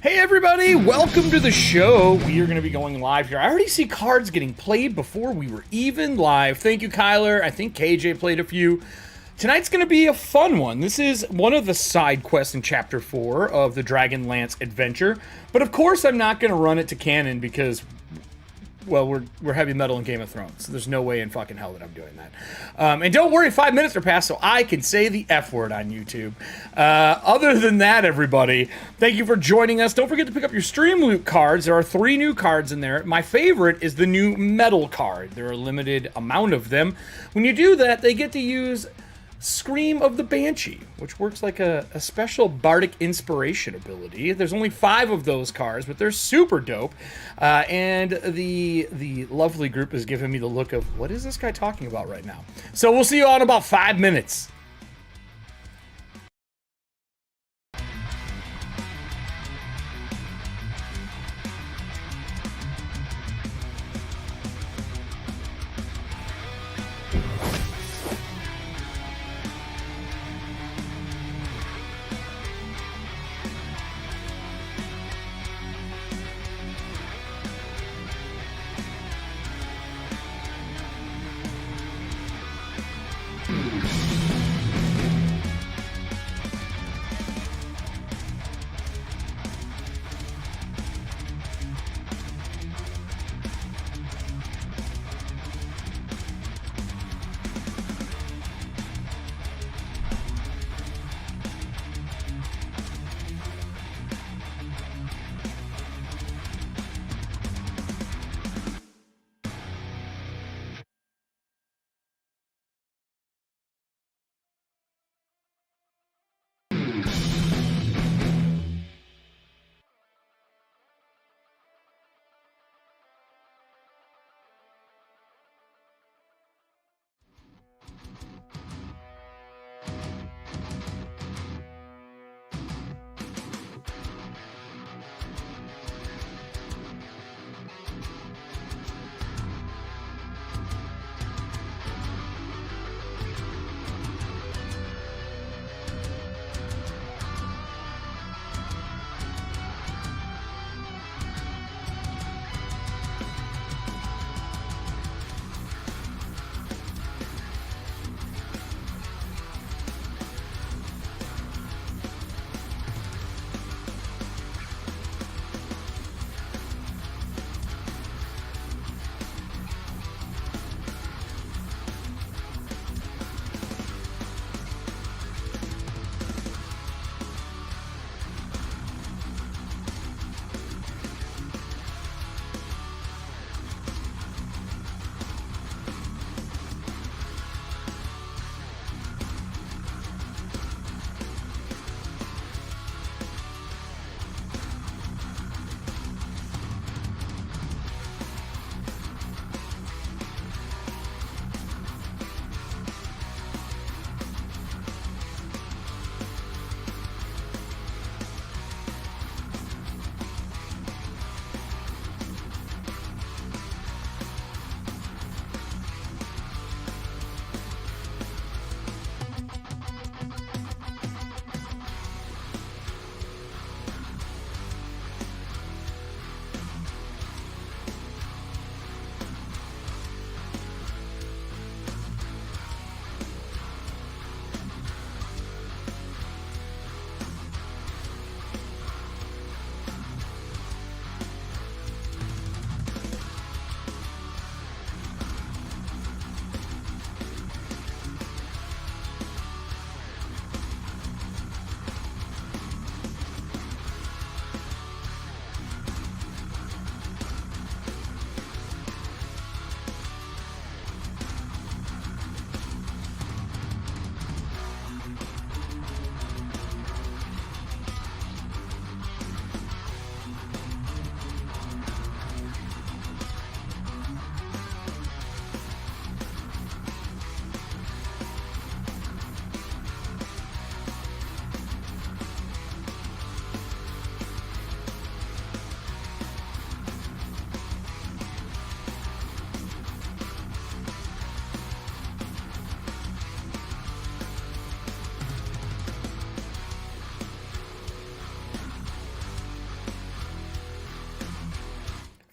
Hey everybody, welcome to the show. We are going to be going live here. I already see cards getting played before we were even live. Thank you, Kyler. I think KJ played a few. Tonight's going to be a fun one. This is one of the side quests in Chapter 4 of the Dragonlance adventure. But of course I'm not going to run it to canon because, well, we're heavy metal in Game of Thrones. So there's no way in fucking hell that I'm doing that. And don't worry, 5 minutes are past, so I can say the F word on YouTube. Other than that, everybody, thank you for joining us. Don't forget to pick up your Stream Loot cards. There are 3 new cards in there. My favorite is the new metal card. There are a limited amount of them. When you do that, they get to use Scream of the Banshee, which works like a special bardic inspiration ability. There's only 5 of those cards, but they're super dope. And the lovely group is giving me the look of, what is this guy talking about right now? So we'll see you all in about 5 minutes.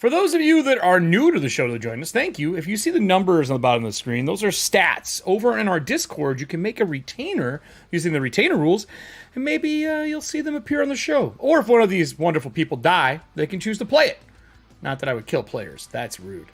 For those of you that are new to the show to join us, thank you. If you see the numbers on the bottom of the screen, those are stats. Over in our Discord, you can make a retainer using the retainer rules, and maybe you'll see them appear on the show. Or if one of these wonderful people die, they can choose to play it. Not that I would kill players. That's rude.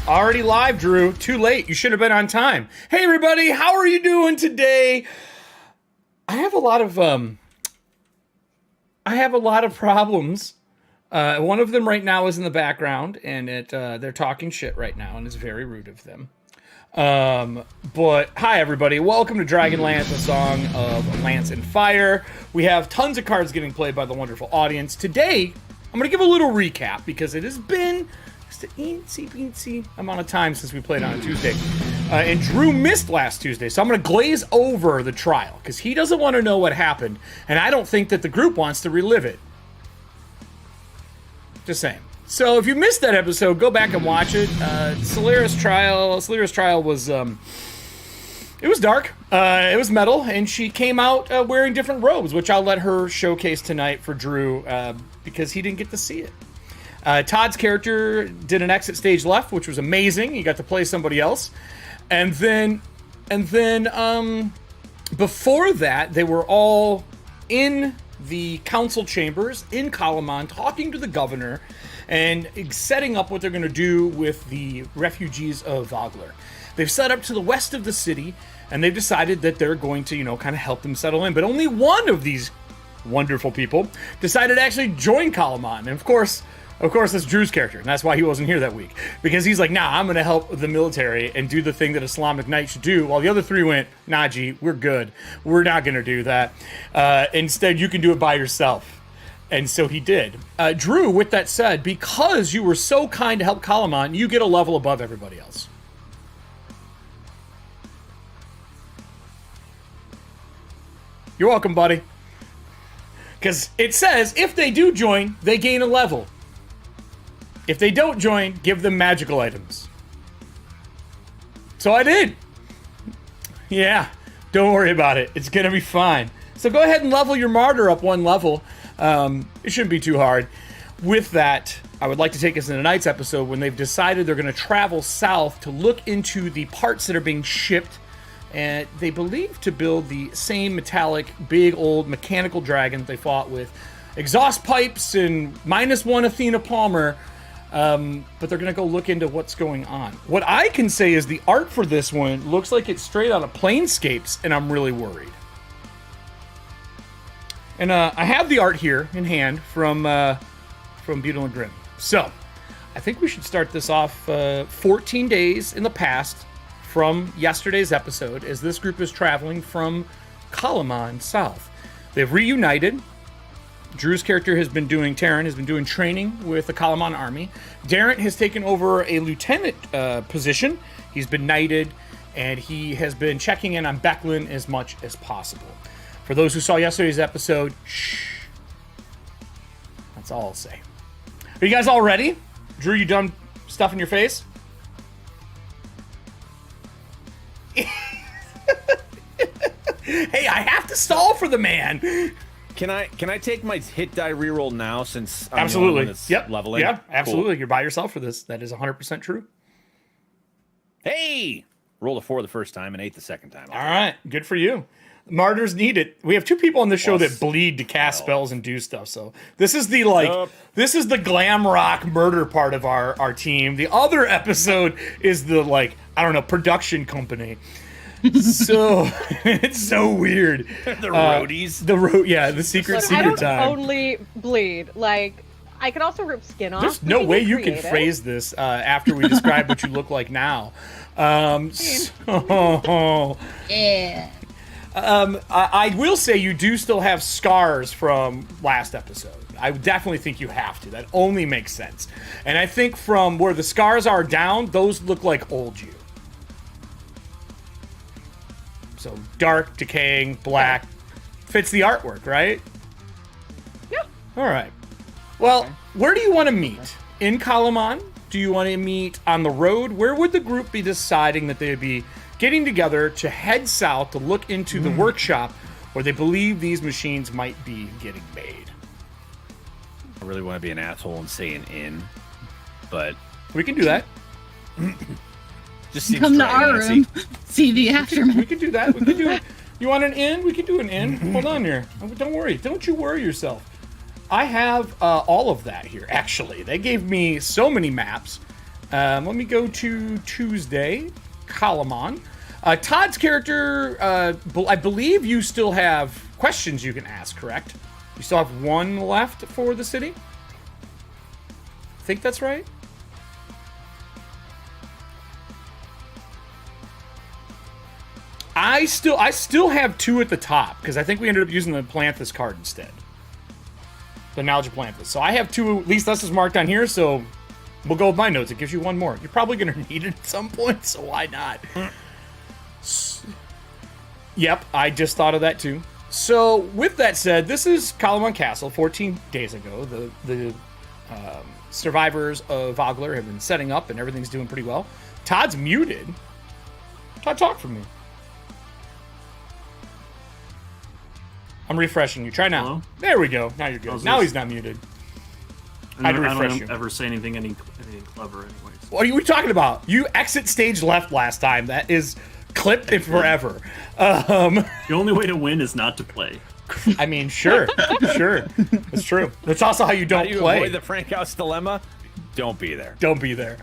Already live, Drew. Too late. You should have been on time. Hey, everybody. How are you doing today? I have a lot of problems. One of them right now is in the background, and they're talking shit right now, and it's very rude of them. But hi, everybody. Welcome to Dragonlance, a song of Lance and Fire. We have tons of cards getting played by the wonderful audience. Today, I'm going to give a little recap because it has been an eensy amount of time since we played on a Tuesday. And Drew missed last Tuesday, so I'm going to glaze over the trial because he doesn't want to know what happened, and I don't think that the group wants to relive it. Just saying. So if you missed that episode, go back and watch it. Solera's trial was it was dark. It was metal, and she came out wearing different robes, which I'll let her showcase tonight for Drew because he didn't get to see it. Todd's character did an exit stage left, which was amazing. He got to play somebody else. And then before that, they were all in the council chambers in Capwn talking to the governor and setting up what they're going to do with the refugees of Vogler. They've set up to the west of the city, and they've decided that they're going to, kind of help them settle in. But only one of these wonderful people decided to actually join Capwn. And of course, that's Drew's character, and that's why he wasn't here that week. Because he's like, nah, I'm going to help the military and do the thing that Islamic Knight should do, while the other three went, nah, G, we're good. We're not going to do that. Instead, you can do it by yourself. And so he did. Drew, with that said, because you were so kind to help Capwn, you get a level above everybody else. You're welcome, buddy. Because it says, if they do join, they gain a level. If they don't join, give them magical items. So I did. Yeah, don't worry about it. It's going to be fine. So go ahead and level your martyr up one level. It shouldn't be too hard. With that, I would like to take us into tonight's episode when they've decided they're going to travel south to look into the parts that are being shipped. And they believe to build the same metallic, big, old mechanical dragon they fought with exhaust pipes and -1 Athena Palmer. But they're going to go look into what's going on. What I can say is the art for this one looks like it's straight out of Planescapes, and I'm really worried. And I have the art here in hand from Beetle and Grimm. So, I think we should start this off 14 days in the past from yesterday's episode, as this group is traveling from Capwn south. They've reunited. Drew's character Taryn has been doing training with the Capwn army. Darren has taken over a lieutenant position. He's been knighted, and he has been checking in on Becklin as much as possible. For those who saw yesterday's episode, shh. That's all I'll say. Are you guys all ready? Drew, you done stuffing your face? Hey, I have to stall for the man. Can I take my hit die reroll now since I'm absolutely the one that's leveling? Yeah, absolutely. Cool. You're by yourself for this. That is 100% true. Hey! Rolled a 4 the first time and 8 the second time. All right, good for you. Martyrs need it. We have two people on the show that bleed to cast spells and do stuff. So this is the this is the glam rock murder part of our team. The other episode is the production company. So it's so weird. The roadies. The secret I don't time. only bleed. I could also rip skin off. There's no way you can phrase this after we describe what you look like now. Yeah. I will say you do still have scars from last episode. I definitely think you have to. That only makes sense. And I think from where the scars are down, those look like old you. So dark, decaying, black. Fits the artwork, right? Yeah. All right. Well, where do you want to meet? In Capwn? Do you want to meet on the road? Where would the group be deciding that they would be getting together to head south to look into the workshop where they believe these machines might be getting made? I really want to be an asshole and say an inn, but We can do that. just seems Come to our dragon-lancy. room, see the aftermath. We can do that. We can do it. You want an inn? We can do an inn. Hold on here. Don't worry. Don't you worry yourself. I have all of that here, actually. They gave me so many maps. Let me go to Tuesday, Capwn. Todd's character, I believe you still have questions you can ask, correct? You still have one left for the city? I think that's right. I still have two at the top, because I think we ended up using the Palanthus card instead. The Knowledge of Palanthus. So I have two, at least this is marked on here, so we'll go with my notes. It gives you one more. You're probably going to need it at some point, so why not? Yep, I just thought of that too. So with that said, this is Capwn Castle. 14 days ago, the survivors of Vogler have been setting up, and everything's doing pretty well. Todd's muted. Todd, talk for me. I'm refreshing you. Try now. Hello? There we go. Now you're good. Now he's not muted. I to refresh don't you. ever say anything clever anyways. What are you talking about? You exit stage left last time. That is clipped and forever. The only way to win is not to play. I mean, sure. Sure. That's true. That's also how you How don't do you play. avoid the Frankhouse dilemma? Don't be there. Don't be there.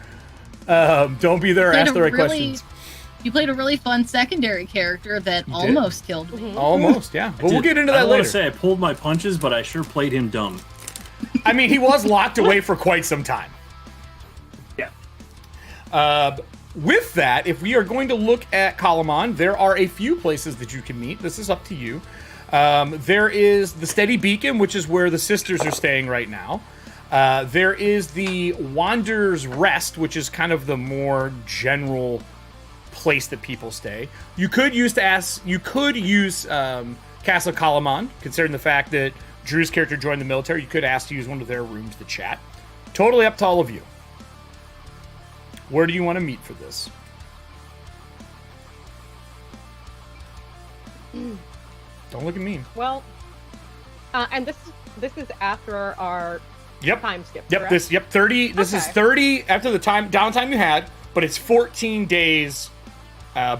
Don't be there. Ask the right questions. You played a really fun secondary character that almost killed me. Almost, yeah. But we'll get into I that don't later. want to say I pulled my punches, but I sure played him dumb. I mean, he was locked away for quite some time. Yeah. With that, if we are going to look at Capwn, there are a few places that you can meet. This is up to you. There is the Steady Beacon, which is where the sisters are staying right now. There is the Wanderer's Rest, which is kind of the more general place that people stay. You could use Castle Capwn, considering the fact that Drew's character joined the military. You could ask to use one of their rooms to chat. Totally up to all of you. Where do you want to meet for this? Don't look at me. Well, and this is after our time skip. Yep. Correct? 30. This is Okay. 30 after the downtime you had, but it's 14 days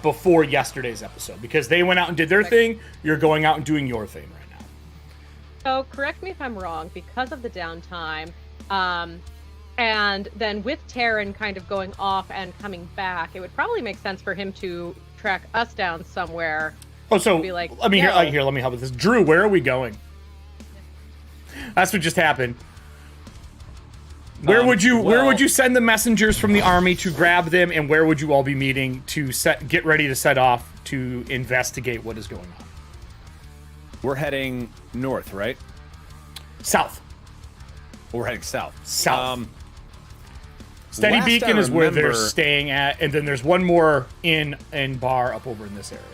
before yesterday's episode because they went out and did their thing. You're going out and doing your thing right now. So correct me if I'm wrong. Because of the downtime, and then with Terran kind of going off and coming back, it would probably make sense for him to track us down somewhere. Oh, so Be like, let me no. here. Let me help with this. Drew, where are we going? That's what just happened. Where would you send the messengers from the army to grab them, and where would you all be meeting to get ready to set off to investigate what is going on? We're heading north, right? South. We're heading south. South. Steady last Beacon I is where they're remember- staying at, and then there's one more inn and bar up over in this area.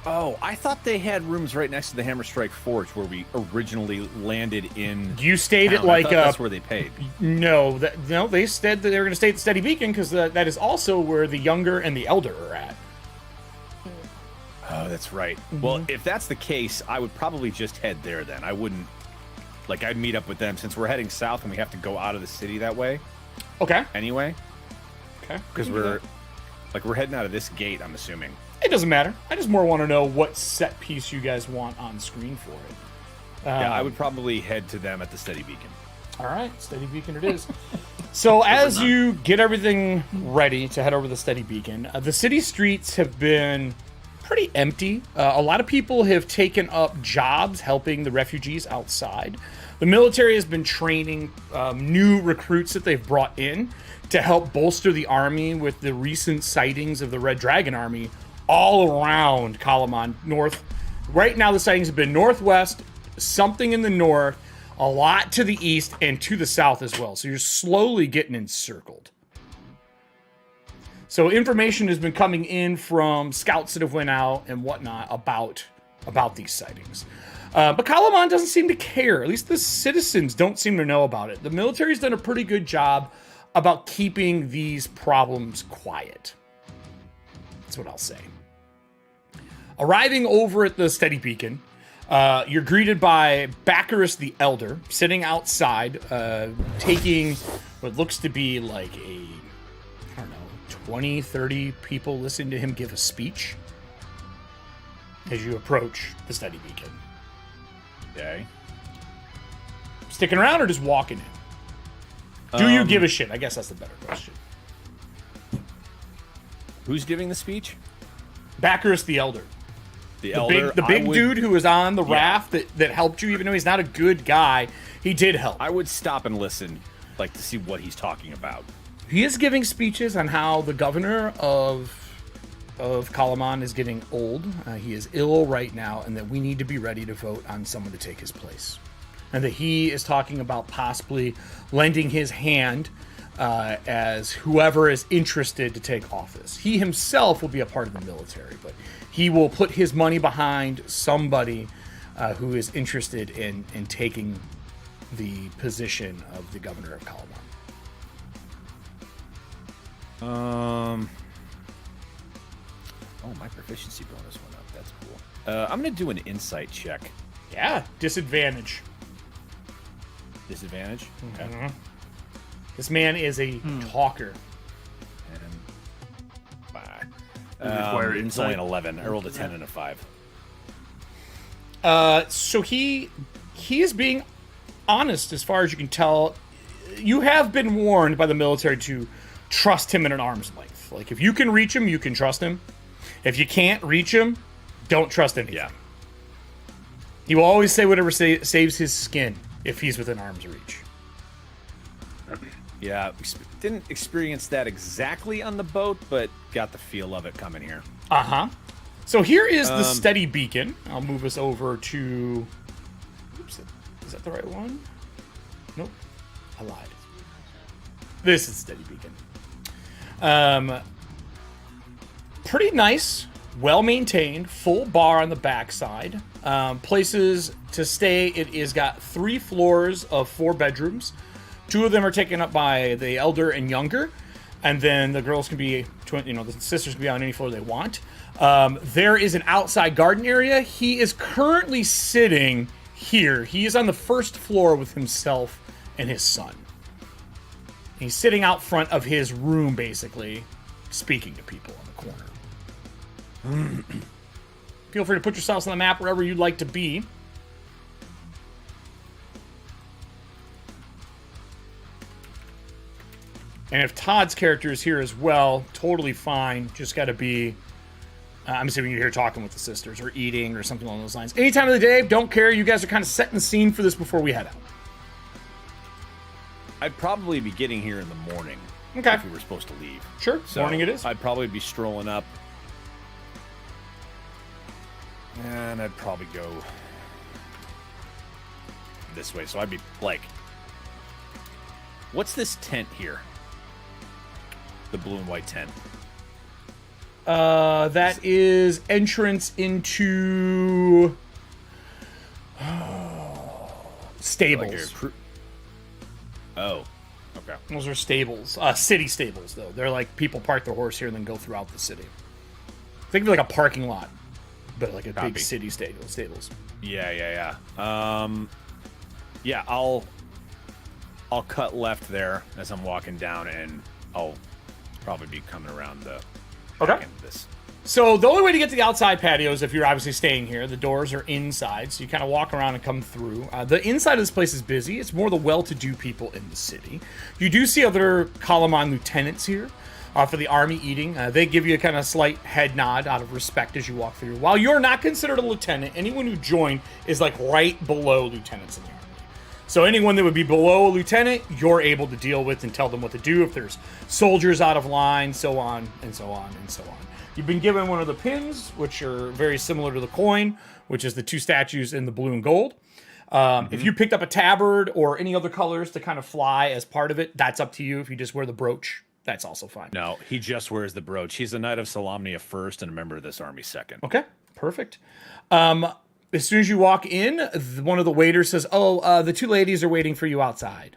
Oh, I thought they had rooms right next to the Hammer Strike Forge where we originally landed in. You stayed town. at like I thought that's where they paid. No, they said that they were going to stay at the Steady Beacon because that is also where the younger and the elder are at. Oh, that's right. Mm-hmm. Well, if that's the case, I would probably just head there then. I wouldn't. I'd meet up with them since we're heading south and we have to go out of the city that way. Okay. Anyway. Okay. Because we're heading out of this gate, I'm assuming. It doesn't matter. I just more want to know what set piece you guys want on screen for it. Yeah, I would probably head to them at the Steady Beacon. All right, Steady Beacon it is. So as you get everything ready to head over the Steady Beacon, the city streets have been pretty empty. A lot of people have taken up jobs helping the refugees outside. The military has been training new recruits that they've brought in to help bolster the army with the recent sightings of the Red Dragon army all around Capwn north. Right now, the sightings have been northwest, something in the north, a lot to the east, and to the south as well. So you're slowly getting encircled. So information has been coming in from scouts that have went out and whatnot about these sightings. But Capwn doesn't seem to care. At least the citizens don't seem to know about it. The military's done a pretty good job about keeping these problems quiet. That's what I'll say. Arriving over at the Steady Beacon, you're greeted by Baccarus the Elder, sitting outside, taking what looks to be like 20, 30 people listening to him give a speech as you approach the Steady Beacon. Okay. Sticking around or just walking in? Do you give a shit? I guess that's the better question. Who's giving the speech? Baccarus the Elder. The big dude who was on the raft that helped you, even though he's not a good guy, he did help. I would stop and listen, like, to see what he's talking about. He is giving speeches on how the governor of Capwn is getting old. He is ill right now, and that we need to be ready to vote on someone to take his place. And that he is talking about possibly lending his hand as whoever is interested to take office. He himself will be a part of the military, but he will put his money behind somebody who is interested in taking the position of the governor of Capwn. Oh, my proficiency bonus went up. That's cool. I'm gonna do an insight check. Yeah, disadvantage. Disadvantage? Okay. Mm-hmm. This man is a talker. And 5. Require It's only insight. an 11. I rolled a 10 and a 5. So he is being honest as far as you can tell. You have been warned by the military to trust him at an arm's length. Like, if you can reach him, you can trust him. If you can't reach him, don't trust anything. Yeah. He will always say whatever saves his skin if he's within arm's reach. Yeah, didn't experience that exactly on the boat, but got the feel of it coming here. Uh-huh. So here is the Steady Beacon. I'll move us over to... Oops, is that the right one? Nope. I lied. This is Steady Beacon. Pretty nice, well-maintained, full bar on the backside. Places to stay. It is got 3 floors of 4 bedrooms. 2 of them are taken up by the elder and younger, and then the girls can be, the sisters can be on any floor they want. There is an outside garden area. He is currently sitting here. He is on the first floor with himself and his son. He's sitting out front of his room, basically, speaking to people in the corner. Feel free to put yourselves on the map wherever you'd like to be. And if Todd's character is here as well, totally fine. Just got to be, I'm assuming you're here talking with the sisters or eating or something along those lines. Any time of the day, don't care. You guys are kind of setting the scene for this before we head out. I'd probably be getting here in the morning. Okay. If we were supposed to leave. Sure. So Morning it is. I'd probably be strolling up. And I'd probably go this way. So I'd be like, what's this tent here? The blue and white tent. That is entrance into stables. Oh, okay. Those are stables. City stables, though. They're like people park their horse here and then go throughout the city. Think of it like a parking lot, but like a big city stables. Yeah. Yeah, I'll cut left there as I'm walking down, and I'll probably be coming around the back end of this. So the only way to get to the outside patio is if you're obviously staying here. The doors are inside, so you kind of walk around and come through. The inside of this place is busy. It's more the well-to-do people in the city. You do see other Capwn lieutenants here for the army eating. They give you a kind of slight head nod out of respect as you walk through. While you're not considered a lieutenant, anyone who joined is like right below lieutenants in the army. So anyone that would be below a lieutenant, you're able to deal with and tell them what to do if there's soldiers out of line, so on and so on and so on. You've been given one of the pins, which are very similar to the coin, which is the 2 statues in the blue and gold. If you picked up a tabard or any other colors to kind of fly as part of it, that's up to you. If you just wear the brooch, that's also fine. No, he just wears the brooch. He's a Knight of Solamnia first and a member of this army second. Okay, perfect. As soon as you walk in, one of the waiters says, the 2 ladies are waiting for you outside.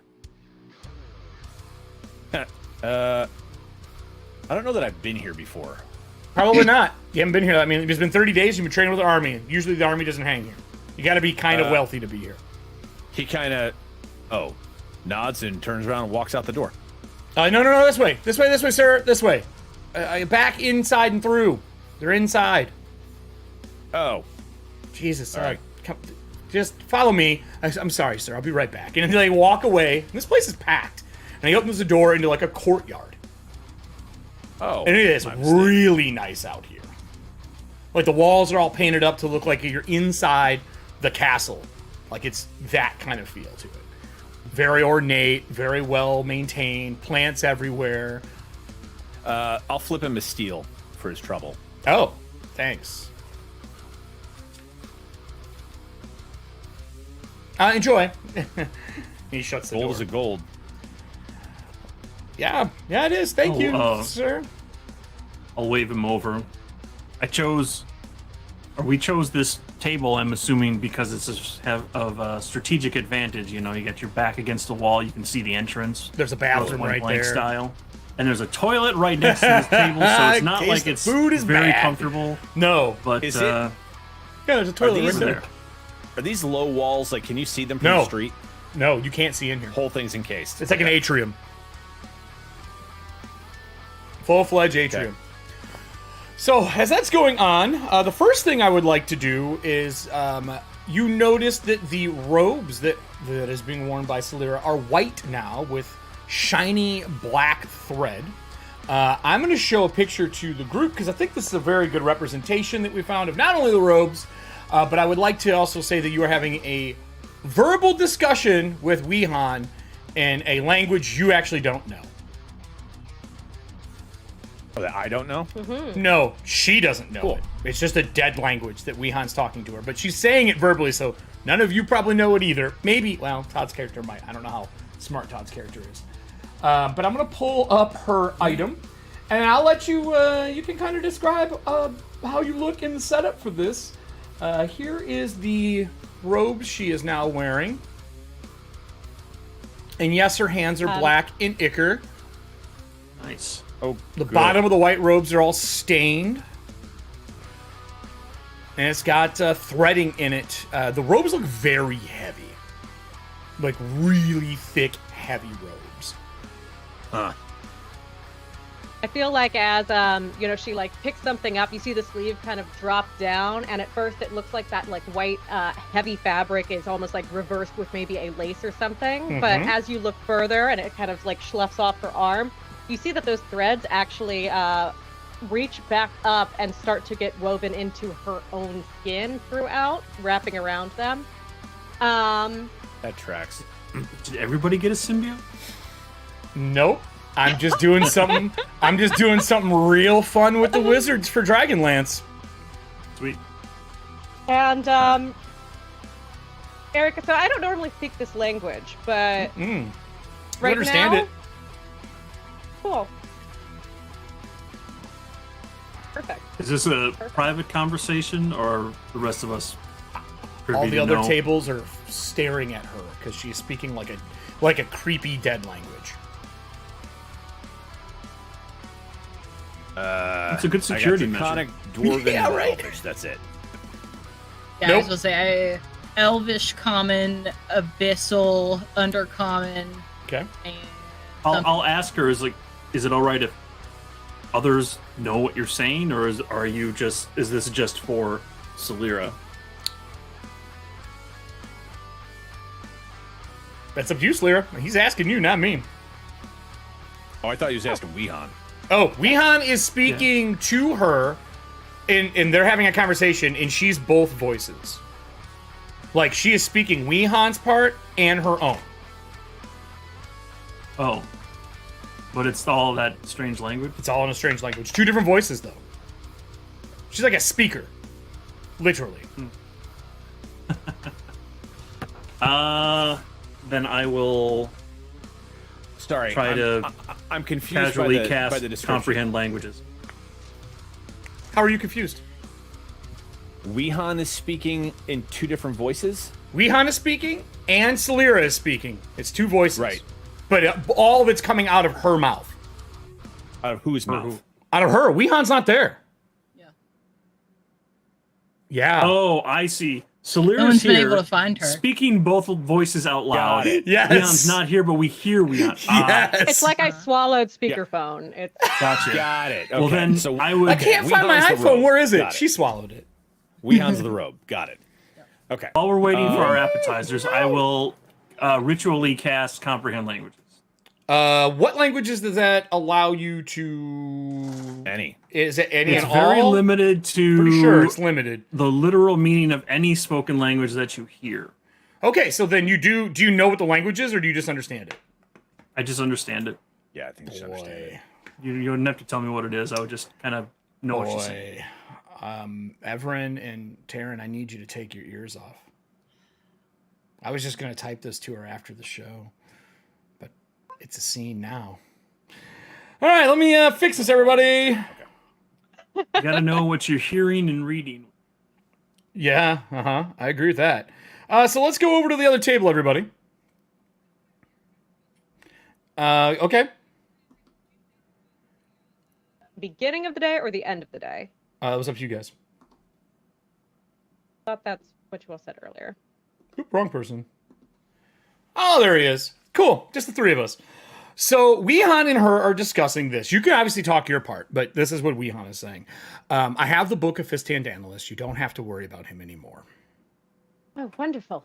I don't know that I've been here before. Probably not. You haven't been here. I mean, it's been 30 days. You've been training with the army. Usually the army doesn't hang here. You got to be kind of wealthy to be here. He kind of, nods and turns around and walks out the door. No, this way. This way, sir. This way. Back inside and through. They're inside. Oh. Jesus. All right. Come, just follow me. I'm sorry, sir. I'll be right back. And then they walk away. This place is packed. And he opens the door into like a courtyard. Oh. And it is really nice out here. Like the walls are all painted up to look like you're inside the castle. Like it's that kind of feel to it. Very ornate, very well maintained, plants everywhere. I'll flip him a steel for his trouble. Oh, thanks. Enjoy. He shuts the door. Gold is a gold. Yeah, it is. Thank you, sir. I'll wave him over. We chose this table, I'm assuming, because it's of strategic advantage. You know, you got your back against the wall, you can see the entrance. There's a bathroom right blank there. Style. And there's a toilet right next to this table, so it's not like it's food is very bad. comfortable. No. But Is it? Yeah, there's a toilet right there. Are these low walls? Like, can you see them from No. the street? No, you can't see in here. Whole thing's encased. It's like an atrium. Full-fledged atrium. Okay. So, as that's going on, the first thing I would like to do is you notice that the robes that is being worn by Solera are white now with shiny black thread. I'm going to show a picture to the group because I think this is a very good representation that we found of not only the robes, but I would like to also say that you are having a verbal discussion with Weehan in a language you actually don't know. Oh, that I don't know? Mm-hmm. No, she doesn't know it. It's just a dead language that Weehan's talking to her. But she's saying it verbally, so none of you probably know it either. Maybe, well, Todd's character might. I don't know how smart Todd's character is. But I'm going to pull up her item, and I'll let you, you can kind of describe how you look in the setup for this. Here is the robe she is now wearing. And yes, her hands are black in ichor. Nice. Oh, The bottom of the white robes are all stained. And it's got threading in it. The robes look very heavy. Like really thick, heavy robes. I feel like as she like picks something up, you see the sleeve kind of drop down, and at first it looks like that like white heavy fabric is almost like reversed with maybe a lace or something. But as you look further and it kind of like sloughs off her arm, you see that those threads actually reach back up and start to get woven into her own skin throughout, wrapping around them. that tracks. Did everybody get a symbiote? Nope. I'm just doing something. I'm just doing something real fun with the wizards for Dragonlance. Sweet. And Erica, so I don't normally speak this language, but You right understand now, it. cool. Perfect. Is this a private conversation, or the rest of us privy All the to other know? tables are staring at her because she's speaking like a creepy dead language. It's a good security I got measure. Draconic, Dwarven, Yeah, and right. Elvish. That's it. Yeah, Nope. I was gonna say Elvish Common, Abyssal, Undercommon, Okay. and I'll ask her. Is it all right if others know what you're saying, or is this just for Solera? That's up to you, Slayer. He's asking you, not me. Oh, I thought he was asking Weehan. Oh, Weehan is speaking to her, and they're having a conversation, and she's both voices. Like, she is speaking Weehan's part and her own. Oh. But it's all that strange language? It's all in a strange language. 2 different voices, though. She's like a speaker. Literally. Then I will Sorry, try to I'm confused casually by the cast description. comprehend languages. How are you confused? Weehan is speaking in 2 different voices? Weehan is speaking, and Celira is speaking. It's 2 voices. Right. But all of it's coming out of her mouth. Out of whose mouth? Out of her. Weehan's not there. Yeah. Yeah. Oh, I see. Celira's No one's been here, able to find her. speaking both voices out loud. Got it. Yes. Leon's not here, but we hear Leon. Yes. It's like I swallowed speakerphone. It's Gotcha. Got it. Okay. Well, then so I would. I can't find my Weehan's the iPhone. robe. Where is it? Got She swallowed it. Weehan's the robe. Got it. Okay. While we're waiting for our appetizers, I will ritually cast comprehend languages. What languages does that allow you to... Any. Is it any It's and very all? limited to Pretty sure it's limited. the literal meaning of any spoken language that you hear. Okay, so then do you know what the language is, or do you just understand it? I just understand it. Yeah, I think you should understand it. You wouldn't have to tell me what it is. I would just kind of know what she's saying. Everin and Taryn, I need you to take your ears off. I was just going to type this to her after the show, but it's a scene now. All right, let me fix this, everybody. You got to know what you're hearing and reading. Yeah, I agree with that. So let's go over to the other table, everybody. Okay. beginning of the day or the end of the day. It was up to you guys. I thought that's what you all said earlier. Oop, wrong person. Oh, there he is. Cool. Just the 3 of us. So Weehan and her are discussing this. You can obviously talk your part, but this is what Weehan is saying. I have the book of Fist-Hand Analyst. You don't have to worry about him anymore. Oh, wonderful.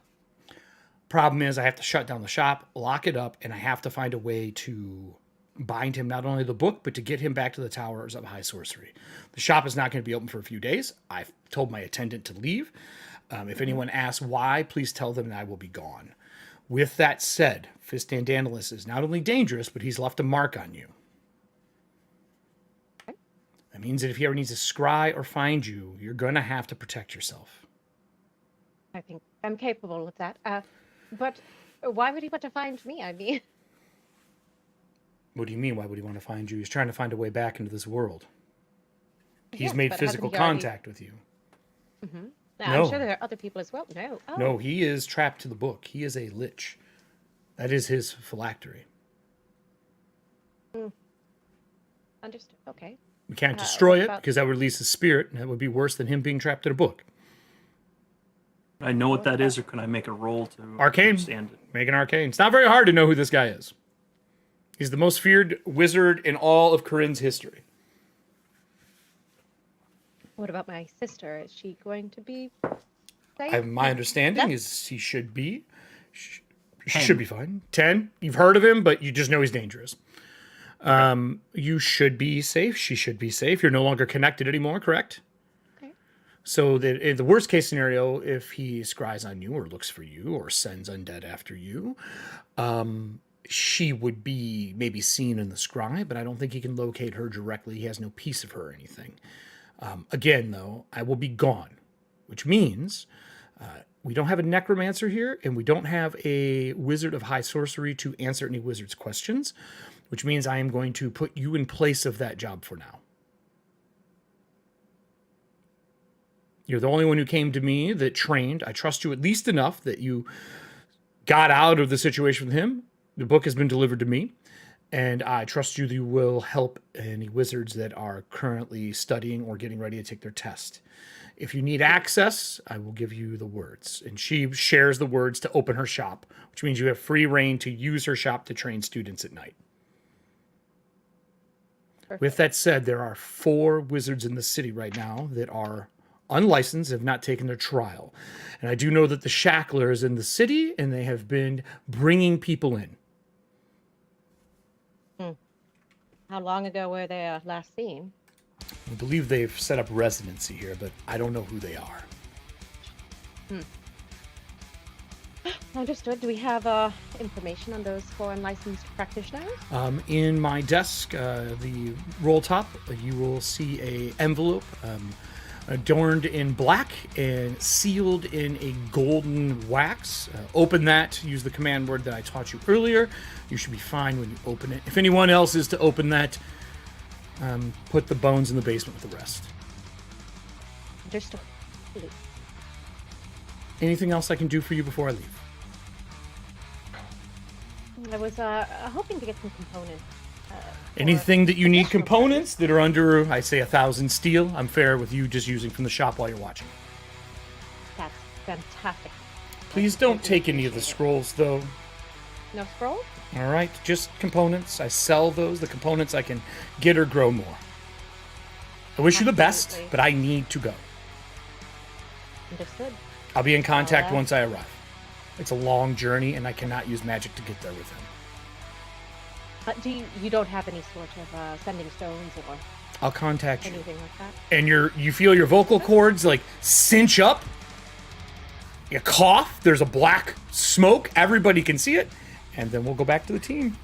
Problem is, I have to shut down the shop, lock it up, and I have to find a way to bind him, not only the book, but to get him back to the Towers of High Sorcery. The shop is not going to be open for a few days. I've told my attendant to leave. If anyone asks why, please tell them that I will be gone. With that said, Fist-Hand Analyst is not only dangerous, but he's left a mark on you. That means that if he ever needs to scry or find you, you're going to have to protect yourself. I think I'm capable of that. But why would he want to find me? I mean, What do you mean, why would he want to find you? He's trying to find a way back into this world. He's yes, made but physical hasn't he already- contact with you. Mm-hmm. No. I'm sure there are other people as well. No. Oh. No, he is trapped to the book. He is a lich. That is his phylactery. Understood. Okay. We can't destroy what it about- because that would release his spirit, and that would be worse than him being trapped in a book. I know what that is, or can I make a roll to Arcane. understand it? Make an arcane. It's not very hard to know who this guy is. He's the most feared wizard in all of Corinne's history. What about my sister? Is she going to be safe? My understanding Yeah. is he should be. Should be fine. 10. You've heard of him, but you just know he's dangerous. You should be safe. She should be safe. You're no longer connected anymore, correct? Okay. So that in the worst case scenario, if he scries on you or looks for you or sends undead after you, she would be maybe seen in the scry, but I don't think he can locate her directly. He has no piece of her or anything. Again, though, I will be gone, which means we don't have a necromancer here, and we don't have a wizard of high sorcery to answer any wizard's questions, which means I am going to put you in place of that job for now. You're the only one who came to me that trained. I trust you at least enough that you got out of the situation with him. The book has been delivered to me, and I trust you that you will help any wizards that are currently studying or getting ready to take their test. If you need access, I will give you the words. And she shares the words to open her shop, which means you have free reign to use her shop to train students at night. Perfect. With that said, there are 4 wizards in the city right now that are unlicensed, have not taken their trial. And I do know that the Shackler is in the city, and they have been bringing people in. How long ago were they last seen? I believe they've set up residency here, but I don't know who they are. Understood. Do we have information on those foreign licensed practitioners? In my desk, the roll top, you will see a envelope adorned in black and sealed in a golden wax. Open that. Use the command word that I taught you earlier. You should be fine when you open it. If anyone else is to open that, put the bones in the basement with the rest. Understood. Anything else I can do for you before I leave? I was hoping to get some components. Anything that you need components that are under, I say, 1,000 steel, I'm fair with you just using from the shop while you're watching. That's fantastic. Please don't take any of the scrolls, though. No scrolls? All right, just components. I sell those. The components I can get or grow more. I wish you the best, Absolutely. but I need to go. Understood. I'll be in contact Alright. once I arrive. It's a long journey, and I cannot use magic to get there with him. You don't have any sort of sending stones or I'll contact you. anything like that? And you feel your vocal cords like cinch up. You cough. There's a black smoke. Everybody can see it. And then we'll go back to the team.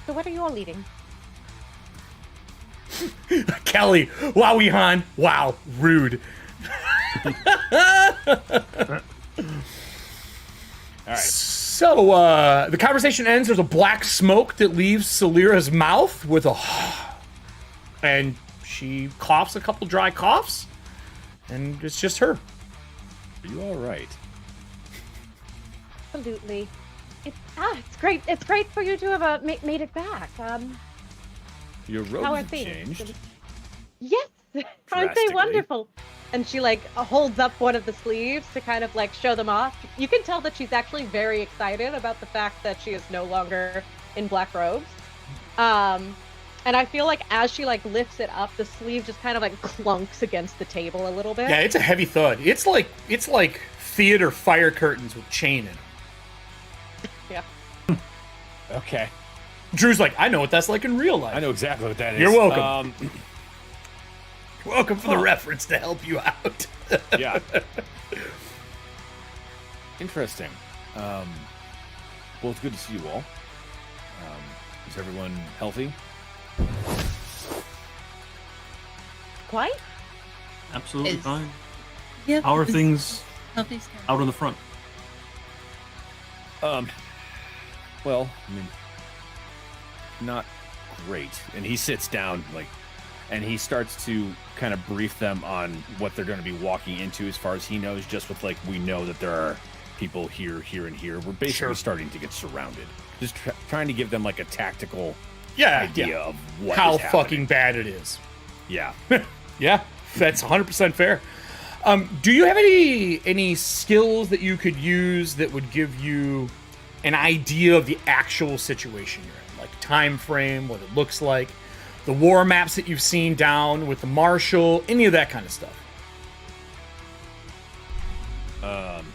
So what are you all eating? Kelly, wowie Han. Wow, rude. All right. So, the conversation ends. There's a black smoke that leaves Salira's mouth with a... And she coughs a couple dry coughs. And it's just her. Are you all right? Absolutely. It's great. It's great for you to have made it back. Your How are robes have things? changed. Yes, aren't they Drastically. wonderful? And she like holds up one of the sleeves to kind of like show them off. You can tell that she's actually very excited about the fact that she is no longer in black robes. And I feel like as she like lifts it up, the sleeve just kind of like clunks against the table a little bit. Yeah, it's a heavy thud. It's like theater fire curtains with chain in them. Yeah. Okay. Drew's like, I know what that's like in real life. I know exactly what that is. You're welcome. Welcome for the Huh. reference to help you out. Yeah. Interesting. Well, it's good to see you all. Is everyone healthy? Quite? Absolutely Is- fine. Yep. How are it's things healthy stuff. out on the front? Well, I mean, not great. And he sits down, and he starts to kind of brief them on what they're going to be walking into as far as he knows, just with, we know that there are people here, here, and here. We're basically Sure. starting to get surrounded. Just trying to give them, a tactical Yeah, idea yeah. of what How is happening. fucking bad it is. Yeah. Yeah, that's 100% fair. Do you have any skills that you could use that would give you an idea of the actual situation you're in? Like time frame, what it looks like, the war maps that you've seen down with the Marshal, any of that kind of stuff?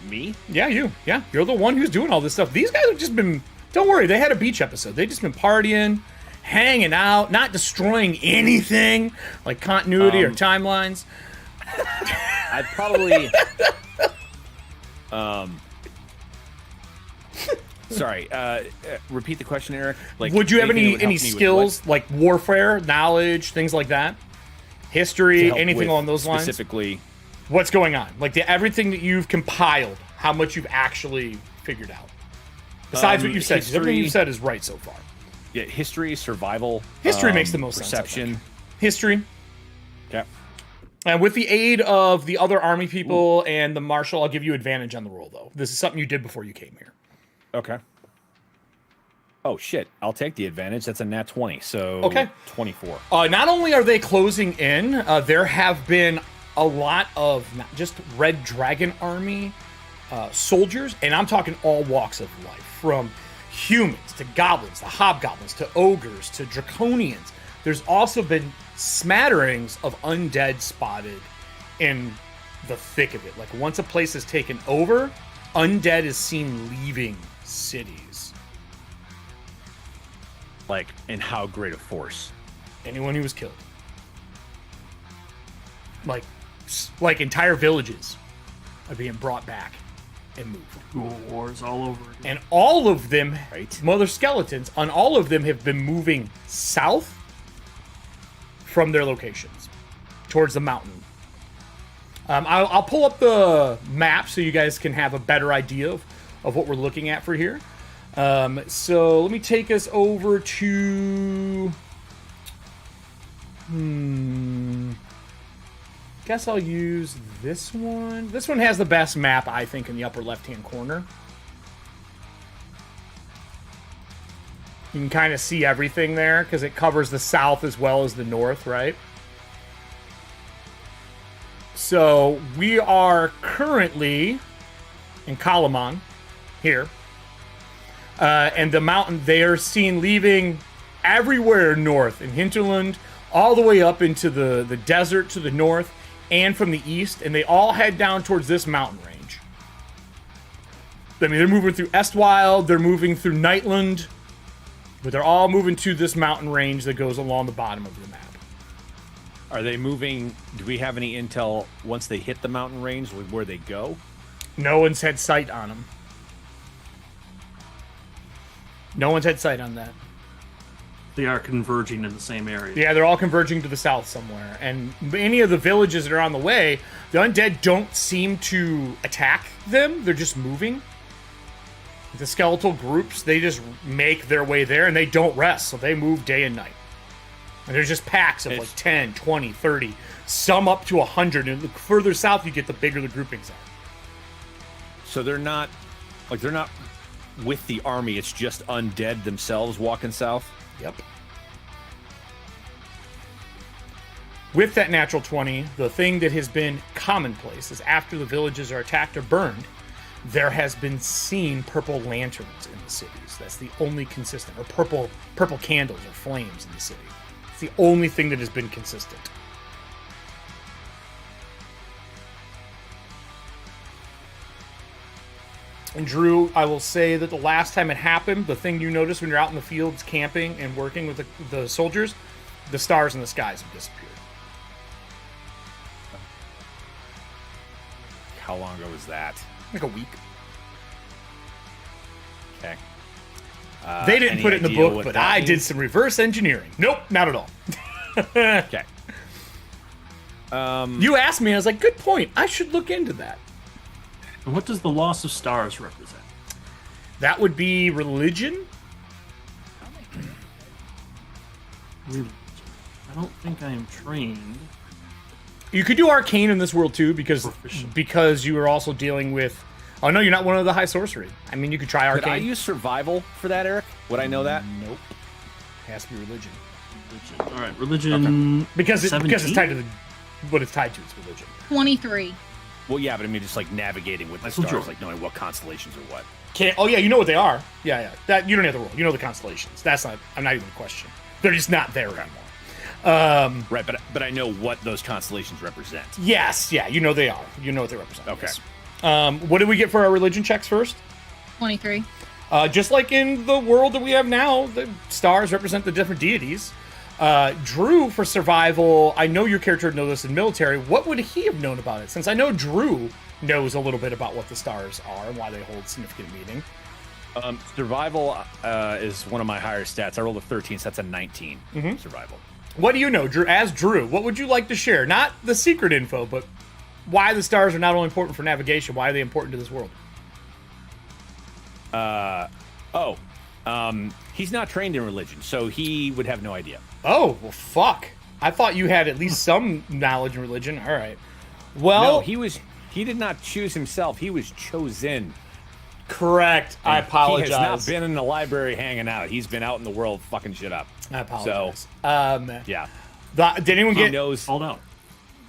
Me? Yeah, you. Yeah, you're the one who's doing all this stuff. These guys have just been... Don't worry, they had a beach episode. They've just been partying, hanging out, not destroying anything, like continuity or timelines. I'd probably... Sorry, repeat the question, Eric. Would you have anything that would help any me with skills, like warfare, knowledge, things like that? what- History, to help anything with along those lines? Specifically, What's going on? Like everything that you've compiled, how much you've actually figured out. Besides what you've said, 'cause everything history- you've said is right so far. yeah, history, survival. History makes the most sense, I perception. think. History. Okay. And with the aid of the other army people and the Marshal, I'll give you advantage on the roll, though. This is something you did before you came here. Okay. Oh shit! I'll take the advantage. That's a nat 20. So Okay. 24. Not only are they closing in, there have been a lot of not just Red Dragon Army soldiers, and I'm talking all walks of life, from humans to goblins to hobgoblins to ogres to draconians. There's also been smatterings of undead spotted in the thick of it. Like once a place is taken over, undead is seen leaving cities. In how great a force? Anyone who was killed. like entire villages are being brought back and moved. Ghoul wars all over again. And all of them, Right. well, they're skeletons, and all of them have been moving south from their locations towards the mountain. I'll pull up the map so you guys can have a better idea of what we're looking at for here. So let me take us over to... Guess I'll use this one. This one has the best map, I think, in the upper left-hand corner. You can kind of see everything there because it covers the south as well as the north, right? So we are currently in Capwn here. And the mountain they are seen leaving everywhere north in hinterland, all the way up into the desert to the north and from the east, and they all head down towards this mountain range. I mean, they're moving through Estwild, they're moving through Nightland, but they're all moving to this mountain range that goes along the bottom of the map. Are they moving? Do we have any intel once they hit the mountain range where they go? No one's had sight on them. No one's had sight on that. They are converging in the same area. Yeah, they're all converging to the south somewhere. And any of the villages that are on the way, the undead don't seem to attack them. They're just moving. The skeletal groups, they just make their way there, and they don't rest, so they move day and night. And there's just packs of like 10, 20, 30, some up to 100. And the further south you get, the bigger the groupings are. So they're not with the army. It's just undead themselves walking south. Yep. With that natural 20, the thing that has been commonplace is after the villages are attacked or burned, there has been seen purple lanterns in the cities. That's the only consistent, or purple candles or flames in the city. It's the only thing that has been consistent. And Drew, I will say that the last time it happened, the thing you notice when you're out in the fields camping and working with the soldiers, the stars in the skies have disappeared. How long ago was that? Like a week. Okay. They didn't any put it in the idea book, what but that I means? did some reverse engineering. Nope, not at all. Okay. You asked me, I was like, good point. I should look into that. And what does the loss of stars represent? That would be religion? I don't think I am trained. You could do arcane in this world too, Proficient. because you are also dealing with... Oh no, you're not one of the high sorcery. I mean, you could try Could arcane. I use survival for that, Eric? Would I know that? Nope. It has to be religion. All right, religion. Because it's 17? tied to what it's tied to, it's religion. 23. Well, yeah, but I mean, just like navigating with the Michael stars, Jordan. like knowing what constellations are what. Oh yeah, you know what they are. Yeah. That you don't have to roll. You know the constellations. That's not. I'm not even a question. They're just not there anymore. Right, but I know what those constellations represent. Yes, yeah, you know they are. You know what they represent. Okay. Yes. What did we get for our religion checks first? 23. Just like in the world that we have now, the stars represent the different deities. Drew, for survival, I know your character would know this in military. What would he have known about it? Since I know Drew knows a little bit about what the stars are and why they hold significant meaning. Survival is one of my higher stats. I rolled a 13, so that's a 19 survival. What do you know, Drew? As Drew, what would you like to share? Not the secret info, but why the stars are not only important for navigation, why are they important to this world? He's not trained in religion, so he would have no idea. Oh, well, fuck. I thought you had at least some knowledge in religion. All right. Well, No, he did not choose himself. He was chosen. correct. I apologize. He has not been in the library hanging out. He's been out in the world fucking shit up. I apologize. Yeah. Did anyone He get... knows. Hold out.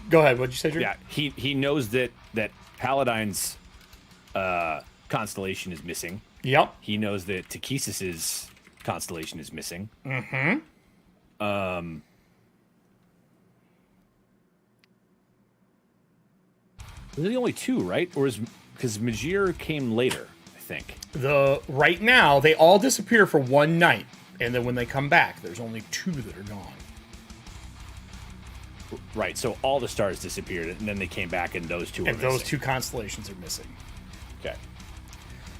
Go ahead. What'd you say, Drew? Yeah, he knows that Paladine's constellation is missing. Yep. He knows that Takesis's constellation is missing. Those are the only two, right? Or is because Majir came later, I think. Right now, they all disappear for one night. And then when they come back, there's only two that are gone. Right. So all the stars disappeared, and then they came back, and those two. And were those missing. two constellations are missing. Okay.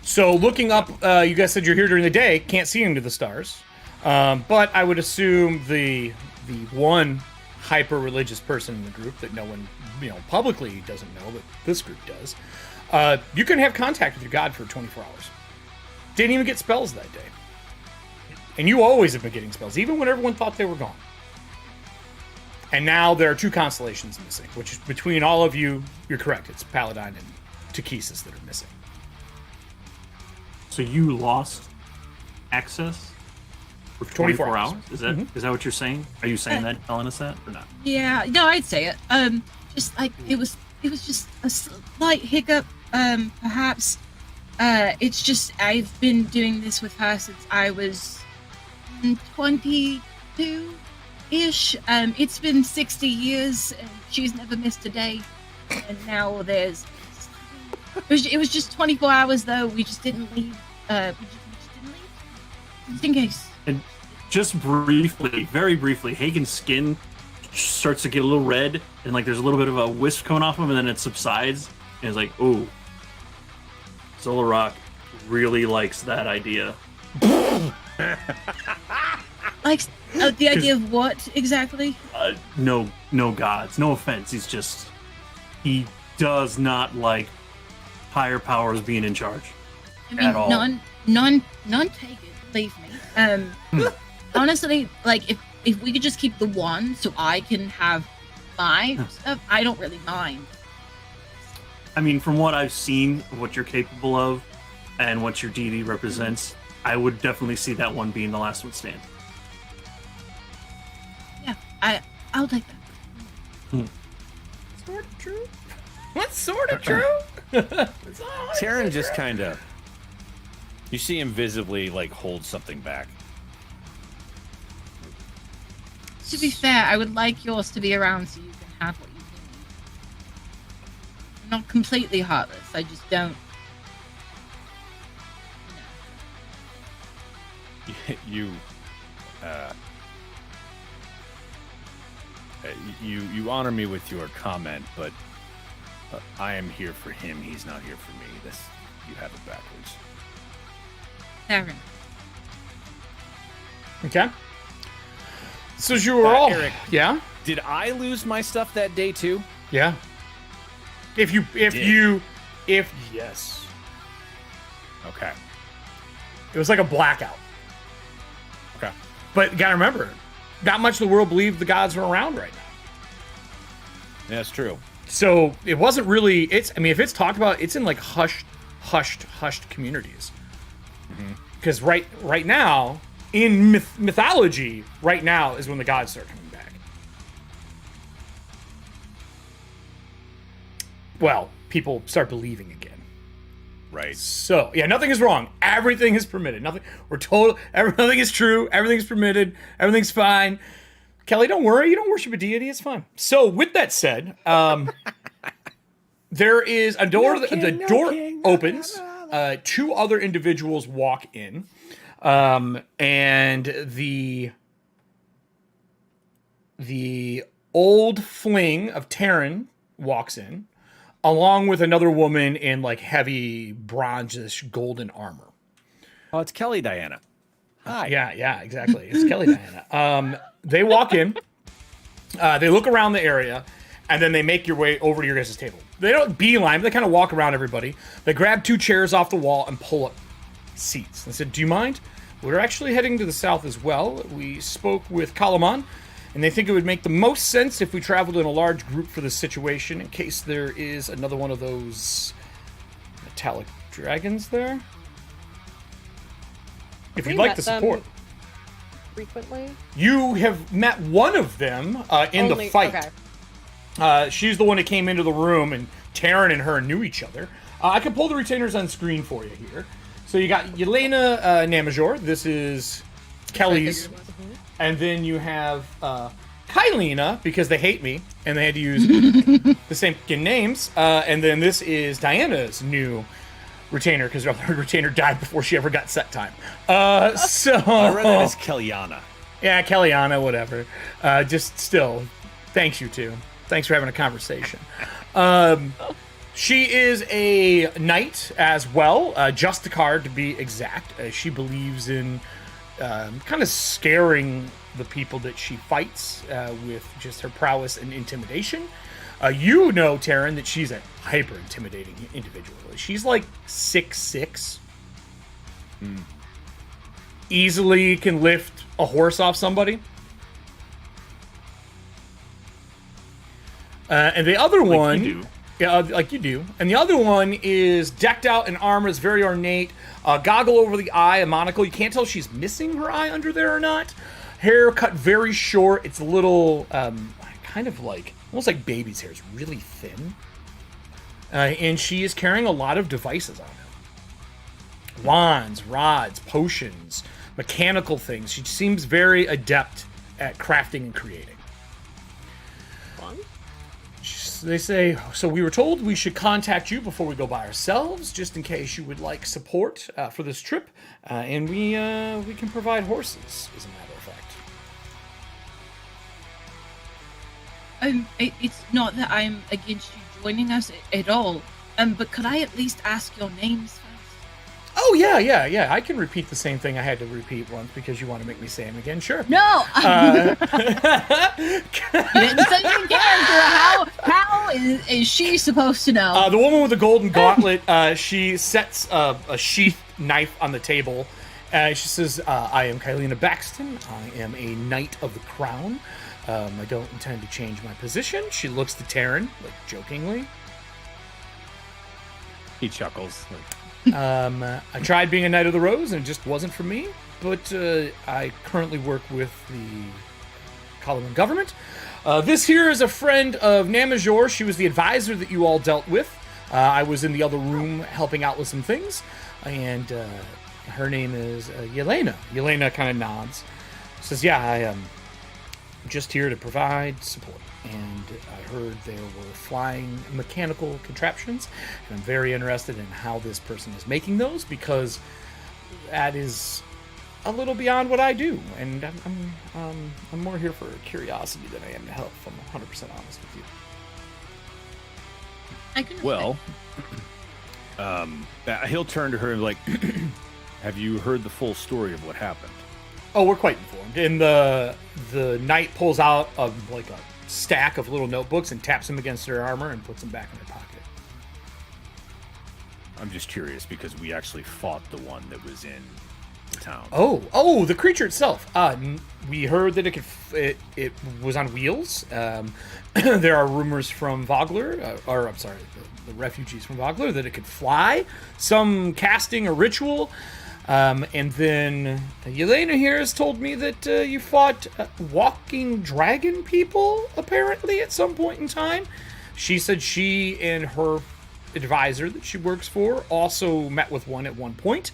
So looking up, you guys said you're here during the day, can't see into the stars. But I would assume the one hyper-religious person in the group that no one, publicly doesn't know, but this group does. You can have contact with your god for 24 hours. Didn't even get spells that day. And you always have been getting spells, even when everyone thought they were gone. And now there are two constellations missing, which between all of you, you're correct. It's Paladine and Ttrpgfamily that are missing. So you lost access for 24 hours? hours. Is that what you're saying? Are you saying that, telling us that, or not? Yeah, no, I'd say it. Just like it was just a slight hiccup. Perhaps. It's just I've been doing this with her since I was 22-ish. It's been 60 years, and she's never missed a day. And now it was just 24 hours though. We just didn't leave. We just didn't leave. Just in case. And just briefly, very briefly, Hagen's skin starts to get a little red, and like there's a little bit of a wisp coming off him, and then it subsides, and it's like, ooh, Solar Rock really likes that idea. Like the idea of what exactly? No gods. No offense. He does not like higher powers being in charge. I mean, at all. none take it. Believe me. Honestly, like if we could just keep the one, so I can have my stuff, I don't really mind. I mean, from what I've seen of what you're capable of and what your deity represents, I would definitely see that one being the last one standing. Yeah, I'll take that. Sort of true. What's sort of true? Terran just kind of. You see him visibly like hold something back. To be fair, I would like yours to be around so you can have what you need. I'm not completely heartless. I just don't. You honor me with your comment, but I am here for him. He's not here for me. You have it backwards. Fair enough. Okay. So you were all... Eric, yeah? did I lose my stuff that day too? Yeah. If yes. Okay. It was like a blackout. Okay. But you gotta remember, not much of the world believed the gods were around right now. Yeah, that's true. So it wasn't really, if it's talked about, it's in like hushed communities. Because right now, in mythology, right now is when the gods start coming back. Well, people start believing again. Right. So, yeah, nothing is wrong. Everything is permitted. Nothing is true. Everything's permitted. Everything's fine. Kelly, don't worry. You don't worship a deity. It's fine. So, with that said, there is a door. The door opens. Two other individuals walk in. And the old fling of Terran walks in, along with another woman in like heavy bronzish golden armor. Oh, it's Kelly Diana. Hi. Yeah, exactly. It's Kelly Diana. They walk in, they look around the area, and then they make your way over to your guys' table. They don't beeline, but they kind of walk around everybody. They grab two chairs off the wall and pull up seats. They said, "Do you mind? We're actually heading to the south as well. We spoke with Capwn, and they think it would make the most sense if we traveled in a large group for this situation, in case there is another one of those metallic dragons there. If you'd like to support." Frequently? You have met one of them in the fight. Okay. She's the one that came into the room, and Terran and her knew each other. I can pull the retainers on screen for you here. So you got Yelena Namajor. This is Kelly's. And then you have Kylena, because they hate me, and they had to use the same fucking names. And then this is Diana's new retainer, because her other retainer died before she ever got set time. So I read that as Kellyanna. yeah, Kellyanna, whatever. Just still, Thanks, you two. Thanks for having a conversation. She is a knight as well, Justicar to be exact. She believes in kind of scaring the people that she fights with just her prowess and intimidation. You know, Taryn, that she's a hyper-intimidating individual. She's like 6'6". Easily can lift a horse off somebody. And the other one... You do. Yeah, like you do. And the other one is decked out in armor, is very ornate. Goggle over the eye, a monocle. You can't tell if she's missing her eye under there or not. Hair cut very short. It's a little, kind of like, almost like baby's hair. It's really thin. And she is carrying a lot of devices on her. Wands, rods, potions, mechanical things. She seems very adept at crafting and creating. They say, so we were told we should contact you before we go by ourselves, just in case you would like support for this trip, and we can provide horses, as a matter of fact. It's not that I'm against you joining us at all, but could I at least ask your names first? Oh, yeah. I can repeat the same thing I had to repeat once because you want to make me say them again. Sure. No! You didn't say your character. How is she supposed to know? The woman with the golden gauntlet, she sets a sheath knife on the table. She says, I am Kylena Baxton. I am a Knight of the Crown. I don't intend to change my position. She looks to Taryn, like, jokingly. He chuckles. I tried being a Knight of the Rose, and it just wasn't for me. But I currently work with the Colorado government. This here is a friend of Namajor. She was the advisor that you all dealt with. I was in the other room helping out with some things. And her name is Yelena. Yelena kind of nods. Says, yeah, I am just here to provide support. And I heard there were flying mechanical contraptions, and I'm very interested in how this person is making those, because that is a little beyond what I do, and I'm more here for curiosity than I am to help, if I'm 100% honest with you. I can Well, he'll turn to her and like, have you heard the full story of what happened? Oh, we're quite informed. And the knight pulls out like a stack of little notebooks and taps them against her armor and puts them back in her pocket. I'm just curious because we actually fought the one that was in the town. Oh, the creature itself. We heard that it was on wheels. There are rumors from Vogler, the refugees from Vogler, that it could fly. Some casting a ritual. And then Yelena here has told me that you fought walking dragon people, apparently, at some point in time. She said she and her advisor that she works for also met with one at one point.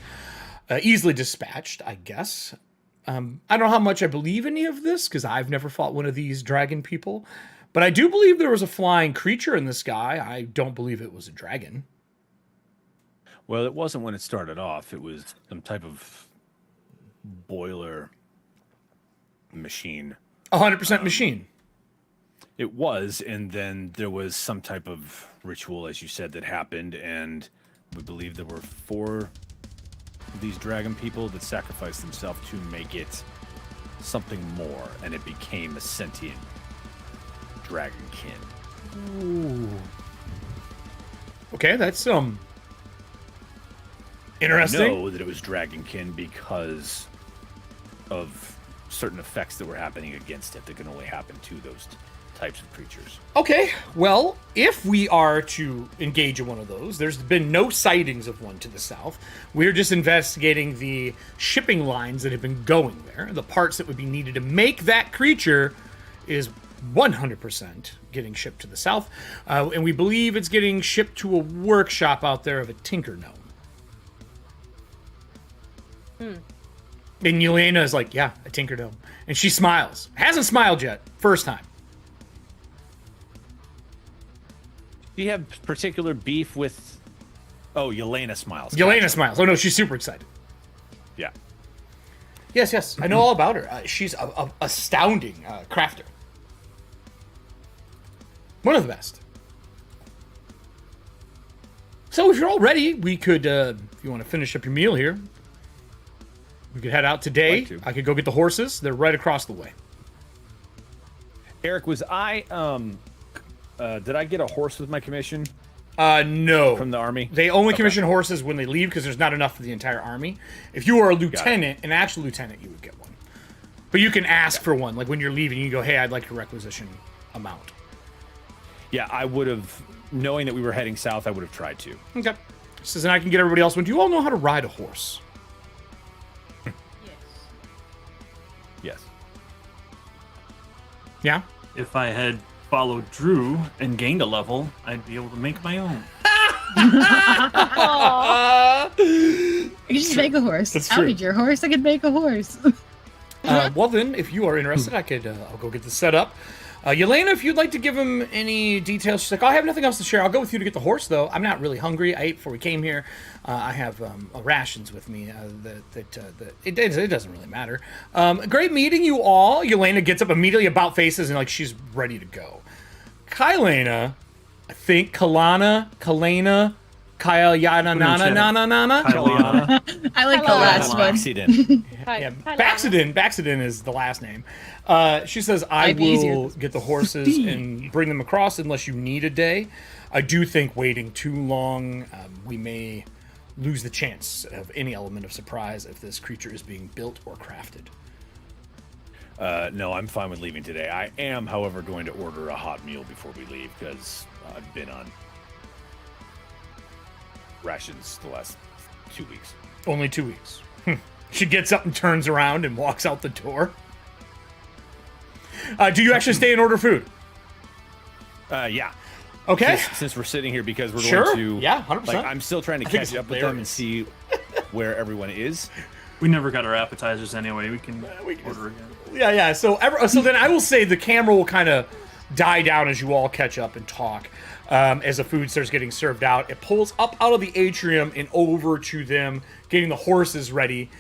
Easily dispatched, I guess. I don't know how much I believe any of this, because I've never fought one of these dragon people. But I do believe there was a flying creature in the sky. I don't believe it was a dragon. Well, it wasn't when it started off. It was some type of boiler machine. 100% machine. It was, and then there was some type of ritual, as you said, that happened, and we believe there were 4 of these dragon people that sacrificed themselves to make it something more, and it became a sentient dragonkin. Ooh. Okay, that's interesting. I know that it was dragonkin because of certain effects that were happening against it that can only happen to those types of creatures. Okay, well, if we are to engage in one of those, there's been no sightings of one to the south. We're just investigating the shipping lines that have been going there. The parts that would be needed to make that creature is 100% getting shipped to the south. And we believe it's getting shipped to a workshop out there of a tinker gnome. And Yelena is like, yeah, a tinker gnome. And she smiles. Hasn't smiled yet. First time. Do you have particular beef with... Oh, Yelena smiles. Yelena smiles. Oh, no, she's super excited. Yeah. Yes. I know all about her. She's a astounding crafter. One of the best. So if you're all ready, we could, if you want to finish up your meal here, we could head out today. Like to. I could go get the horses. They're right across the way. Eric, was I did I get a horse with my commission No. from the army? They only commission horses when they leave because there's not enough for the entire army. If you were a lieutenant, an actual lieutenant, you would get one. But you can ask for one. Like when you're leaving, you go, hey, I'd like a requisition amount. Yeah, I would have, knowing that we were heading south, I would have tried to. Okay. Says, and I can get everybody else one. Do you all know how to ride a horse? Yes. Yeah? If I had followed Drew and gained a level, I'd be able to make my own. You just make a horse. That's I'll true. be your horse. I could make a horse. Well then, if you are interested, I could, I'll go get this set up. Yelena, if you'd like to give him any details, she's like, I have nothing else to share. I'll go with you to get the horse, though. I'm not really hungry. I ate before we came here. I have rations with me. It doesn't really matter. Great meeting you all. Yelena gets up immediately, about faces, and like she's ready to go. Kylena, I think Kalena, Kaylana, Nana. Kylana. I like the last one. Accident. Yeah, Baxidin is the last name. She says, I Might be easier. will get the horses and bring them across unless you need a day. I do think waiting too long, we may lose the chance of any element of surprise if this creature is being built or crafted. No, I'm fine with leaving today. I am, however, going to order a hot meal before we leave because I've been on rations the last 2 weeks. Only 2 weeks. She gets up and turns around and walks out the door. Do you actually stay and order food? Yeah. Okay. Since we're sitting here because we're Sure. going to... Yeah, 100%. Like, I'm still trying to I think catch it's up with them and hilarious. see where everyone is. We never got our appetizers anyway. We can order again. Yeah. So then I will say the camera will kind of die down as you all catch up and talk. As the food starts getting served out, it pulls up out of the atrium and over to them, getting the horses ready.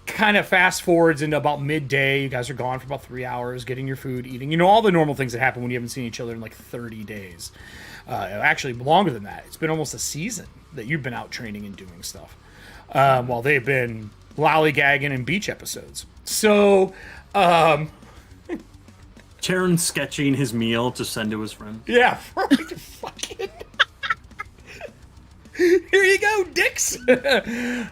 Kind of fast forwards into about midday. You guys are gone for about 3 hours, getting your food, eating. You know, all the normal things that happen when you haven't seen each other in like 30 days. Actually, longer than that. It's been almost a season that you've been out training and doing stuff. While they've been lollygagging and beach episodes. So, Charon sketching his meal to send to his friend. yeah. Fucking... Here you go, dicks.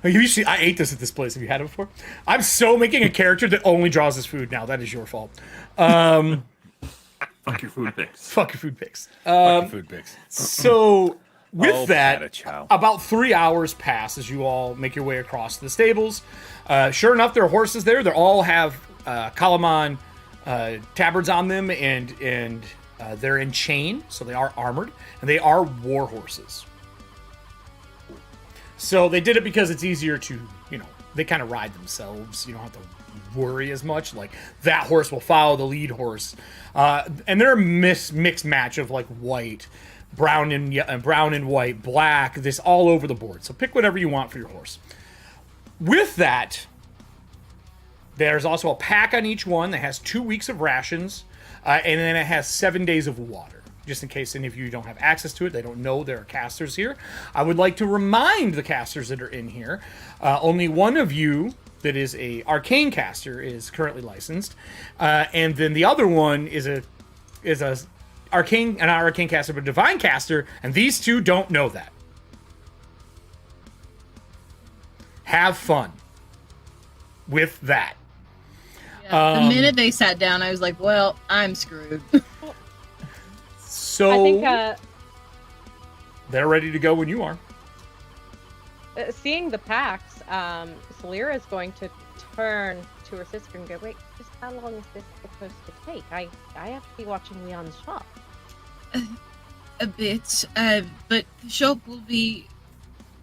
Usually, I ate this at this place. Have you had it before? I'm so making a character that only draws his food now. That is your fault. Fuck your food picks. Fuck your food picks. Food picks. So, with that, Patachow. about 3 hours pass as you all make your way across the stables. Sure enough, there are horses there. They all have Kalaman tabards on them, and they're in chain, so they are armored, and they are war horses. So they did it because it's easier to, they kind of ride themselves. You don't have to worry as much. Like, that horse will follow the lead horse. And they're a mixed match of, like, white, brown and white, black, this all over the board. So pick whatever you want for your horse. With that, there's also a pack on each one that has 2 weeks of rations, and then it has 7 days of water. Just in case any of you don't have access to it, they don't know there are casters here. I would like to remind the casters that are in here, only one of you that is a arcane caster is currently licensed, and then the other one is an arcane caster, but a divine caster, and these two don't know that. Have fun with that. The minute they sat down, I was like, well, I'm screwed. So I think they're ready to go when you are. seeing the packs, Selira is going to turn to her sister and go, wait, just how long is this supposed to take? I have to be watching Leon's shop. A bit, but the shop will be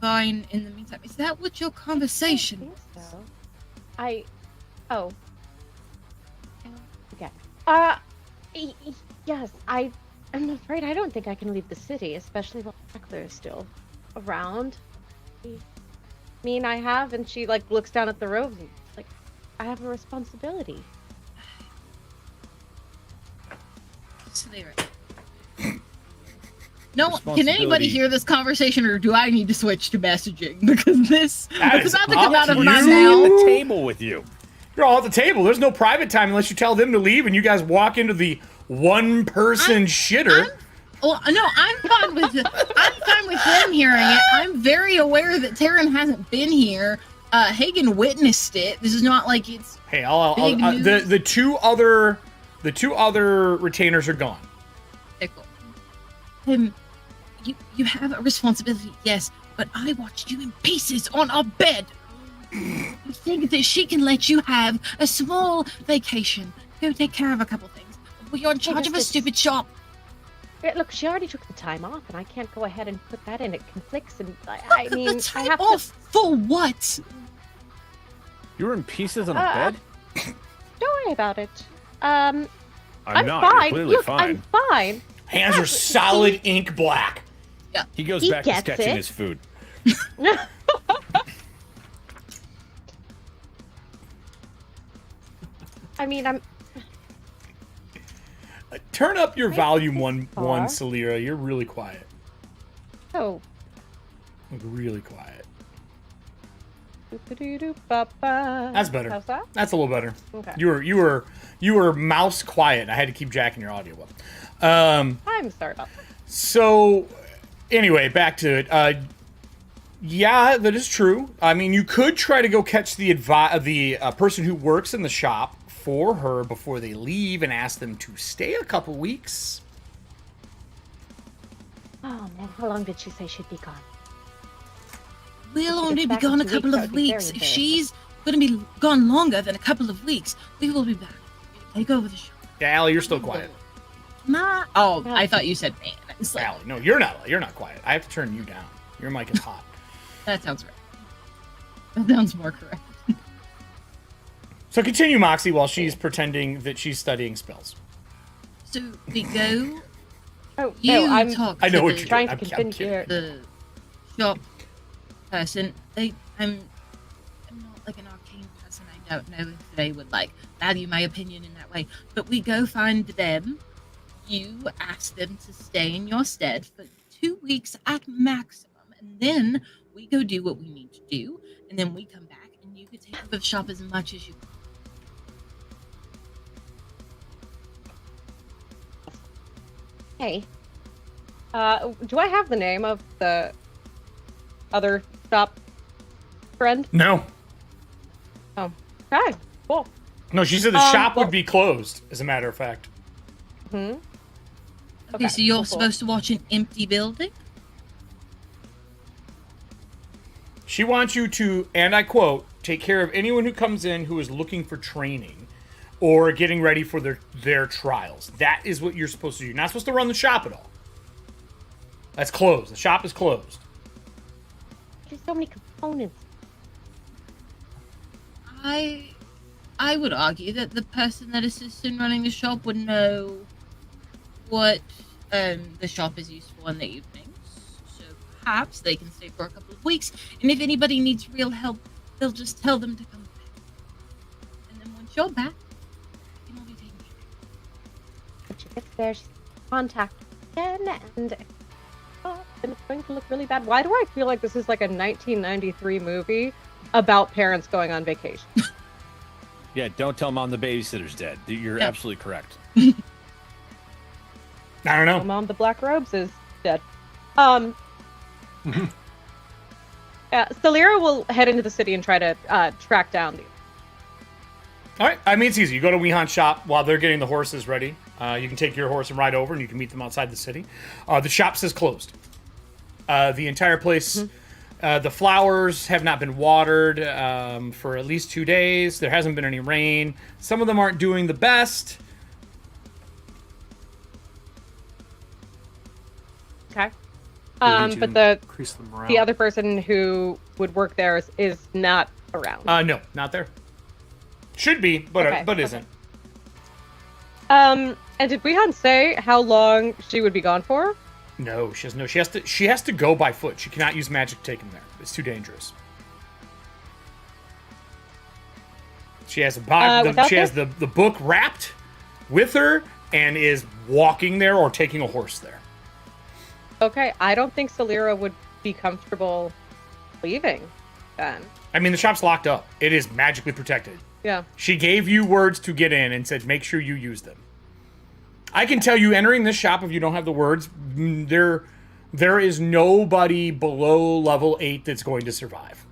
fine in the meantime. Is that what your conversation I think was? so. Okay. Yes, I'm afraid I don't think I can leave the city, especially while Heckler is still around. I mean, I have, and she, like, looks down at the robes and, like, I have a responsibility. Selira, No, can anybody hear this conversation, or do I need to switch to messaging? Because this is about to come out of my at mouth. the table with you. You're all at the table. There's no private time unless you tell them to leave and you guys walk into the one-person shitter. I'm fine with them hearing it. I'm very aware that Taryn hasn't been here. Hagen witnessed it. This is not like it's. Hey, the two other retainers are gone. Fickle. You have a responsibility, yes, but I watched you in pieces on our bed. You think that she can let you have a small vacation, go take care of a couple things, but you're in charge of a stupid shop. Look, she already took the time off, and I can't go ahead and put that in. It conflicts, and I mean, the time I have off for what? You were in pieces on a bed? Don't worry about it. I'm not. fine. You're clearly Look, fine. I'm fine. Hands are solid ink black. Yeah. He goes He back to gets sketching it. his food. I mean, Turn up your volume one, far. Salira. You're really quiet. Oh. Like, really quiet. That's That's better. How's that? That's a little better. Okay. You were mouse quiet. I had to keep jacking your audio up. I'm sorry about that. So, anyway, back to it. Yeah, that is true. I mean, you could try to go catch the person who works in the shop for her before they leave and ask them to stay a couple weeks. Oh man, how long did she say she'd be gone? We'll If only it's be back in gone a 2 couple weeks, that of would be weeks. very If fair. she's going to be gone longer than a couple of weeks, we will be back. Take over the shop. Yeah, Allie, you're still quiet. I thought you said man. It's like, Allie, no, you're not quiet. I have to turn you down. Your mic is hot. that sounds right. That sounds more correct. So continue, Moxie, while she's pretending that she's studying spells. So we go. Oh, You no, I'm talk I know to what the, you're trying doing. to I'm convince kidding. you. the shop person. I'm not like an arcane person. I don't know if they would like value my opinion in that way. But we go find them. You ask them to stay in your stead for 2 weeks at maximum, and then we go do what we need to do, and then we come back, and you can take over the shop as much as you want. Hey. Do I have the name of the other shop friend? No. Oh. Okay, cool. No, she said the shop well- would be closed, as a matter of fact. Hmm? Okay, so you're cool. supposed to watch an empty building? She wants you to, and I quote, take care of anyone who comes in who is looking for training or getting ready for their trials. That is what you're supposed to do. You're not supposed to run the shop at all. That's closed. The shop is closed. There's so many components. I would argue that the person that assists in running the shop would know what the shop is used for in the evenings. So perhaps they can stay for a couple of weeks, and if anybody needs real help, they'll just tell them to come back. And then once you're back, you can all be taken care of. When she gets there, she's contact again, and then it's going to look really bad. Why do I feel like this is like a 1993 movie about parents going on vacation? Yeah, don't tell mom the babysitter's dead. You're Yeah. absolutely correct. I don't know. Mom, the Black Robes is dead. Salira will head into the city and try to track down the. All right. I mean, it's easy. You go to Weehan's shop while they're getting the horses ready. You can take your horse and ride over, and you can meet them outside the city. The shop says closed. The entire place, the flowers have not been watered for at least 2 days. There hasn't been any rain. Some of them aren't doing the best. Okay. We need to But the increase the morale. other person who would work there is not around. No, not there. Should be, but Okay, but okay. isn't. And did Weehan say how long she would be gone for? No, she has no. She has to go by foot. She cannot use magic to take him there. It's too dangerous. She has without she has the book wrapped with her and is walking there or taking a horse there. Okay, I don't think Salira would be comfortable leaving then. I mean, the shop's locked up. It is magically protected. Yeah. She gave you words to get in and said, make sure you use them. I can tell you, entering this shop, if you don't have the words, there is nobody below level 8 that's going to survive.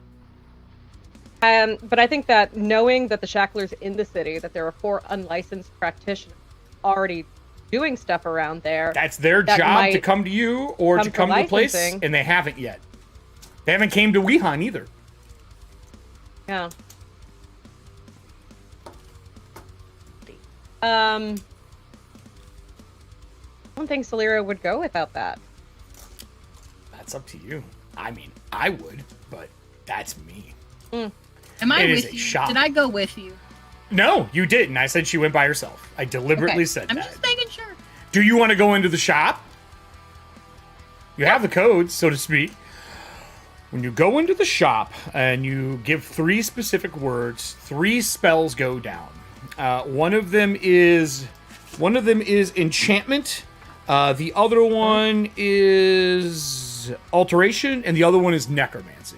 But I think that knowing that the Shackler's in the city, that there are 4 unlicensed practitioners already doing stuff around there. That's their job to come to you or to come to the place, licensing. and they haven't yet. They haven't came to Wehan either. Yeah. I don't think Salira would go without that. That's up to you. I mean, I would, but that's me. Am I It is with a you? shop. Did I go with you? No, you didn't. I said she went by herself. I deliberately Okay. said I'm that. just making sure. Do you want to go into the shop? You have the codes, so to speak. When you go into the shop and you give 3 specific words, 3 spells go down. One of them is enchantment. The other one is alteration, and the other one is necromancy.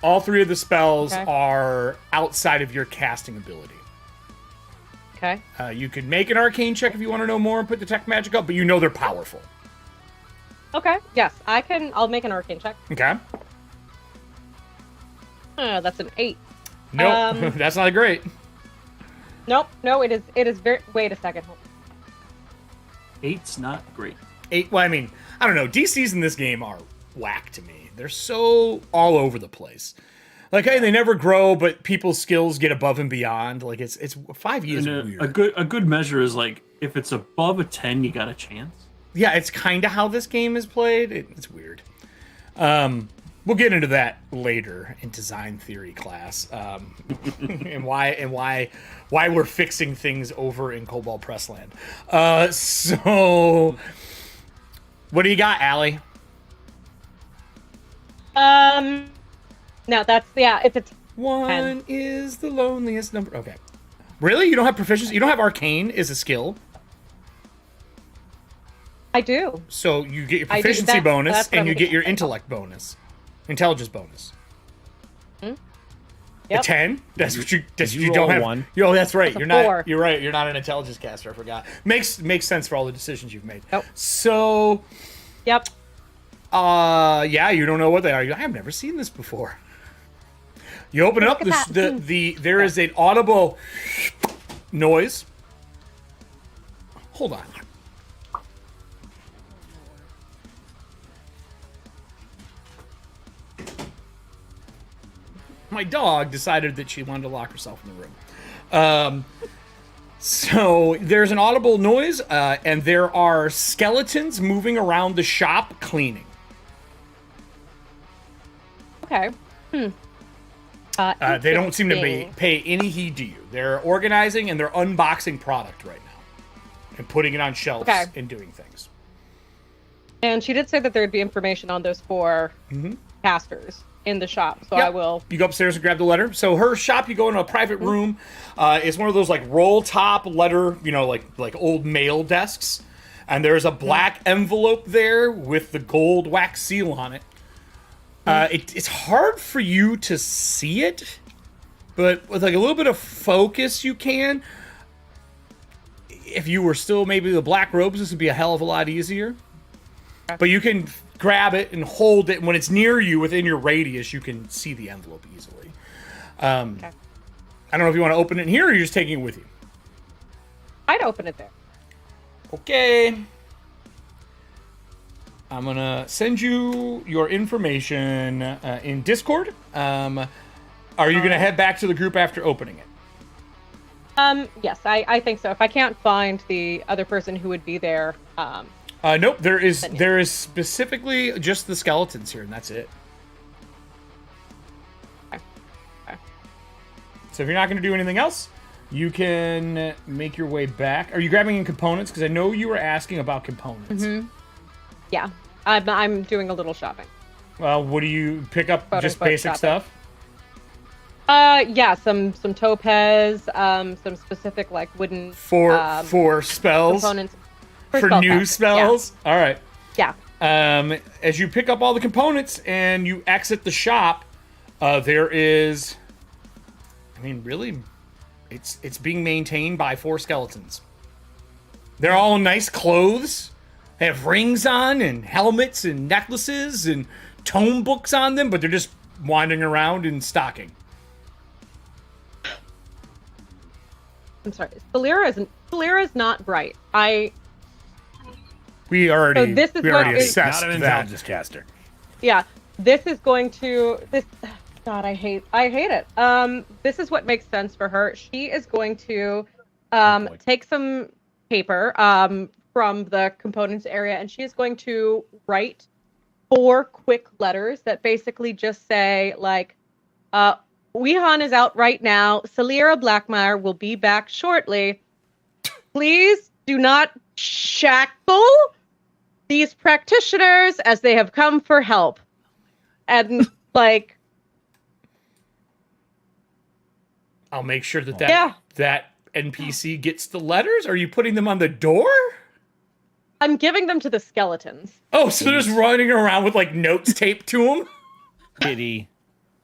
All 3 of the spells are outside of your casting ability. Okay. You could make an arcane check if you want to know more and put detect magic up, but you know they're powerful. Okay. Yes, I can. I'll make an arcane check. Okay? That's an 8. Nope, that's not great. Nope. No, it is. It is very. Wait a second. Hold on. 8's not great. 8, well, I mean, I don't know. DCs in this game are whack to me. They're so all over the place. Like, hey, they never grow, but people's skills get above and beyond. Like, it's 5 years And weird. a good measure is like if it's above a 10, you got a chance. Yeah, it's kind of how this game is played. It's weird. We'll get into that later in design theory class, and why we're fixing things over in Cobalt Pressland. So, what do you got, Allie? No, that's it's a 1 10. is the loneliest number. Okay. Really? You don't have proficiency? You don't have arcane as a skill? I do. So you get your I do. proficiency bonus That's what and I'm you get looking your at. intellect bonus. Intelligence bonus. A Yep. 10? That's what you you don't roll have. 1? Yo, that's right. That's a You're not 4. You're right. You're not an intelligence caster. I forgot. Makes sense for all the decisions you've made. Nope. So, Yep. yeah, you don't know what they are. I've never seen this before. You open it up. Look at that. There is an audible noise. Hold on. My dog decided that she wanted to lock herself in the room. So there's an audible noise, and there are skeletons moving around the shop cleaning. Okay. They don't seem to Interesting. pay any heed to you. They're organizing and they're unboxing product right now and putting it on shelves and doing things. And she did say that there'd be information on those 4 casters in the shop, so Yep. I will. You go upstairs and grab the letter. So her shop, you go into a private room. It's one of those like roll top letter, like old mail desks. And there's a black envelope there with the gold wax seal on it. It's hard for you to see it, but with like a little bit of focus, you can. If you were still maybe the black robes, this would be a hell of a lot easier. But you can grab it and hold it, and when it's near you, within your radius, you can see the envelope easily. I don't know if you want to open it in here, or you're just taking it with you. I'd open it there. Okay. I'm going to send you your information in Discord. Are you going to head back to the group after opening it? Yes, I think so. If I can't find the other person who would be there, Nope, there is specifically just the skeletons here, and that's it. Okay. So if you're not going to do anything else, you can make your way back. Are you grabbing in components? Because I know you were asking about components. yeah, I'm doing a little shopping. Well, what do you pick up? Quote, Just unquote, basic shopping. stuff? Yeah, some topaz, some specific like wooden For spells? components. For For spell new tech, spells? All right. Yeah. As you pick up all the components and you exit the shop, there is... I mean, really, it's being maintained by 4 skeletons. They're all in nice clothes. They have rings on and helmets and necklaces and tome books on them, but they're just wandering around in stocking. I'm sorry. Celera is not bright. We already, So this is we what already is- assessed Not an that. intelligence caster. Yeah. This is going to God, I hate it. This is what makes sense for her. She is going to point. take some paper from the components area, and she is going to write 4 quick letters that basically just say like, Weehan is out right now. Celera Blackmire will be back shortly. Please do not shackle these practitioners as they have come for help. And like, I'll make sure that Yeah. that NPC gets the letters. Are you putting them on the door? I'm giving them to the skeletons. Oh, so they're just running around with like notes taped to them? Kitty.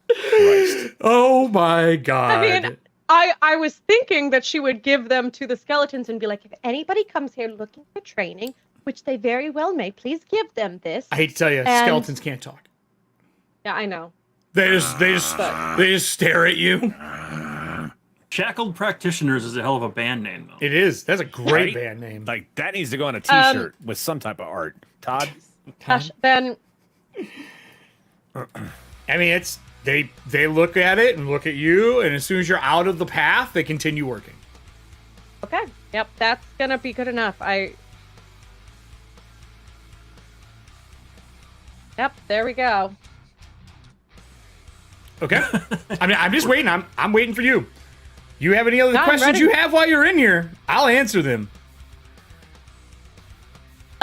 Christ. Oh my god. I mean, I was thinking that she would give them to the skeletons and be like, if anybody comes here looking for training, which they very well may, please give them this. I hate to tell you, And- skeletons can't talk. Yeah, I know. They just stare at you. Shackled Practitioners is a hell of a band name, though. It is. That's a great Right? band name. Like, that needs to go on a t-shirt with some type of art. Todd? Gosh, then I mean, it's they look at it and look at you, and as soon as you're out of the path, they continue working. okay. Yep, that's gonna be good enough. Yep, there we go. Okay. I mean, I'm just waiting. I'm waiting for you. You have any other No, I'm questions ready. you have while you're in here? I'll answer them.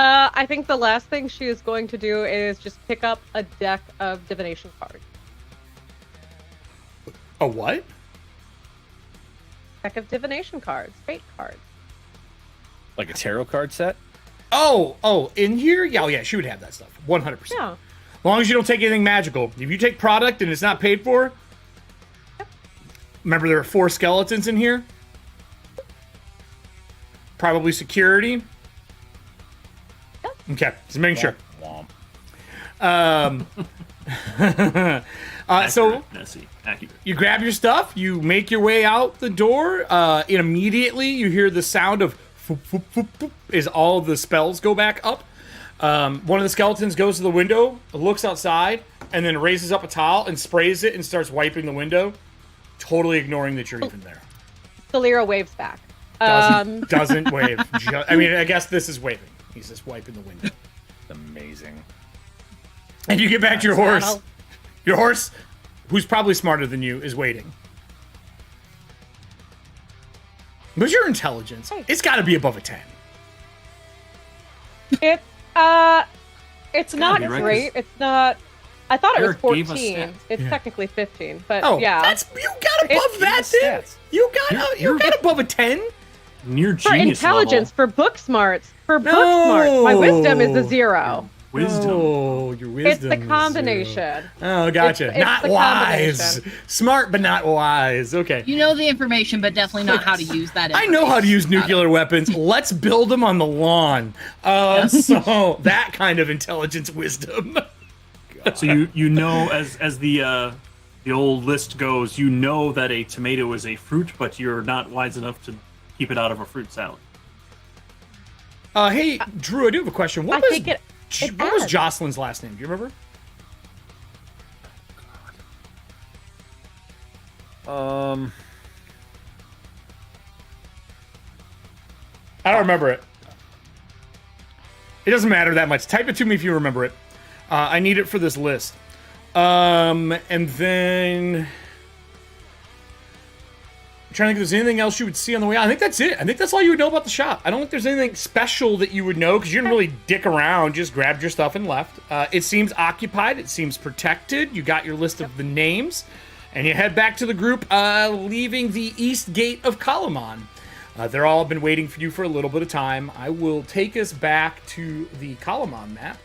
I think the last thing she is going to do is just pick up a deck of divination cards. A what? Deck of divination cards, fate cards. Like a tarot card set? Oh, in here? Yeah, yeah, she would have that stuff. 100%. Yeah. As long as you don't take anything magical. If you take product and it's not paid for, remember there are 4 skeletons in here. Probably security. Okay, just making sure. Womp. So Nessie, accurate. you grab your stuff, you make your way out the door, and immediately you hear the sound of foop, foop, foop, foop, as all of the spells go back up. One of the skeletons goes to the window, looks outside, and then raises up a towel and sprays it and starts wiping the window, totally ignoring that you're even there. Celera waves back. Doesn't wave. I mean, I guess this is waving. He's just wiping the window. Amazing. And you get back to your horse. Saddle. Your horse, who's probably smarter than you, is waiting. But your intelligence, it's got to be above a 10. It's not be right, great. It's not. I thought it was Eric gave us 14. stats. It's technically 15, but Oh, yeah. that's you got above that It's then. stats. You You're- got above a 10. Near For genius intelligence, level. for book smarts, my wisdom is a 0. Wisdom. Oh, your wisdom. It's the is combination. Oh, gotcha. It's Not the wise. combination. Smart, but not wise. Okay. You know the information, but definitely not how to use that. I know how to use information. nuclear weapons. Let's build them on the lawn. So that kind of intelligence wisdom. So you know, as the old list goes, you know that a tomato is a fruit, but you're not wise enough to keep it out of a fruit salad. Hey, Drew, I do have a question. What I was think it what was adds. Jocelyn's last name? Do you remember? I don't remember it. It doesn't matter that much. Type it to me if you remember it. I need it for this list. And then I'm trying to think if there's anything else you would see on the way out. I think that's it. I think that's all you would know about the shop. I don't think there's anything special that you would know because you didn't really dick around. Just grabbed your stuff and left. It seems occupied. It seems protected. You got your list of the names. And you head back to the group, leaving the east gate of Kalamon. They're all been waiting for you for a little bit of time. I will take us back to the Kalamon map.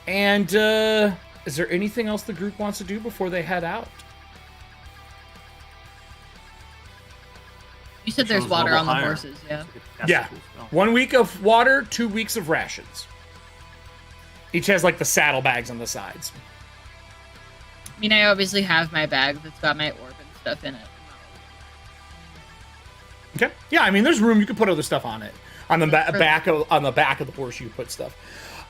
Is there anything else the group wants to do before they head out? You said there's water on the horses, yeah? Yeah. 1 week of water, 2 weeks of rations. Each has like the saddlebags on the sides. I mean, I obviously have my bag that's got my orb and stuff in it. Okay. Yeah, I mean, there's room. You can put other stuff on it. On the back of the horse, you put stuff.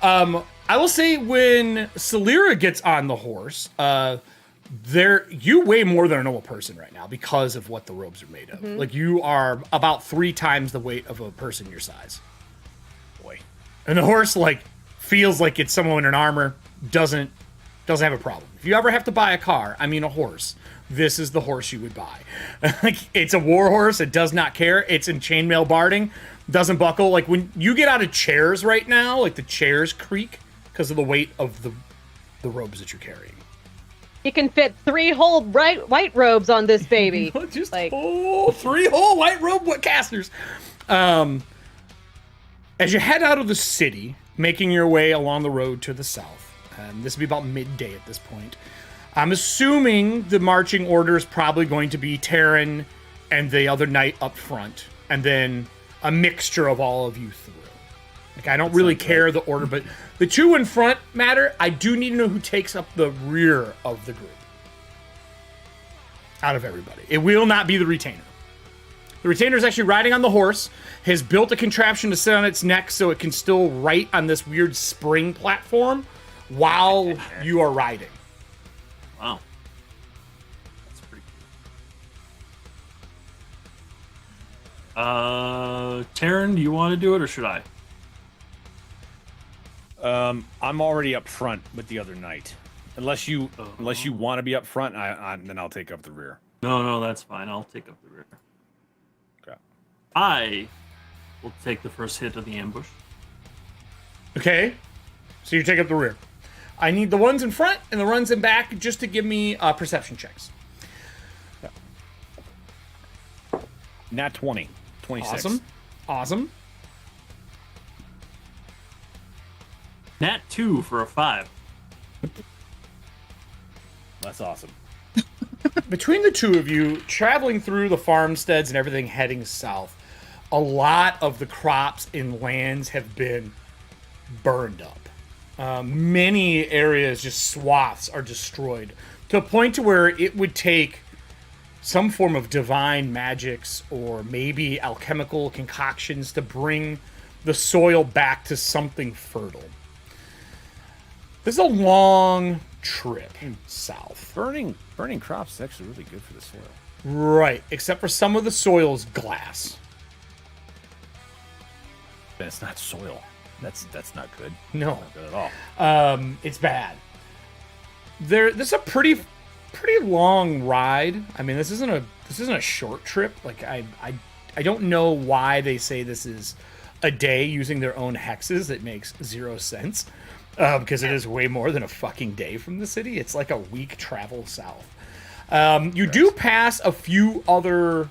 I will say when Celira gets on the horse, you weigh more than a normal person right now because of what the robes are made of. Like, you are about 3 times the weight of a person your size. Boy. And the horse, like, feels like it's someone in armor, doesn't have a problem. If you ever have to buy a car, I mean a horse, this is the horse you would buy. Like, it's a war horse, it does not care, it's in chainmail barding, doesn't buckle. Like, when you get out of chairs right now, like, the chairs creak because of the weight of the robes that you're carrying. You can fit 3 whole white robes on this baby. Just like 3 whole white robe casters. As you head out of the city, making your way along the road to the south, this will be about midday at this point. I'm assuming the marching order is probably going to be Terran and the other knight up front, and then a mixture of all of you through. Like, I don't really care the order, but the 2 in front matter. I do need to know who takes up the rear of the group. Out of everybody. It will not be the retainer. The retainer is actually riding on the horse, has built a contraption to sit on its neck so it can still ride on this weird spring platform while you are riding. Wow. That's pretty cool. Taryn, do you want to do it or should I? I'm already up front with the other knight. Unless you want to be up front, then I'll take up the rear. No, that's fine. I'll take up the rear. Okay. I will take the first hit of the ambush. Okay. So you take up the rear. I need the ones in front and the ones in back just to give me perception checks. Nat 20. 26. Awesome. Nat 2 for a 5. That's awesome. Between the 2 of you, traveling through the farmsteads and everything heading south, a lot of the crops and lands have been burned up. Many areas, just swaths, are destroyed to a point to where it would take some form of divine magics or maybe alchemical concoctions to bring the soil back to something fertile. This is a long trip south. Burning crops is actually really good for the soil. Right, except for some of the soil's glass. But it's not soil. That's not good. No. Not good at all. It's bad. This is a pretty long ride. I mean, this isn't a short trip. Like, I don't know why they say this is a day using their own hexes. It makes 0 sense. Because it is way more than a fucking day from the city. It's like a week travel south. You do pass a few other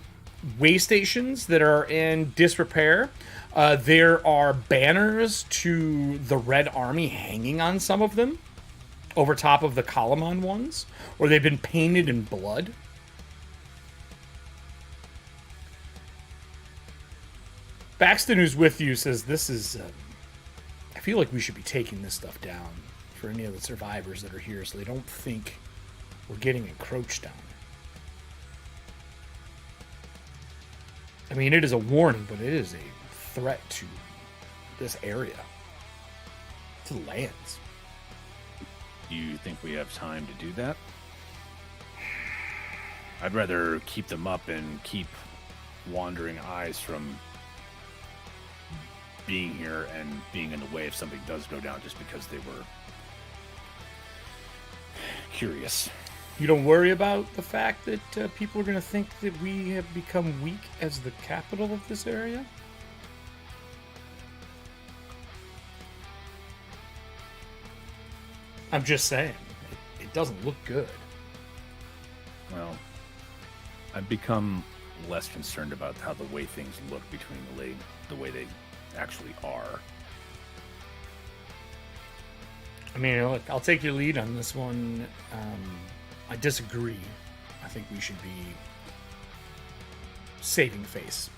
way stations that are in disrepair. There are banners to the Red Army hanging on some of them over top of the Kalamon ones, or they've been painted in blood. Baxton, who's with you, says this is... I feel like we should be taking this stuff down for any of the survivors that are here so they don't think we're getting encroached on. I mean, it is a warning, but it is a threat to this area, to the lands. Do you think we have time to do that? I'd rather keep them up and keep wandering eyes from being here and being in the way if something does go down just because they were curious. You don't worry about the fact that people are going to think that we have become weak as the capital of this area? I'm just saying, it doesn't look good. Well, I've become less concerned about how the way things look between the way they actually are. I mean, look, I'll take your lead on this one. I disagree. I think we should be saving face.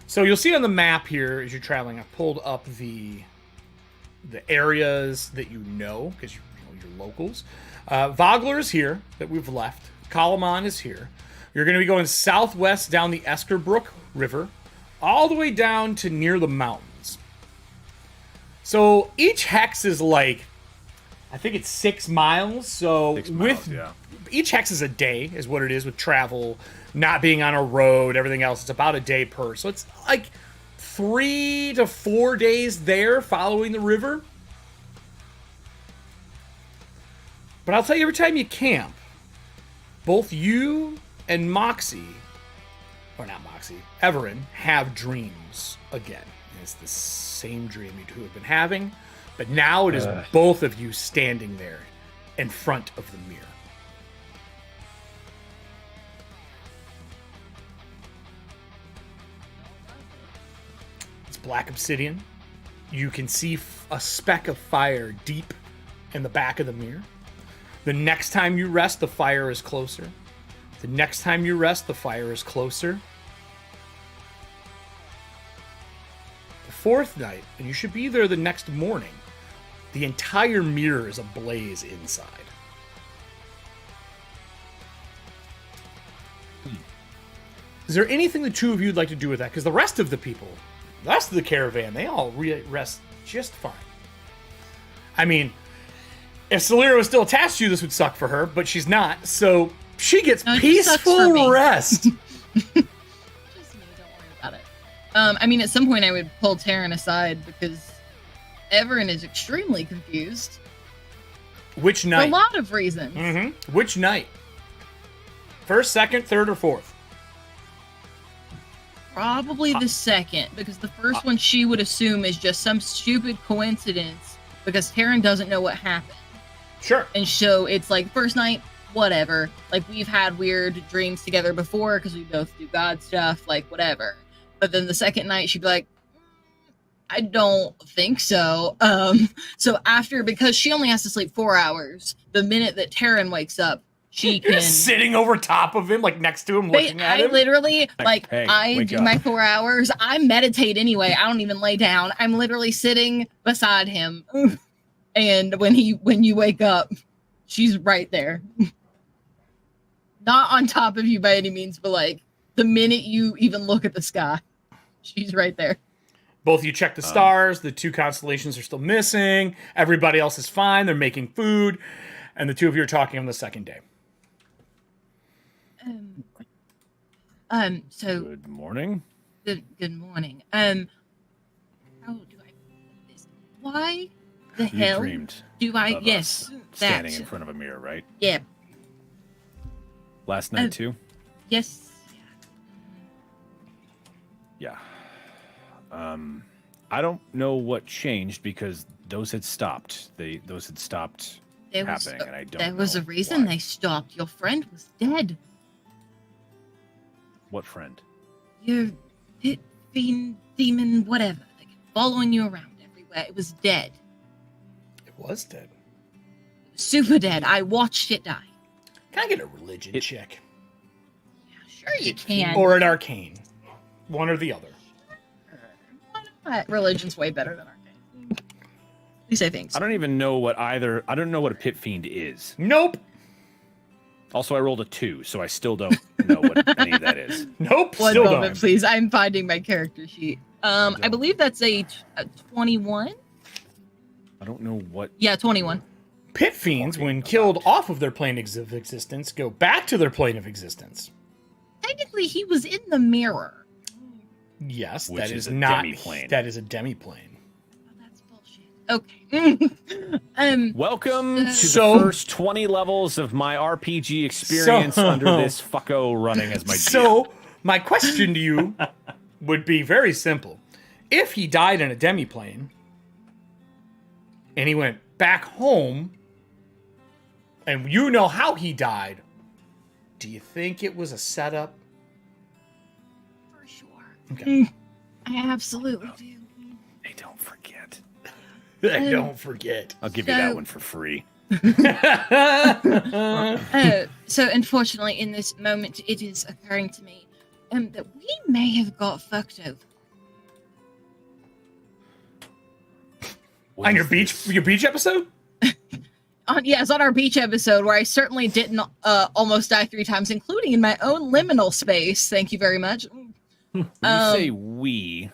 So you'll see on the map here as you're traveling, I've pulled up the areas that you know, because you're locals. Vogler is here, that we've left. Kalamon is here. You're going to be going southwest down the Eskerbrook River, all the way down to near the mountains. So each hex is like, I think it's 6 miles. So 6 miles, yeah. Each hex is a day, is what it is with travel, not being on a road, everything else. It's about a day per. So it's like 3 to 4 days there following the river. But I'll tell you, every time you camp, both you and Moxie, or not Moxie, Everin, have dreams again. And it's the same dream you two have been having, but now it is both of you standing there in front of the mirror. It's black obsidian. You can see a speck of fire deep in the back of the mirror. The next time you rest, the fire is closer. The next time you rest, the fire is closer. The fourth night, and you should be there the next morning, the entire mirror is ablaze inside. Is there anything the two of you would like to do with that? Because the rest of the people, the rest of the caravan, they all rest just fine. I mean, if Celera was still attached to you, this would suck for her, but she's not, so she gets peaceful rest. Just me, don't worry about it. I mean, at some point I would pull Taryn aside because Everin is extremely confused. Which night? For a lot of reasons. Mm-hmm. Which night? First, second, third, or fourth? Probably the second, because the first one she would assume is just some stupid coincidence because Taryn doesn't know what happened. Sure. And so it's like, first night, whatever. Like, we've had weird dreams together before because we both do God stuff, like, whatever. But then the second night, she'd be like, I don't think so. So after, because she only has to sleep 4 hours, the minute that Taryn wakes up, she You're can... just sitting over top of him, like next to him, looking at him? I literally, like, Hey, I do my 4 hours. I meditate anyway. I don't even lay down. I'm literally sitting beside him. And when you wake up, she's right there. Not on top of you by any means, but like the minute you even look at the sky, she's right there. Both of you check the stars. The 2 constellations are still missing. Everybody else is fine. They're making food. And the 2 of you are talking on the second day. So Good morning. good morning. How do I put this? Why the You hell dreamed do I? of Yes, us standing that. in front of a mirror, right? Yeah. Last night too. Yes. Yeah. I don't know what changed because those had stopped. Those had stopped There was, happening, and I don't. there was know a reason why. they stopped. Your friend was dead. What friend? Your pit fiend demon, whatever, like following you around everywhere. It was dead. It was dead. Super dead. I watched it die. Can I get a religion check? Yeah, sure you can. Or an arcane? One or the other. Religion's way better than arcane. At least I think so. I don't even know what either. I don't know what a pit fiend is. Nope. Also, I rolled a 2, so I still don't know what any of that is. Nope. One Still moment, don't. please. I'm finding my character sheet. I believe that's a 21. I don't know what. Yeah, 21. Pit fiends, when about. killed off of their plane of existence, go back to their plane of existence. Technically, he was in the mirror. Yes, Which that is is a not. demiplane. That is a demiplane. Oh, that's bullshit. Okay. Welcome to So- the first 20 levels of my RPG experience So- under this fucko running as my GM. So, my question to you would be very simple. If he died in a demiplane and he went back home and you know how he died, Do you think it was a setup? For sure. Okay. I absolutely do. Hey, don't forget. Don't forget. I'll give you that one for free. So unfortunately, in this moment, it is occurring to me that we may have got fucked over. On your beach episode? Yes, on our beach episode, where I certainly didn't almost die 3 times, including in my own liminal space. Thank you very much. When you say we,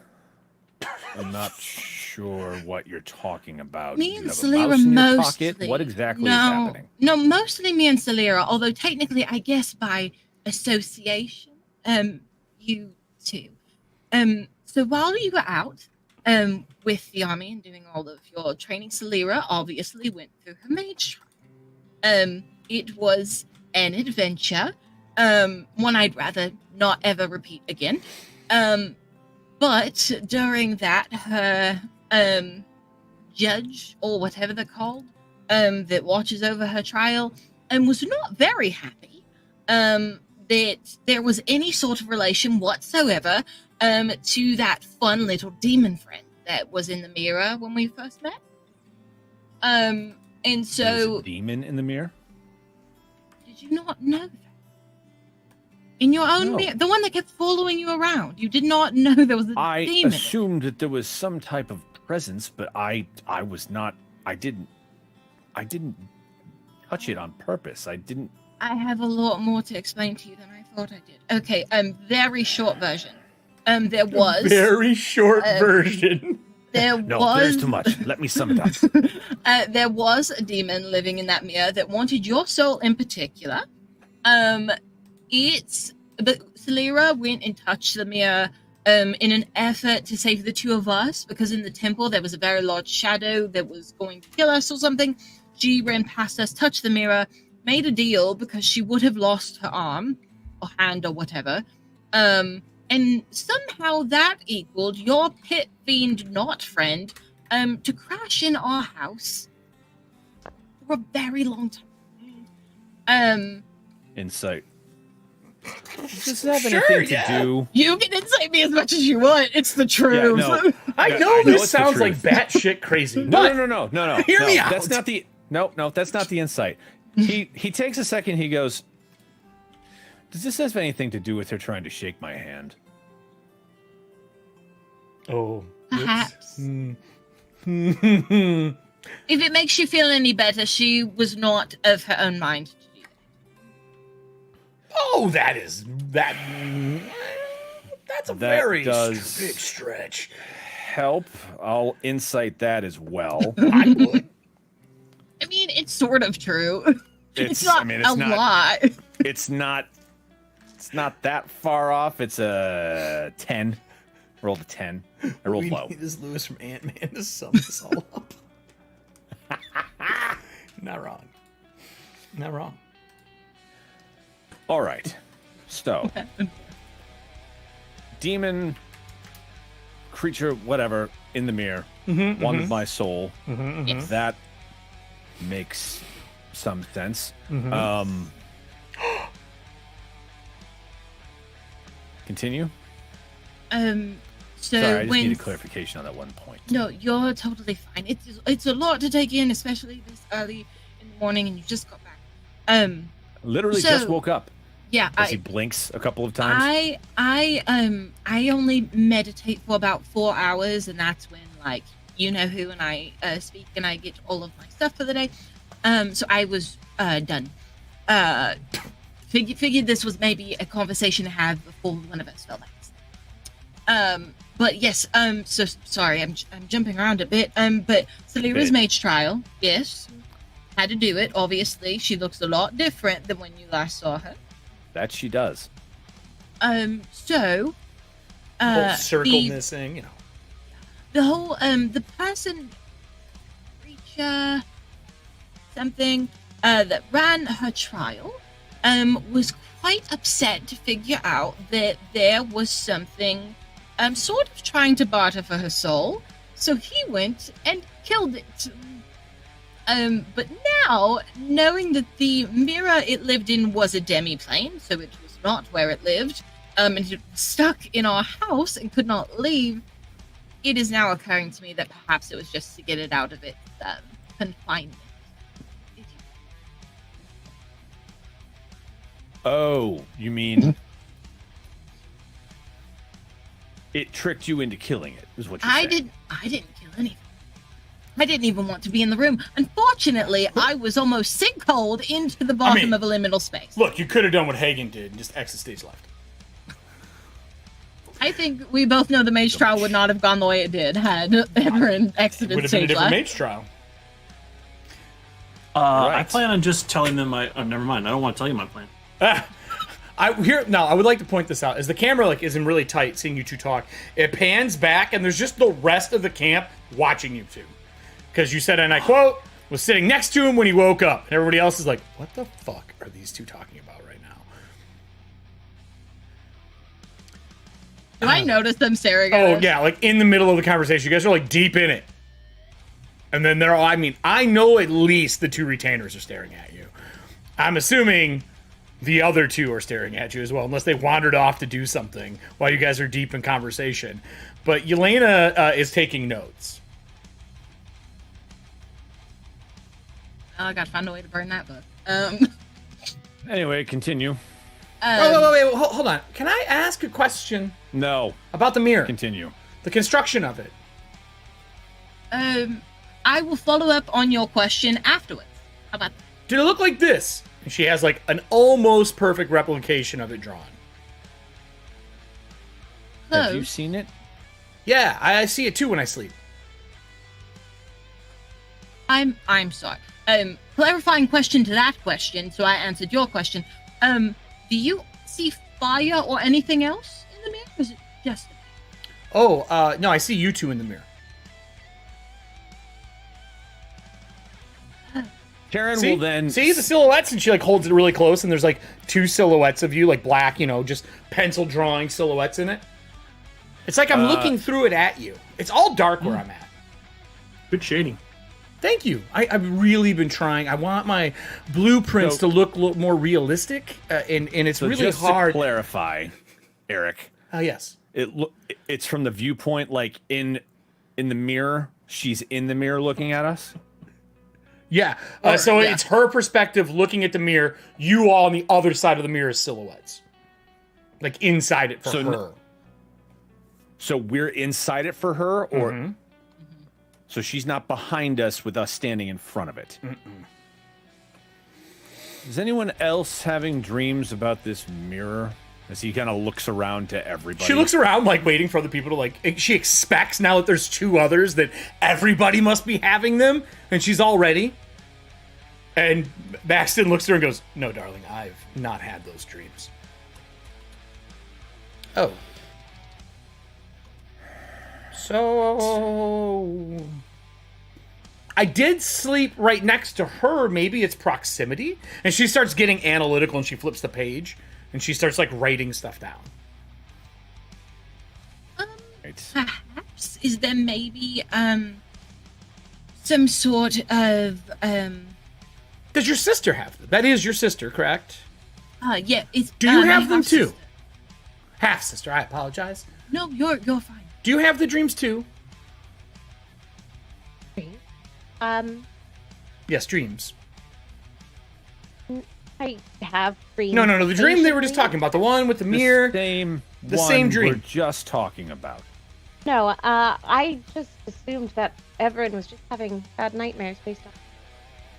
I'm not sure what you're talking about. Me Do and you have a Celera mouse in your mostly. pocket? What exactly is happening? No, mostly me and Celera, although technically, I guess by association, you two. So while you were out, with the army and doing all of your training, Celera obviously went through her mage trial. It was an adventure, one I'd rather not ever repeat again. But during that, her judge, or whatever they're called, that watches over her trial, was not very happy that there was any sort of relation whatsoever to that fun little demon friend that was in the mirror when we first met. And There's so... a demon in the mirror? Did you not know that? In your own No. mirror? The one that kept following you around. You did not know there was a I demon. assumed that there was some type of presence, but I was not. I didn't touch it on purpose. I didn't. I have a lot more to explain to you than I thought I did. Okay, very short version. There was... Very short version. There No, was... there's too much. Let me sum it up. There was a demon living in that mirror that wanted your soul in particular. But Celera went and touched the mirror in an effort to save the two of us, because in the temple there was a very large shadow that was going to kill us or something. She ran past us, touched the mirror, made a deal because she would have lost her arm or hand or whatever. And somehow that equaled your pit fiend not friend to crash in our house for a very long time. Insight. Does this have Sure, anything yeah. to do? You can incite me as much as you want. It's the truth. no. I Yeah, know I know this it's the sounds like truth. batshit crazy. No, but no. Hear no, me out. That's not the. No, that's not the insight. He takes a second. He goes. Does this have anything to do with her trying to shake my hand? Oh. Perhaps. Hmm. If it makes you feel any better, she was not of her own mind to do that. Oh, that's a That very does- big stretch. Help. I'll insight that as well. I would. I mean, it's sort of true. It's not I mean, it's a not. lot. It's not that far off. It's a 10. Rolled a 10. I rolled We low. need this Lewis from Ant-Man to sum this all up. Not wrong. Not wrong. All right. So, demon, creature, whatever, in the mirror, wanted my soul. Yes. That makes some sense. Continue. So Sorry, I just when needed clarification on that one point. no, you're totally fine. It's a lot to take in, especially this early in the morning, and you just got back. Literally so- just woke up. Yeah, As he blinks a couple of times. I only meditate for about 4 hours, and that's when, like, you know who and I speak, and I get all of my stuff for the day. So I was done. Figured this was maybe a conversation to have before one of us fell back. But yes, so sorry, I'm jumping around a bit. But Celera's Bit. mage trial, yes, had to do it. Obviously, she looks a lot different than when you last saw her. That she does. So, Whole circle the- missing, you know. the whole the person, creature, something that ran her trial was quite upset to figure out that there was something sort of trying to barter for her soul, so he went and killed it. But now, knowing that the mirror it lived in was a demi-plane, so it was not where it lived, and it was stuck in our house and could not leave, it is now occurring to me that perhaps it was just to get it out of its confinement. Oh, you mean it tricked you into killing it, is what you're saying. I didn't kill anything. I didn't even want to be in the room. Unfortunately, I was almost sinkholed into the bottom of a liminal space. Look, you could have done what Hagen did and just exit stage left. I think we both know the mage trial would not have gone the way it did had Everin exited Would have been a stage different left. mage trial. I plan on just telling them my. Oh, never mind. I don't want to tell you my plan. I would like to point this out. As the camera isn't really tight, seeing you two talk, it pans back and there's just the rest of the camp watching you two. Because you said, and I quote, was sitting next to him when he woke up. And everybody else is like, what the fuck are these two talking about right now? Do I notice them staring at us? Yeah, in the middle of the conversation. You guys are deep in it. And then they're all, I know at least the two retainers are staring at you. I'm assuming the other two are staring at you as well, unless they wandered off to do something while you guys are deep in conversation. But Yelena is taking notes. I gotta find a way to burn that book. Anyway, continue. Wait, hold on. Can I ask a question No, about the mirror? continue. The construction of it. I will follow up on your question afterwards. How about that? Did it look like this? And she has an almost perfect replication of it drawn. Have you Close. seen it? Yeah, I see it too when I sleep. I'm sorry. Clarifying question to that question, so I answered your question. Do you see fire or anything else in the mirror? Or is it just No, I see you two in the mirror. Karen See? will then See the silhouettes, and she holds it really close, and there's two silhouettes of you, black, just pencil drawing silhouettes in it. It's like I'm looking through it at you. It's all dark where I'm at. Good shading. Thank you. I've really been trying. I want my blueprints to look more realistic, and it's so really just hard. to clarify, Eric. Yes. It's from the viewpoint in the mirror. She's in the mirror looking at us. Yeah. It's her perspective looking at the mirror. You all on the other side of the mirror as silhouettes, inside it for her. So we're inside it for her, or so she's not behind us with us standing in front of it. Is anyone else having dreams about this mirror? As he kind of looks around to everybody. She looks around waiting for the people to she expects now that there's two others that everybody must be having them, and she's all ready. And Baxton looks at her and goes, "No, darling, I've not had those dreams." Oh. So I did sleep right next to her. Maybe it's proximity. And she starts getting analytical and she flips the page and she starts writing stuff down. perhaps? Is there maybe some sort of Does your sister have them? That is your sister, correct? yeah, it's Do you my have them too? half-sister. Half sister, I apologize. No, you're fine. Do you have the dreams too? Yes, dreams. I have dreams. No, the dream they were just occasionally. talking about, the one with the mirror. The same dream. we're just talking about. No, I just assumed that everyone was just having bad nightmares based on.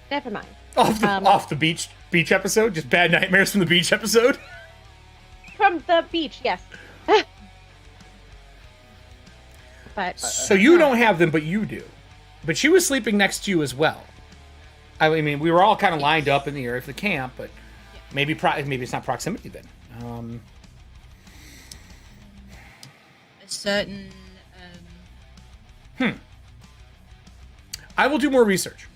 Never mind. Off the beach episode, just bad nightmares from the beach episode. From the beach, yes. But So you don't have them, but you do. But she was sleeping next to you as well. I mean, we were all kind of lined up in the area of the camp, but maybe it's not proximity then. A certain I will do more research.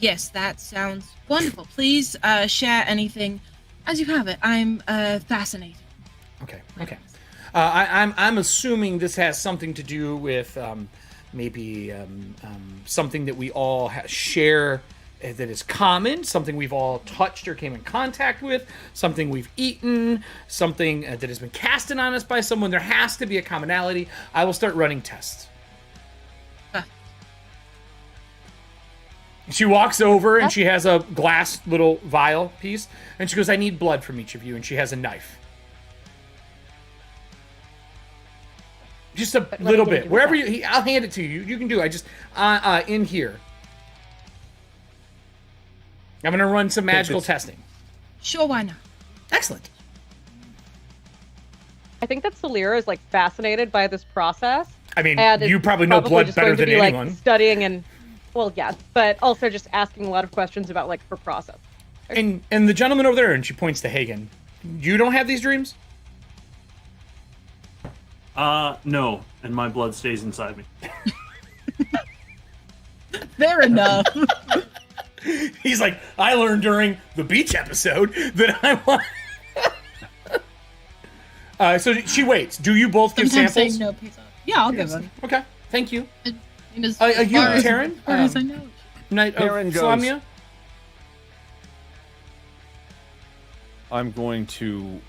yes, that sounds wonderful. Please share anything as you have it. I'm fascinated. Okay. I'm assuming this has something to do with maybe something that we all share that is common, something we've all touched or came in contact with, something we've eaten, something that has been casted on us by someone. There has to be a commonality. I will start running tests. She walks over and she has a glass little vial piece, and she goes, I need blood from each of you, and she has a knife. Just a little bit. Wherever I'll hand it to you. You can do it. I just, in here. I'm going to run some magical testing. Sure, why not? Excellent. I think that Celira is like fascinated by this process. I mean, and you probably know blood just better going to than be, anyone. Like, studying and, well, yes, but also just asking a lot of questions about like her process. And the gentleman over there, and she points to Hagen. You don't have these dreams? No, and my blood stays inside me. Fair enough. He's like, I learned during the beach episode that I want. So she waits. Do you both give Sometimes samples? no pays off. Yeah, I'll give them. Okay, thank you. You, you, Taryn? As far as I know. Night of Taryn goes- Flamia? I'm going to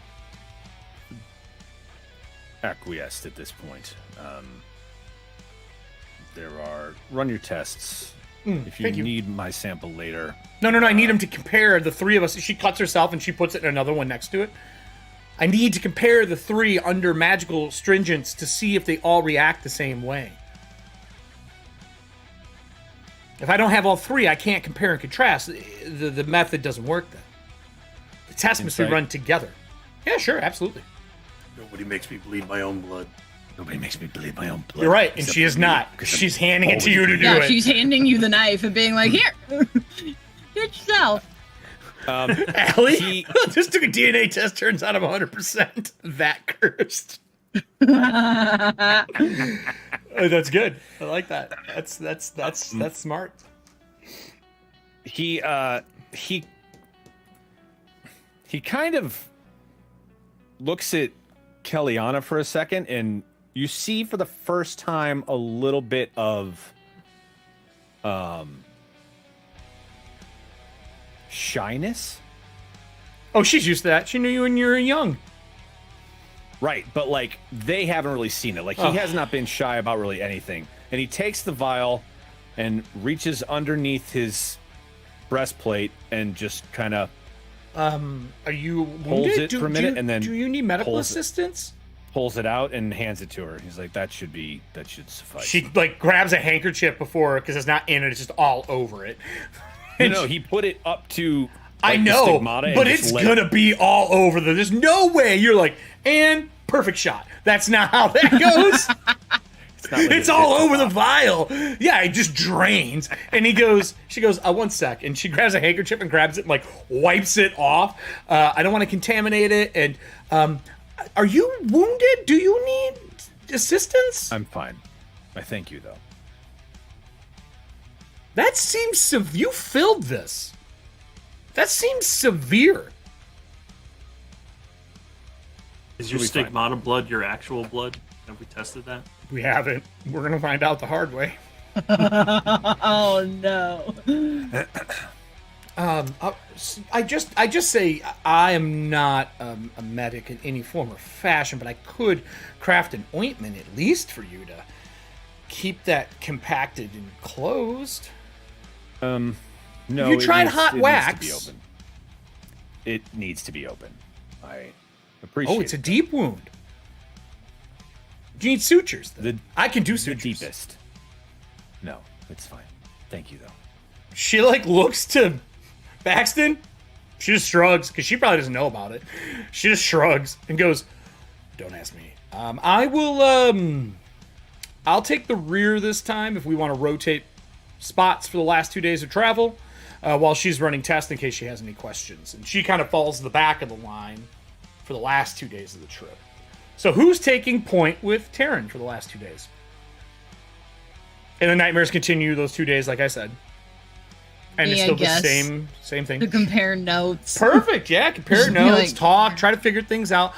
acquiesce at this point. Run your tests. If you thank you. need my sample later. No, I need him to compare the three of us. She cuts herself and she puts it in another one next to it. I need to compare the three under magical stringence to see if they all react the same way. If I don't have all three, I can't compare and contrast. The method doesn't work then. The test must be Insight. run together. Yeah, sure, absolutely. Nobody makes me bleed my own blood. Nobody makes me bleed my own blood. You're right, and except she is for me, not. 'cause She's I'm handing it to you to do Yeah, it. she's handing you the knife and being like, here, do it yourself. Allie, just took a DNA test. Turns out I'm 100% that cursed. Oh, that's good. I like that. That's smart. He kind of looks at Kellyanna for a second, and you see for the first time a little bit of shyness. Oh, she's used to that. She knew you when you were young. Right, but like they haven't really seen it. Like he has not been shy about really anything. And he takes the vial and reaches underneath his breastplate and just kind of Are you holds wounded? it for a minute and then do you need medical pulls it. assistance? pulls it out and hands it to her. He's like, that should suffice. She like grabs a handkerchief before because it's not in it; it's just all over it. No, he put it up to. I the know, stigmata and but just it's let gonna be all over the. There's no way you're like, and perfect shot. That's not how that goes. It's not like It's all over the vial. Yeah, it just drains. And she goes, 1 sec. And she grabs a handkerchief and grabs it and like wipes it off. I don't want to contaminate it. And are you wounded? Do you need assistance? I'm fine. I thank you though. That seems you filled this. That seems severe. Is your You'll be fine. stigmata blood your actual blood? Have we tested that? We haven't. We're gonna find out the hard way. Oh no. I just say I am not a medic in any form or fashion, but I could craft an ointment at least for you to keep that compacted and closed. No. You tried hot wax. Needs to be open. It needs to be open. I appreciate. Oh, it's a deep wound. Do you need sutures? Then? I can do the sutures. deepest. No, it's fine. Thank you though. She like looks to Baxton. She just shrugs because she probably doesn't know about it. She just shrugs and goes, "Don't ask me. I will. I'll take the rear this time if we want to rotate spots for the last 2 days of travel, while she's running tests in case she has any questions." And she kind of falls to the back of the line for the last 2 days of the trip. So who's taking point with Taryn for the last 2 days? And the nightmares continue those 2 days, like I said. And Me, it's I still the guess. same thing. To compare notes. Perfect. Yeah, compare Just be notes, like- talk, try to figure things out.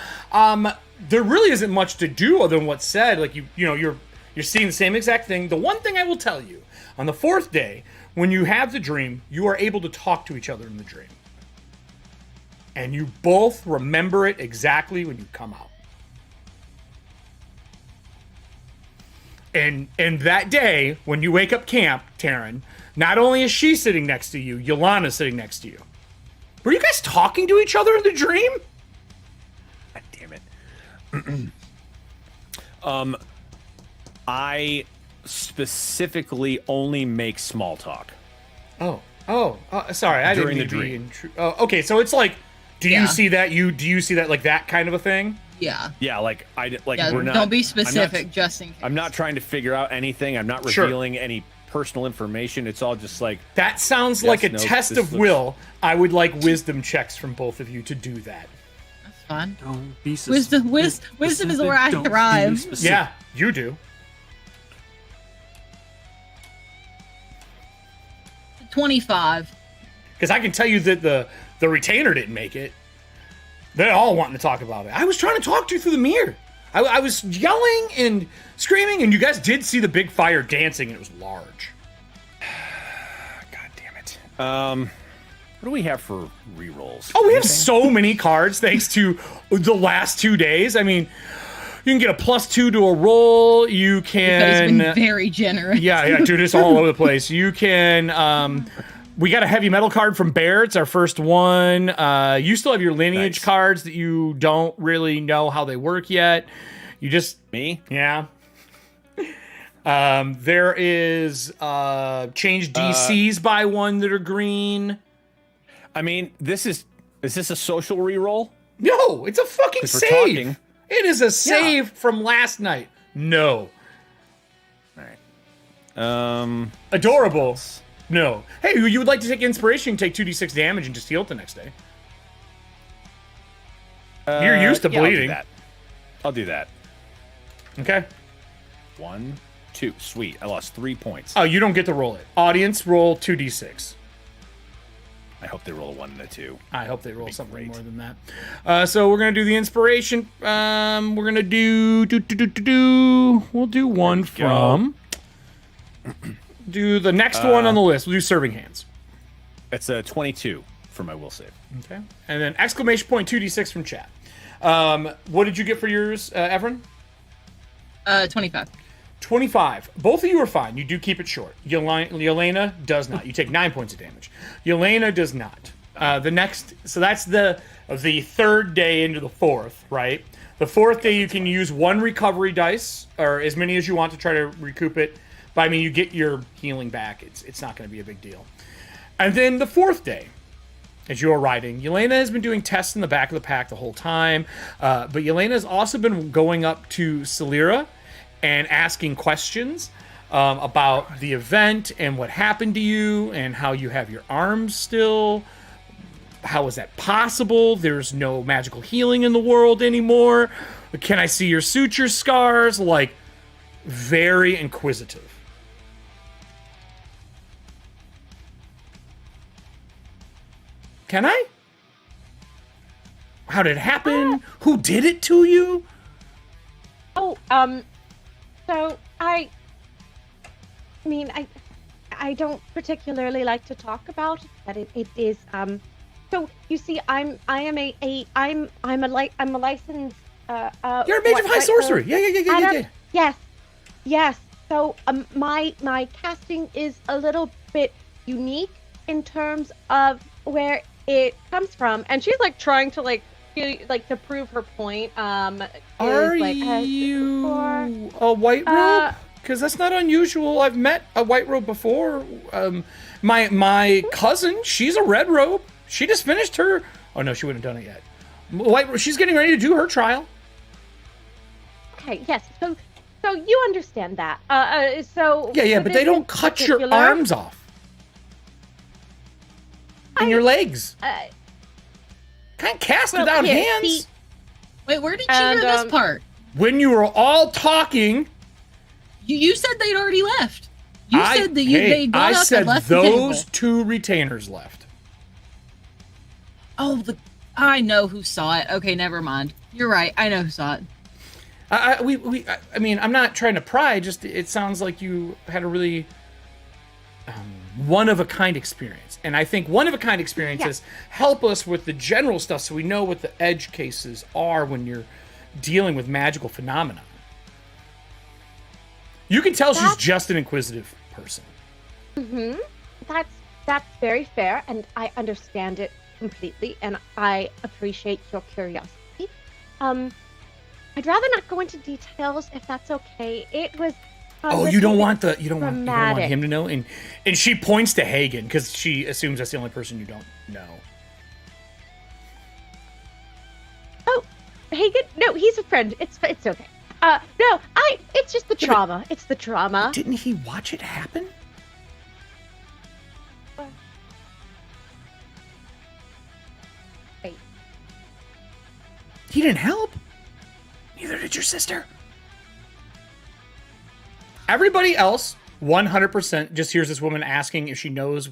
There really isn't much to do other than what's said. Like you're You're seeing the same exact thing. The one thing I will tell you, on the 4th day, when you have the dream, you are able to talk to each other in the dream. And you both remember it exactly when you come out. And that day, when you wake up camp, Taryn, not only is she sitting next to you, Yolana's sitting next to you. Were you guys talking to each other in the dream? God damn it. I specifically only make small talk. Sorry, I During didn't the mean to be dream. okay, so it's like, do you Yeah. see that? Do you see that like that kind of a thing? Yeah. Yeah, like Yeah, we're not. don't be I'm specific, not- just in case. I'm not trying to figure out anything. I'm not Sure. revealing any personal information. It's all just like That sounds Yes, like a no, test this of looks- will. I would like wisdom checks from both of you to do that. That's fine. Don't be Wisdom is where I thrive. Yeah, you do. 25. Because I can tell you that the retainer didn't make it. They're all wanting to talk about it. I was trying to talk to you through the mirror. I was yelling and screaming, and you guys did see the big fire dancing, and it was large. God damn it. What do we have for rerolls? Oh, we have so many cards thanks to the last 2 days. I mean, you can get a +2 to a roll. You He's can... been very generous. Yeah, dude, it's all over the place. You can... we got a heavy metal card from Bear. It's our first one. You still have your lineage Nice. cards that you don't really know how they work yet. You just... Me? Yeah. There is change DCs by 1 that are green. I mean, is this a social reroll? No, it's a fucking 'Cause we're save. talking. It is a save from last night. No. All right. Adorable. No. Hey, you would like to take inspiration, you can take 2d6 damage and just heal it the next day. You're used to yeah, bleeding. I'll do that. Okay. 1, 2. Sweet. I lost 3 points. Oh, you don't get to roll it. Audience, roll 2d6. I hope they roll a 1 and a 2. I hope they roll Be something great. more than that. So we're gonna do the inspiration. We're gonna do. We'll do one There we go. from. Do the next one on the list. We'll do serving hands. It's a 22 for my will save. Okay. And then exclamation point 2d6 from chat. What did you get for yours, Everin? 25. 25. Both of you are fine. You do keep it short. Yelena does not. You take 9 points of damage. Yelena does not. The next, so that's the 3rd day into the 4th, right? The 4th day you can use 1 recovery dice, or as many as you want to try to recoup it. But I mean, you get your healing back. It's not going to be a big deal. And then the 4th day, as you are riding, Yelena has been doing tests in the back of the pack the whole time. But Yelena has also been going up to Celira and asking questions about the event and what happened to you and how you have your arms still. How is that possible? There's no magical healing in the world anymore. Can I see your suture scars? Like, very inquisitive. Can I? How did it happen? Who did it to you? Oh, so I mean, I don't particularly like to talk about it, but it is, so you see, I'm a licensed, You're a mage of high sorcery. Yeah. Yes. So, my casting is a little bit unique in terms of where it comes from, and she's like trying to to prove her point. Are like, you for- a white robe? Because that's not unusual. I've met a white robe before. My cousin, she's a red robe. She just finished her. Oh no, she wouldn't have done it yet. White robe. She's getting ready to do her trial. Okay, yes. So you understand that. So Yeah, but they within don't cut your particular- arms off and your legs. Can't cast well, without here, hands. see- Wait, where did you And, hear this part? When you were all talking, You said they'd already left. You said that they got I up said and left those the table. 2 retainers left. Oh, I know who saw it. Okay, never mind. You're right. I know who saw it. I mean, I'm not trying to pry. Just it sounds like you had a really one-of-a-kind experience. And I think one-of-a-kind experiences help us with the general stuff so we know what the edge cases are when you're dealing with magical phenomena. You can tell she's just an inquisitive person. Mm-hmm. That's very fair, and I understand it completely, and I appreciate your curiosity. I'd rather not go into details if that's okay. It was you don't want him to know, and she points to Hagen because she assumes that's the only person you don't know. Oh, Hagen? No, he's a friend. It's okay. No, it's just the trauma. It's the trauma. Didn't he watch it happen? Wait. He didn't help. Neither did your sister. Everybody else, 100%, just hears this woman asking if she knows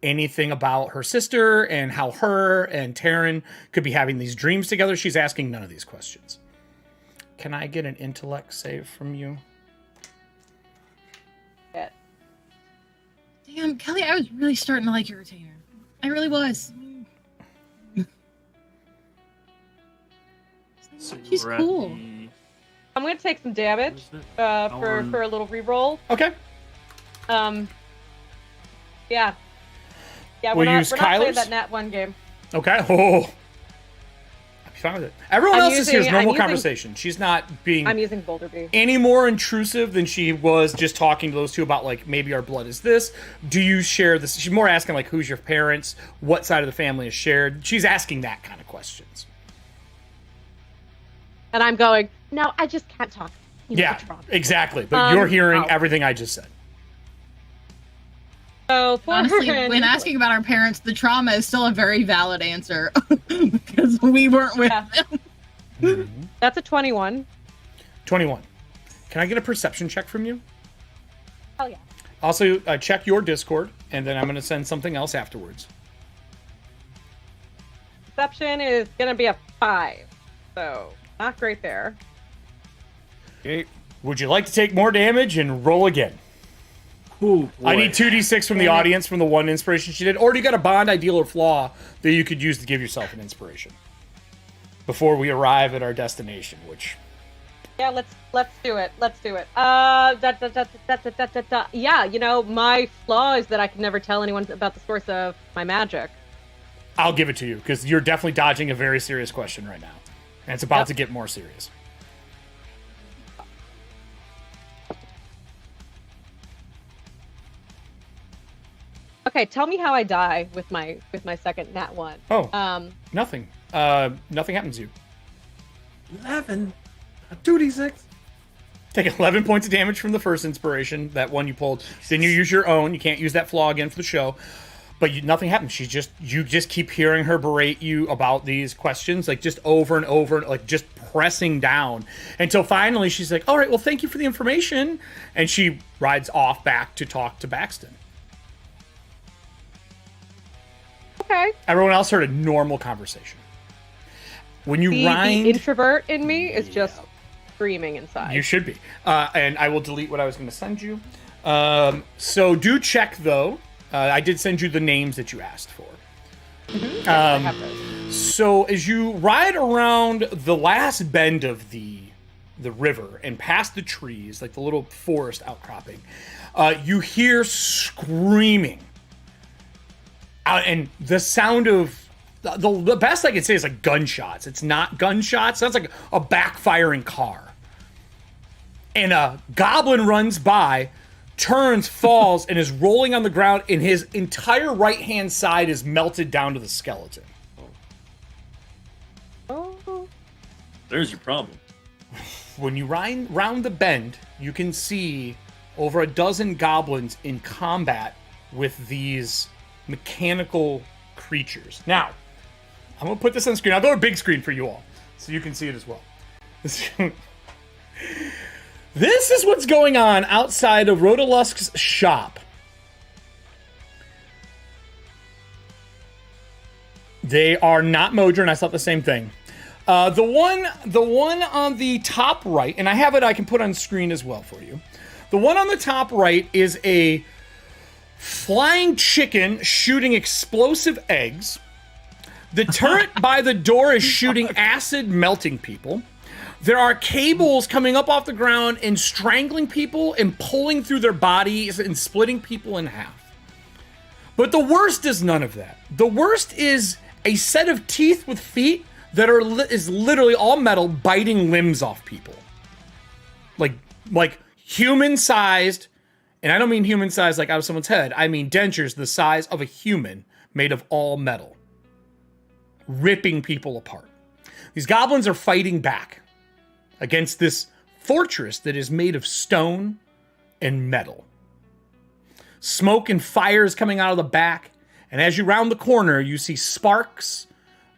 anything about her sister and how her and Taryn could be having these dreams together. She's asking none of these questions. Can I get an intellect save from you? Yeah. Damn, Kelly, I was really starting to like your retainer. I really was. So She's we're at cool. I'm going to take some damage for a little reroll. Okay. Yeah. Yeah, We'll we're use not playing Kyler's? that Nat 1 game. Okay. Oh. I'm fine with it. Everyone else is here's normal I'm using- conversation. She's not being I'm using Boulder Bee. any more intrusive than she was just talking to those two about, like, maybe our blood is this. Do you share this? She's more asking, like, who's your parents? What side of the family is shared? She's asking that kind of questions. And I'm going, No, I just can't talk. You know, Yeah, the trauma. exactly. But you're hearing ow. everything I just said. so Honestly, when asking about our parents, the trauma is still a very valid answer because we weren't with them. that's a 21. 21. Can I get a perception check from you? Hell yeah. Also, check your Discord, and then I'm going to send something else afterwards. Perception is going to be a 5. So, not great there. Okay. Would you like to take more damage and roll again? Ooh, I boy. need 2d6 from the audience from the one inspiration she did. Or do you got a bond, ideal, or flaw that you could use to give yourself an inspiration before we arrive at our destination, which... Yeah, let's do it. Let's do it. Yeah, you know, my flaw is that I can never tell anyone about the source of my magic. I'll give it to you, because you're definitely dodging a very serious question right now. And it's about to get more serious. Okay, tell me how I die with my second nat 1. Oh, nothing. Nothing happens to you. 11. 2d6. Take 11 points of damage from the first inspiration, that one you pulled. Then you use your own. You can't use that flaw again for the show. But nothing happens. You just keep hearing her berate you about these questions, like just over and over, like just pressing down until finally she's like, all right, well, thank you for the information. And she rides off back to talk to Baxton. Okay. Everyone else heard a normal conversation. When you The rind... introvert in me is just screaming inside. You should be. And I will delete what I was going to send you. So do check, though. I did send you the names that you asked for. Mm-hmm. I have those. So as you ride around the last bend of the river and past the trees, like the little forest outcropping, you hear screaming. And the sound of... The best I can say is like gunshots. It's not gunshots. Sounds like a backfiring car. And a goblin runs by, turns, falls, and is rolling on the ground, and his entire right-hand side is melted down to the skeleton. Oh. There's your problem. When you ride round the bend, you can see over a dozen goblins in combat with these mechanical creatures. Now, I'm going to put this on screen. I'll go to a big screen for you all, so you can see it as well. This is what's going on outside of Rodalusk's shop. They are not Modron. I thought the same thing. The one on the top right, and I have it. I can put on screen as well for you. The one on the top right is a flying chicken shooting explosive eggs. The turret by the door is shooting acid, melting people. There are cables coming up off the ground and strangling people and pulling through their bodies and splitting people in half. But the worst is none of that. The worst is a set of teeth with feet that is literally all metal, biting limbs off people. Like human-sized, and I don't mean human-sized like out of someone's head. I mean dentures the size of a human made of all metal, ripping people apart. These goblins are fighting back against this fortress that is made of stone and metal. Smoke and fire is coming out of the back, and as you round the corner, you see sparks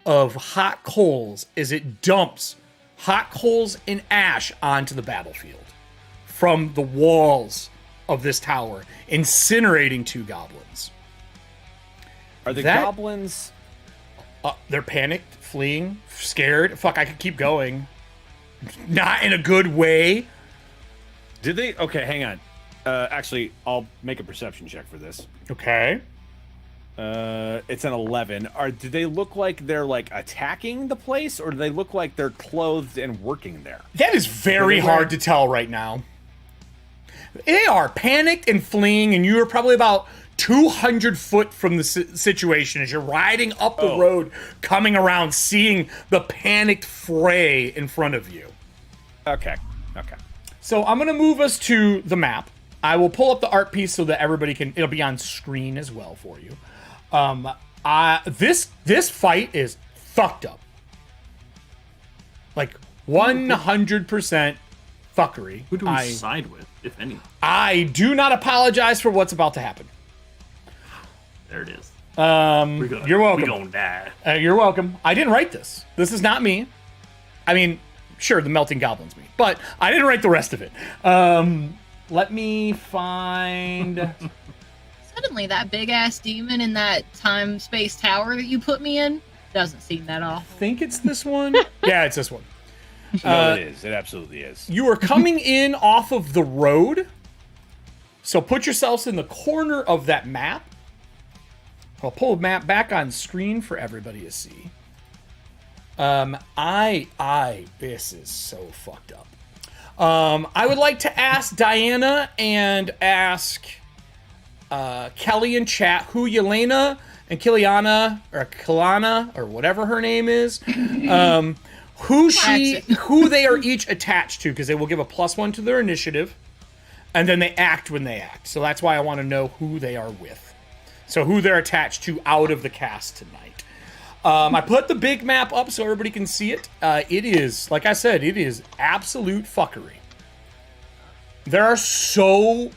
of hot coals as it dumps hot coals and ash onto the battlefield from the walls of this tower, incinerating 2 goblins. Are the goblins... They're panicked, fleeing, scared. Fuck, I could keep going. Not in a good way. Did they? Okay, hang on. Actually, I'll make a perception check for this. Okay. It's an 11. Do they look like they're like attacking the place, or do they look like they're clothed and working there? That is very hard to tell right now. They are panicked and fleeing, and you are probably about 200 foot from the situation as you're riding up the road, coming around, seeing the panicked fray in front of you. Okay. So I'm going to move us to the map. I will pull up the art piece so that everybody can, it'll be on screen as well for you. This fight is fucked up. Like 100% fuckery. Who do we side with, if any? I do not apologize for what's about to happen. There it is. You're welcome. We're gonna die. You're welcome. I didn't write this. This is not me. I mean, sure, the melting goblin's me, but I didn't write the rest of it. Let me find... Suddenly, that big-ass demon in that time-space tower that you put me in doesn't seem that awful. I think it's this one. Yeah, it's this one. No, it is. It absolutely is. You are coming in off of the road, so put yourselves in the corner of that map. I'll pull the map back on screen for everybody to see. This is so fucked up. I would like to ask Diana and ask Kelly in chat who Yelena and Kiliana or whatever her name is, who they are each attached to, because they will give a +1 to their initiative, and then they act when they act. So that's why I want to know who they are with. So who they're attached to out of the cast tonight. I put the big map up so everybody can see it. It is, like I said, it is absolute fuckery. There's so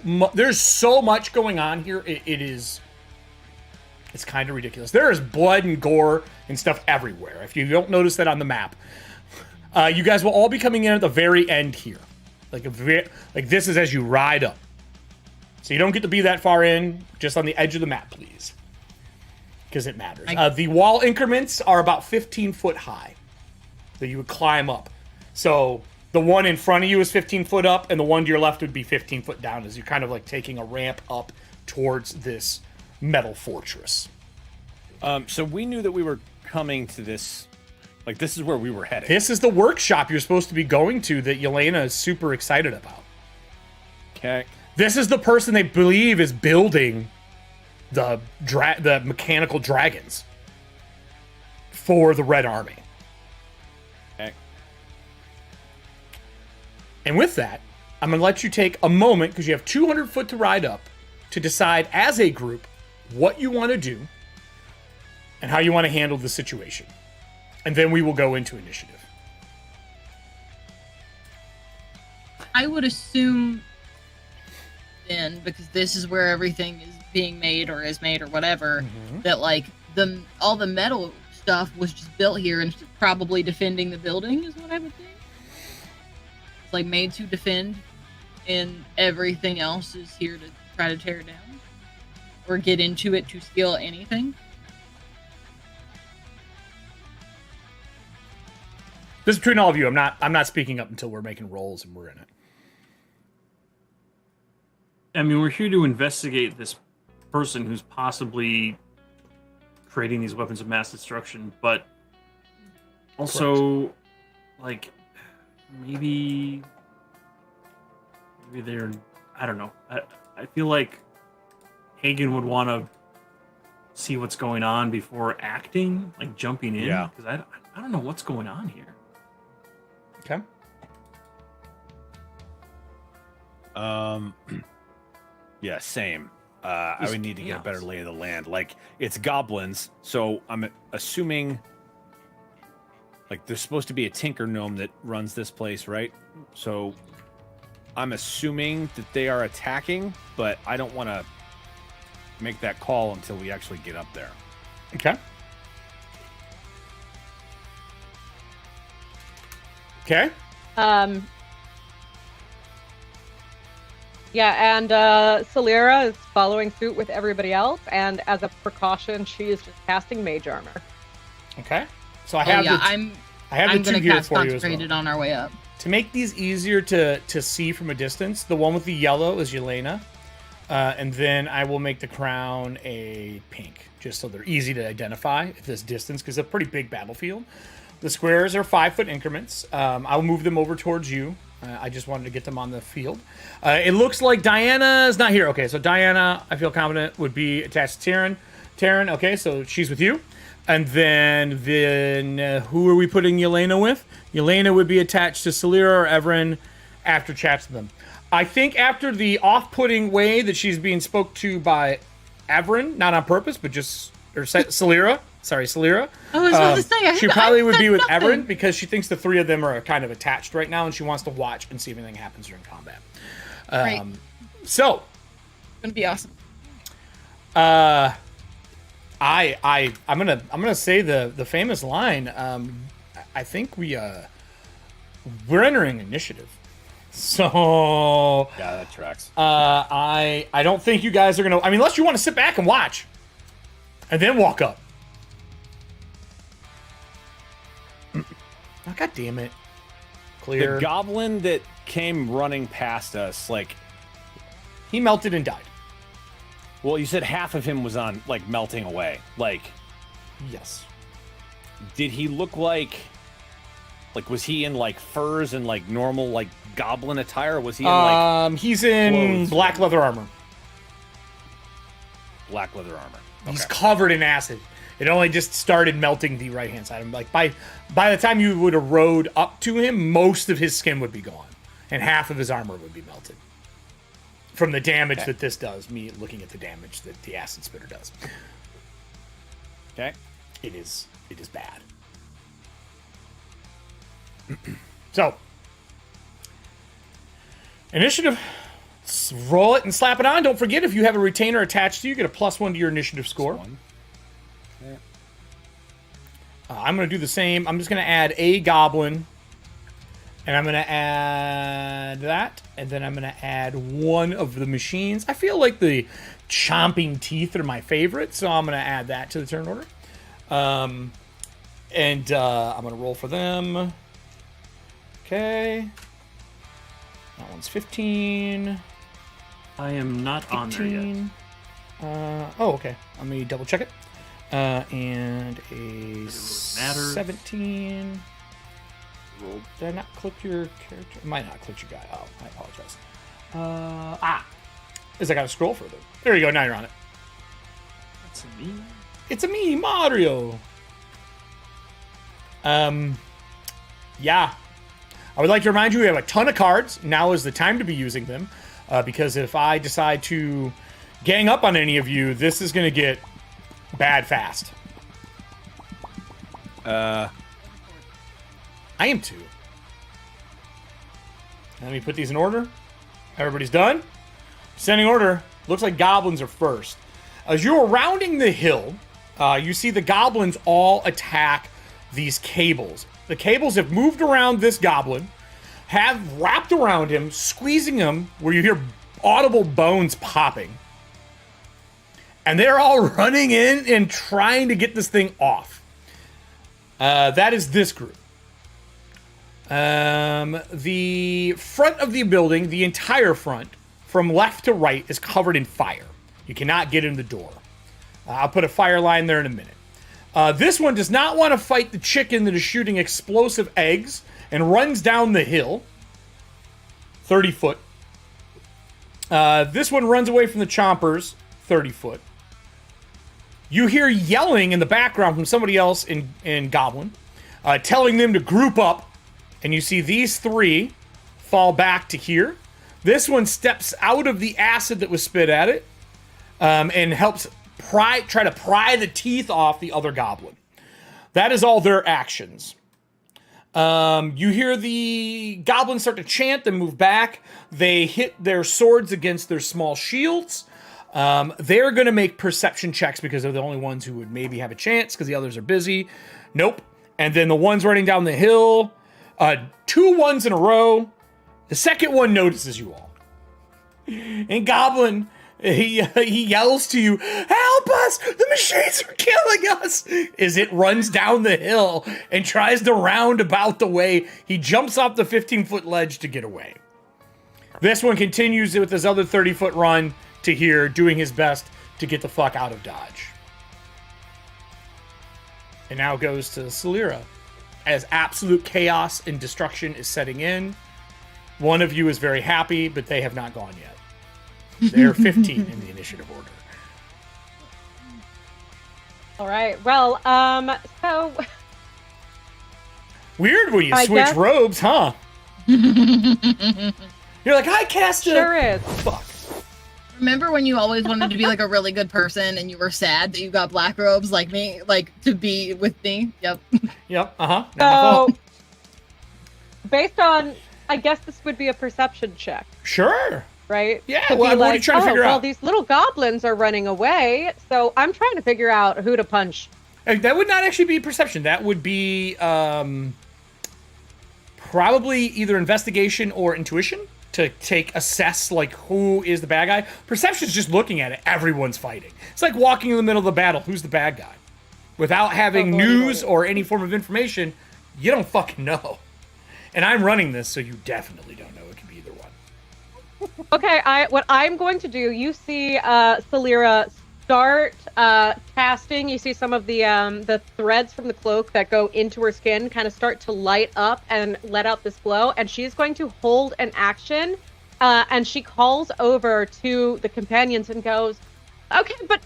much going on here. It's kind of ridiculous. There is blood and gore and stuff everywhere. If you don't notice that on the map, you guys will all be coming in at the very end here. Like this is as you ride up. So you don't get to be that far in, just on the edge of the map, please. Because it matters. The wall increments are about 15 foot high that you would climb up. So the one in front of you is 15 foot up, and the one to your left would be 15 foot down, as you're kind of like taking a ramp up towards this metal fortress. So we knew that we were coming to this, like this is where we were headed. This is the workshop you're supposed to be going to that Yelena is super excited about. Okay. This is the person they believe is building the mechanical dragons for the Red Army. Okay. And with that, I'm going to let you take a moment, because you have 200 foot to ride up, to decide as a group what you want to do and how you want to handle the situation. And then we will go into initiative. I would assume then, because this is where everything is being made or is made or whatever, that like all the metal stuff was just built here and probably defending the building is what I would think. It's like made to defend, and everything else is here to try to tear it down or get into it to steal anything. This is between all of you. I'm not speaking up until we're making rolls and we're in it. I mean, we're here to investigate this person who's possibly creating these weapons of mass destruction, but also, like, maybe they're, I don't know. I feel like Hagen would want to see what's going on before acting, like jumping in. Yeah. Because I don't know what's going on here. Okay. Yeah, same. I would need to get a better lay of the land. Like, it's goblins, so I'm assuming, like, there's supposed to be a tinker gnome that runs this place, right? So I'm assuming that they are attacking, but I don't want to make that call until we actually get up there. Okay. Okay. Yeah, and Celira is following suit with everybody else, and as a precaution, she is just casting mage armor. Okay. So I have I'm the two gonna here cast for you as Consecrated well. on our way up. To make these easier to see from a distance, the one with the yellow is Yelena. And then I will make the crown a pink, just so they're easy to identify at this distance, because it's a pretty big battlefield. The squares are 5-foot increments. I'll move them over towards you. I just wanted to get them on the field. It looks like Diana is not here. Okay, so Diana, I feel confident, would be attached to Taryn. Taryn, okay, so she's with you. And then who are we putting Yelena with? Yelena would be attached to Celira or Everin after chats with them. I think after the off-putting way that she's being spoke to by Everin, not on purpose, but just, or Celira. Sorry, Celira. I was about to say, she probably would said be with nothing. Everin because she thinks the three of them are kind of attached right now, and she wants to watch and see if anything happens during combat. Right. So, It's gonna be awesome. I'm gonna say the famous line. I think we're entering initiative. So Yeah, that tracks. I don't think you guys are gonna. I mean, unless you want to sit back and watch, and then walk up. Oh, God damn it! Clear. The goblin that came running past us, like, He melted and died. well, you said half of him was on, like, melting away. Like, Yes. did he look like, was he in, like, furs and, like, normal, like, goblin attire? Or was he in, like, He's in clothes. black leather armor. black leather armor? He's covered in acid. It only just started melting the right hand side. Like by the time you would have rode up to him, most of his skin would be gone, and half of his armor would be melted from the damage that this does. Me looking at the damage that the acid spitter does. Okay. It is bad. So, initiative. Roll it and slap it on. Don't forget, if you have a retainer attached to you, get a +1 to your initiative score. One. Okay. I'm going to do the same. I'm just going to add a goblin. And I'm going to add that. And then I'm going to add one of the machines. I feel like the chomping teeth are my favorite, so I'm going to add that to the turn order. I'm going to roll for them. Okay. That one's 15. I am not on there yet. 18. Oh, okay. Let me double check it. And a 17. Did I not click your character? I might not click your guy. Oh, I apologize. Is I got to scroll further. There you go. Now you're on it. That's me. It's a me, Mario. Yeah. I would like to remind you we have a ton of cards. Now is the time to be using them. Because if I decide to gang up on any of you, this is going to get bad fast. I am too. Let me put these in order. Everybody's done. Sending order. Looks like goblins are first. As you're rounding the hill, you see the goblins all attack these cables. The cables have moved around this goblin, have wrapped around him, squeezing him, where you hear audible bones popping. And they're all running in and trying to get this thing off. That is this group. The front of the building, the entire front, from left to right, is covered in fire. You cannot get in the door. I'll put a fire line there in a minute. This one does not want to fight the chicken that is shooting explosive eggs and runs down the hill. 30 foot. This one runs away from the chompers. 30 foot. You hear yelling in the background from somebody else in Goblin, telling them to group up. And you see these three fall back to here. This one steps out of the acid that was spit at it and helps try to pry the teeth off the other goblin. That is all their actions. You hear the goblins start to chant and move back. They hit their swords against their small shields. They're going to make perception checks because they're the only ones who would maybe have a chance because the others are busy. Nope. And then the ones running down the hill, 2 ones in a row. The second one notices you all. And Goblin, he yells to you, "Help us! The machines are killing us!" As it runs down the hill and tries to round about the way. He jumps off the 15-foot ledge to get away. This one continues with his other 30-foot run to here, doing his best to get the fuck out of Dodge. And now goes to Celira. As absolute chaos and destruction is setting in, one of you is very happy, but they have not gone yet. They're 15 in the initiative order. All right. Well, so Weird when you I switch guess- robes, huh? You're like, I cast a... sure is. Fuck. Remember when you always wanted to be like a really good person and you were sad that you got black robes like me, like to be with me? Yep. Yep, uh-huh. Not my fault. So, based on, I guess this would be a perception check, Sure. right? Yeah, To well, be what are you trying to figure well, out? these little goblins are running away, so I'm trying to figure out who to punch. That would not actually be perception. That would be probably either investigation or intuition to assess like who is the bad guy. Perception is just looking at it. Everyone's fighting. It's like walking in the middle of the battle. Who's the bad guy? Without having news or any form of information, you don't fucking know. And I'm running this, so you definitely don't know. It could be either one. Okay, what I'm going to do, you see Celira start casting. You see some of the threads from the cloak that go into her skin kind of start to light up and let out this glow, and she's going to hold an action, and she calls over to the companions and goes, "Okay, but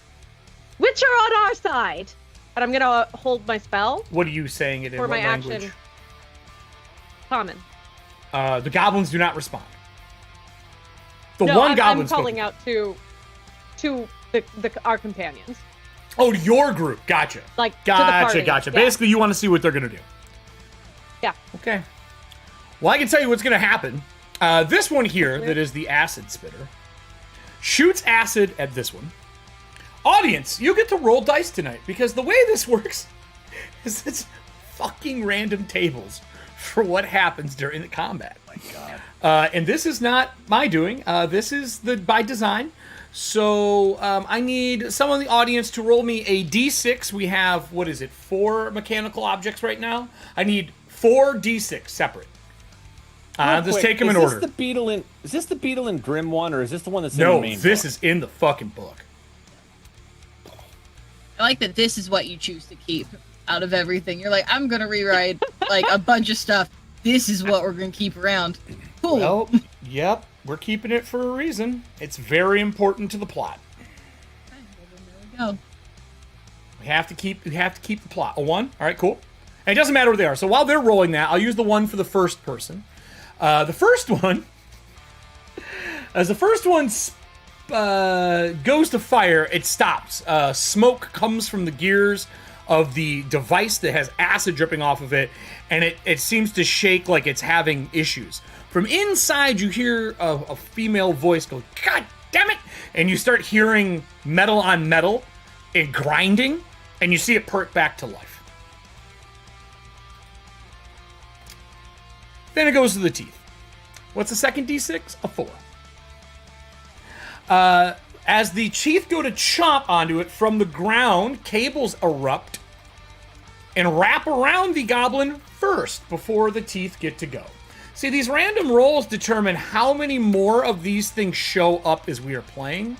which are on our side?" And I'm gonna hold my spell What are you saying it in? for What my language? action. Common. The goblins do not respond. The No, one I'm goblin calling out to our companions. Oh, your group. Gotcha. Like, to the party. Gotcha. Yeah. Basically, you want to see what they're going to do. Yeah. Okay. Well, I can tell you what's going to happen. This one here, that is the acid spitter, shoots acid at this one. Audience, you get to roll dice tonight, because the way this works is it's fucking random tables for what happens during the combat. My God. And this is not my doing. This is by design. So I need someone in the audience to roll me a d6. We have, 4 mechanical objects right now? I need 4 d6 separate. Just take them in order. Is this the Beetle and Grim one, or is this the one that's in the No, main this book? is in the fucking book. I like that this is what you choose to keep out of everything. You're like, I'm gonna rewrite like a bunch of stuff. This is what we're gonna keep around. Cool. Well, yep, we're keeping it for a reason. It's very important to the plot. There we go. We have to keep the plot. A 1? All right, cool. And it doesn't matter where they are. So while they're rolling that, I'll use the 1 for the first person. The first one, as the first one goes to fire, it stops. Smoke comes from the gears of the device that has acid dripping off of it, and it seems to shake like it's having issues. From inside, you hear a female voice go, "God damn it!" And you start hearing metal on metal and grinding, and you see it perk back to life. Then it goes to the teeth. What's the second d6? A 4. As the teeth go to chomp onto it from the ground, cables erupt and wrap around the goblin first before the teeth get to go. See, these random rolls determine how many more of these things show up as we are playing.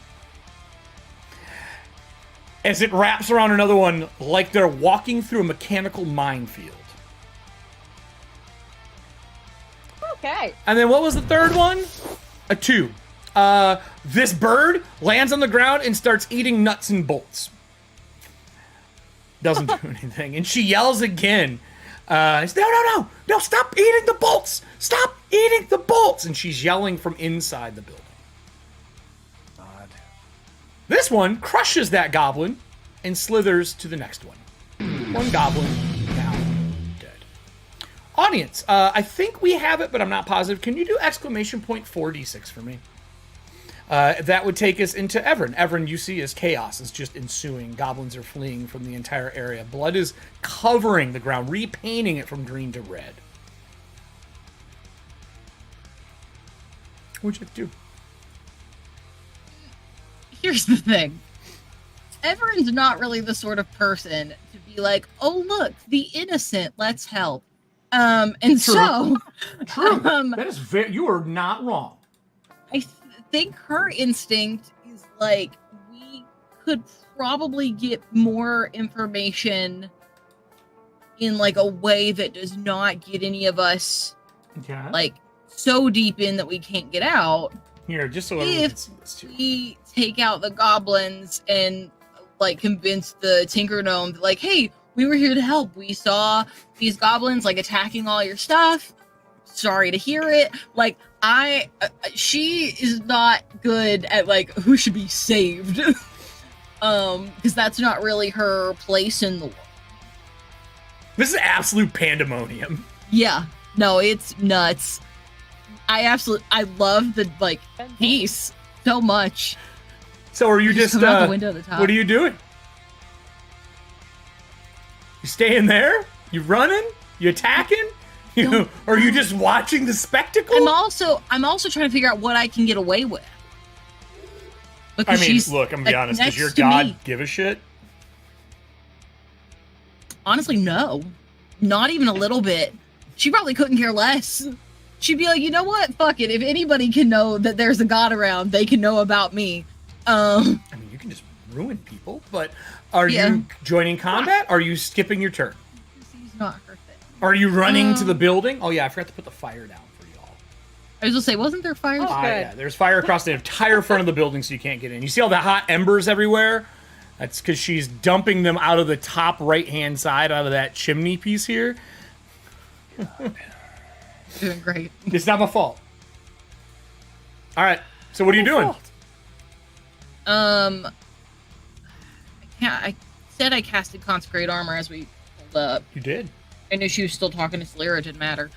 As it wraps around another one like they're walking through a mechanical minefield. Okay. And then what was the third one? A 2. This bird lands on the ground and starts eating nuts and bolts. Doesn't do anything. And she yells again. No, stop eating the bolts! Stop eating the bolts! And she's yelling from inside the building. God. This one crushes that goblin and slithers to the next one. One goblin now dead. Audience, I think we have it, but I'm not positive. Can you do exclamation point 4d6 for me? That would take us into Everin. Everin, you see, as chaos is just ensuing. Goblins are fleeing from the entire area. Blood is covering the ground, repainting it from green to red. What'd you have to do? Here's the thing. Everyone's not really the sort of person to be like, oh, look, the innocent, let's help. And True. so... True. That is very... You are not wrong. I think her instinct is like, we could probably get more information in like a way that does not get any of us Okay. like so deep in that we can't get out. Here, just so everyone If can see this too. we take out the goblins and like convince the Tinker Gnome that, like, hey, we were here to help. We saw these goblins like attacking all your stuff. Sorry to hear it. Like, she is not good at like who should be saved. Because that's not really her place in the world. This is absolute pandemonium. Yeah, no, it's nuts. I love the like peace so much. So are you just coming out the window at the top. what are you doing? You staying there? You running? You attacking? Or are you just watching the spectacle? I'm also trying to figure out what I can get away with. Because I mean, look, I'm gonna be like, honest. Does next your to god me. give a shit? Honestly, no. Not even a little bit. She probably couldn't care less. She'd be like, you know what? Fuck it. If anybody can know that there's a god around, they can know about me. I mean, you can just ruin people, but are you joining combat? Or are you skipping your turn? She's not her thing. Are you running to the building? Oh yeah, I forgot to put the fire down for y'all. I was gonna say, wasn't there fire? Oh, good. Yeah, there's fire across the entire front of the building, so you can't get in. You see all the hot embers everywhere? That's because she's dumping them out of the top right-hand side, out of that chimney piece here. Doing great. It's not my fault. All right, so what are you doing? I said I casted Consecrate Armor as we pulled up. You did. I knew she was still talking to Slira, it didn't matter.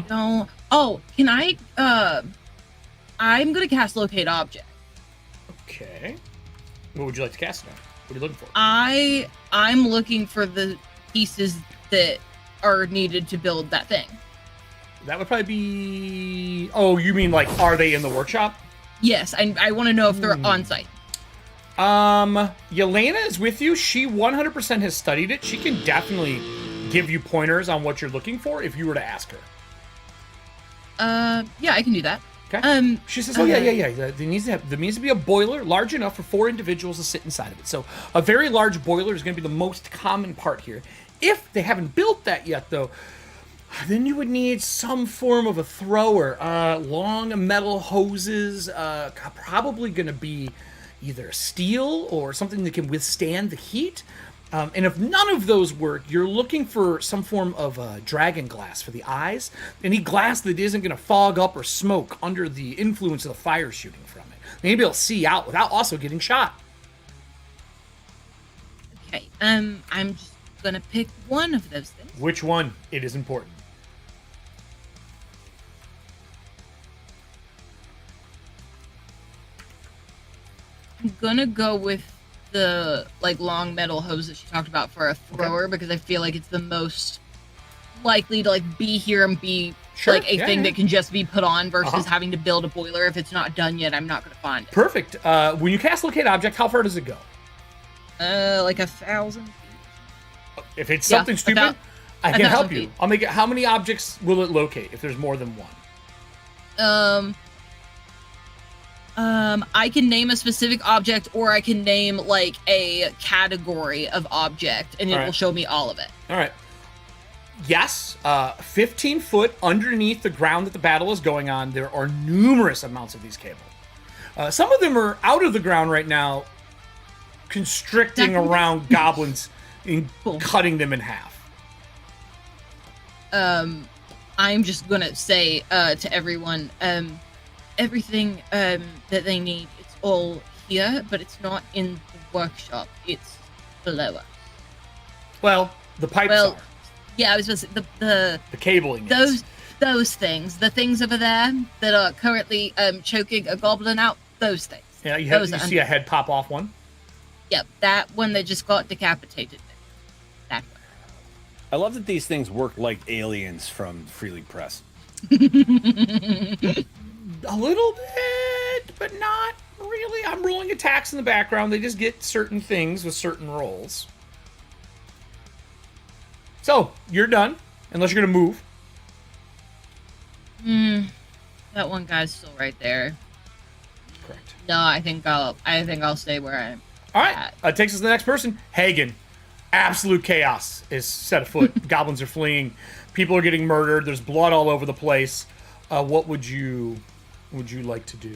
No. Oh, can I, I'm gonna cast Locate Object. Okay. What would you like to cast now? What are you looking for? I'm looking for the pieces that are needed to build that thing. That would probably be... Oh, you mean like, are they in the workshop? Yes, I want to know if they're on site. Yelena is with you. She 100% has studied it. She can definitely give you pointers on what you're looking for if you were to ask her. Yeah, I can do that. Okay. She says, "Oh yeah. There needs to be a boiler large enough for 4 individuals to sit inside of it. So a very large boiler is going to be the most common part here. If they haven't built that yet, though, then you would need some form of a thrower. Long metal hoses, probably going to be either steel or something that can withstand the heat. And if none of those work, you're looking for some form of dragon glass for the eyes. Any glass that isn't going to fog up or smoke under the influence of the fire shooting from it. They need to be able to see out without also getting shot. Okay, I'm just gonna pick one of those things. Which one? It is important. I'm gonna go with the like long metal hose that she talked about for a thrower because I feel like it's the most likely to like be here and be Sure. Like a Yeah, thing yeah. that can just be put on versus Uh-huh. having to build a boiler. If it's not done yet, I'm not going to find it. Perfect. When you cast locate object, how far does it go? Like 1,000 feet. If it's Yeah, something stupid, about I can 1,000 help you. feet. I'll make it. How many objects will it locate if there's more than one? I can name a specific object, or I can name like a category of object, and it Alright. will show me all of it. All right. Yes, 15 foot underneath the ground that the battle is going on, there are numerous amounts of these cable. Some of them are out of the ground right now, constricting Definitely. around goblins and Cool. cutting them in half. I'm just gonna say to everyone, everything that they need, it's all here, but it's not in the workshop. It's below us. Well, the pipes Well, are. yeah, I was supposed to say The cabling is. those things, the things over there that are currently choking a goblin out. Those things. Yeah, you those see a head pop off one? Yep, that one that just got decapitated. That one. I love that these things work like aliens from Freely Press. A little bit, but not really. I'm rolling attacks in the background. They just get certain things with certain rolls. So, you're done. Unless you're going to move. That one guy's still right there. Correct. No, I think I'll stay where I am. All right. Takes us to the next person. Hagen. Absolute chaos is set afoot. Goblins are fleeing. People are getting murdered. There's blood all over the place. What would you like to do?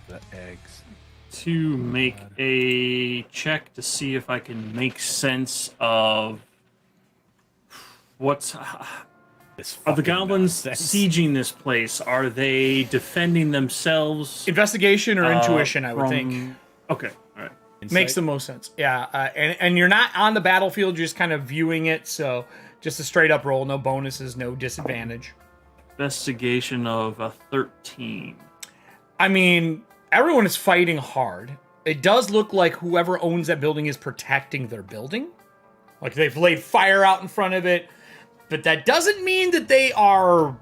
The eggs. To make a check to see if I can make sense of what's. This Are the fucking goblins nonsense. sieging this place? Are they defending themselves? Investigation or intuition, I would from- think. Okay, all right. Makes the most sense. Yeah, and you're not on the battlefield, you're just kind of viewing it, so just a straight up roll, no bonuses, no disadvantage. Investigation of a 13. I mean, everyone is fighting hard. It does look like whoever owns that building is protecting their building. Like they've laid fire out in front of it, but that doesn't mean that they are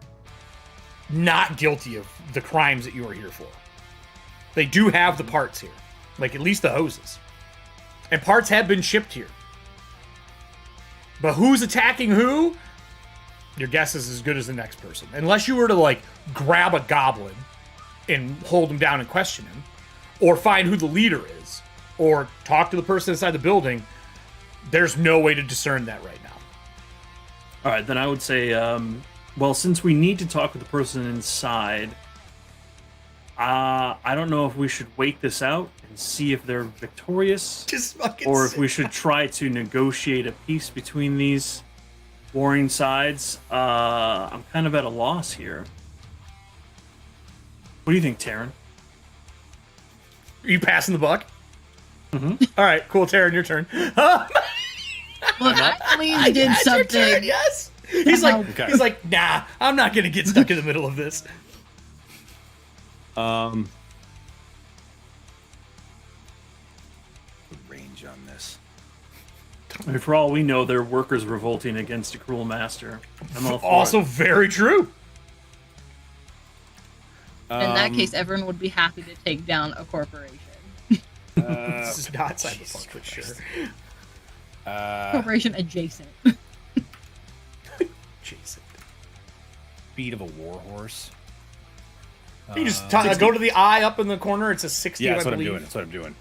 not guilty of the crimes that you are here for. They do have the parts here. Like, at least the hoses. And parts have been shipped here. But who's attacking who? Your guess is as good as the next person. Unless you were to, like, grab a goblin and hold him down and question him, or find who the leader is, or talk to the person inside the building, there's no way to discern that right now. All right, then I would say, well, since we need to talk with the person inside, I don't know if we should wait this out and see if they're victorious, Just fucking or if sit we should try to negotiate a peace between these warring sides. I'm kind of at a loss here. What do you think, Taryn? Are you passing the buck? Mm-hmm. All right, cool, Taryn, your turn. Look, I leaned in That's your turn, something. yes. He's like, Okay. he's like, nah, I'm not gonna get stuck in the middle of this. The range on this. I mean, for all we know, they're workers revolting against a cruel master. I'm all for Also, it. very true. In that case, everyone would be happy to take down a corporation. This is not cyberpunk for sure. Corporation adjacent. Jason. Speed of a warhorse. You just go to the eye up in the corner. It's a 60. Yeah, that's I what I'm believe. doing. That's what I'm doing.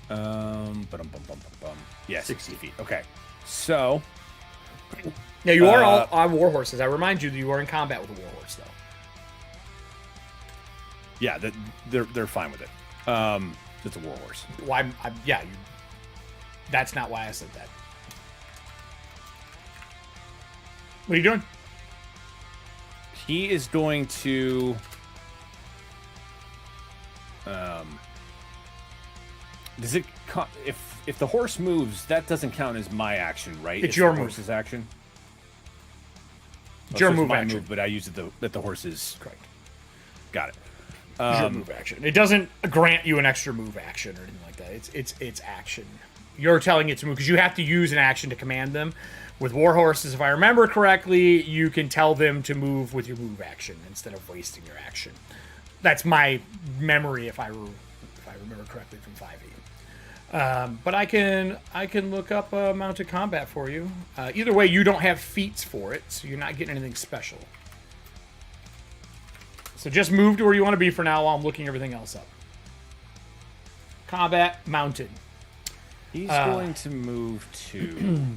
Ba-dum-bum-bum-bum-bum. Yeah, 60 feet. Okay. So, Yeah, you are all on war horses. I remind you that you are in combat with a war horse, though. yeah, they're fine with it. It's a warhorse. Why? Yeah, that's not why I said that. What are you doing? He is going to does it if the horse moves, that doesn't count as my action, right? It's your the move. horse's action. It's your so move my action. move, but I use it that the horse is Correct. got it. It's your move action. It doesn't grant you an extra move action or anything like that. It's action. You're telling it to move because you have to use an action to command them. With warhorses, if I remember correctly, you can tell them to move with your move action instead of wasting your action. That's my memory, if I remember correctly from 5e. But I can look up mounted combat for you. Either way, you don't have feats for it, so you're not getting anything special. So just move to where you want to be for now while I'm looking everything else up. Combat mounted. He's going to move to...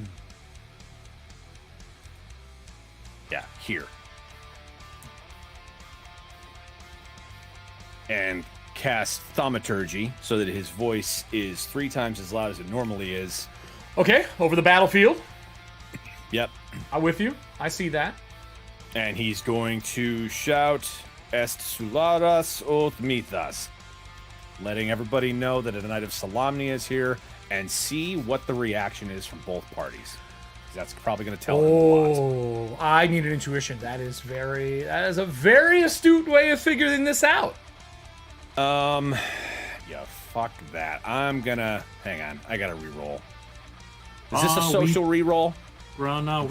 yeah, here. And cast Thaumaturgy so that his voice is 3 times as loud as it normally is. Okay, over the battlefield. Yep. I'm with you. I see that. And he's going to shout, Est Sularas oth Mythas, letting everybody know that a Knight of Solamnia is here, and see what the reaction is from both parties. That's probably going to tell him a lot. Oh, I need an intuition. That is a very astute way of figuring this out. Yeah, fuck that. I'm gonna... Hang on, I gotta reroll. Is this a social reroll? Well, no,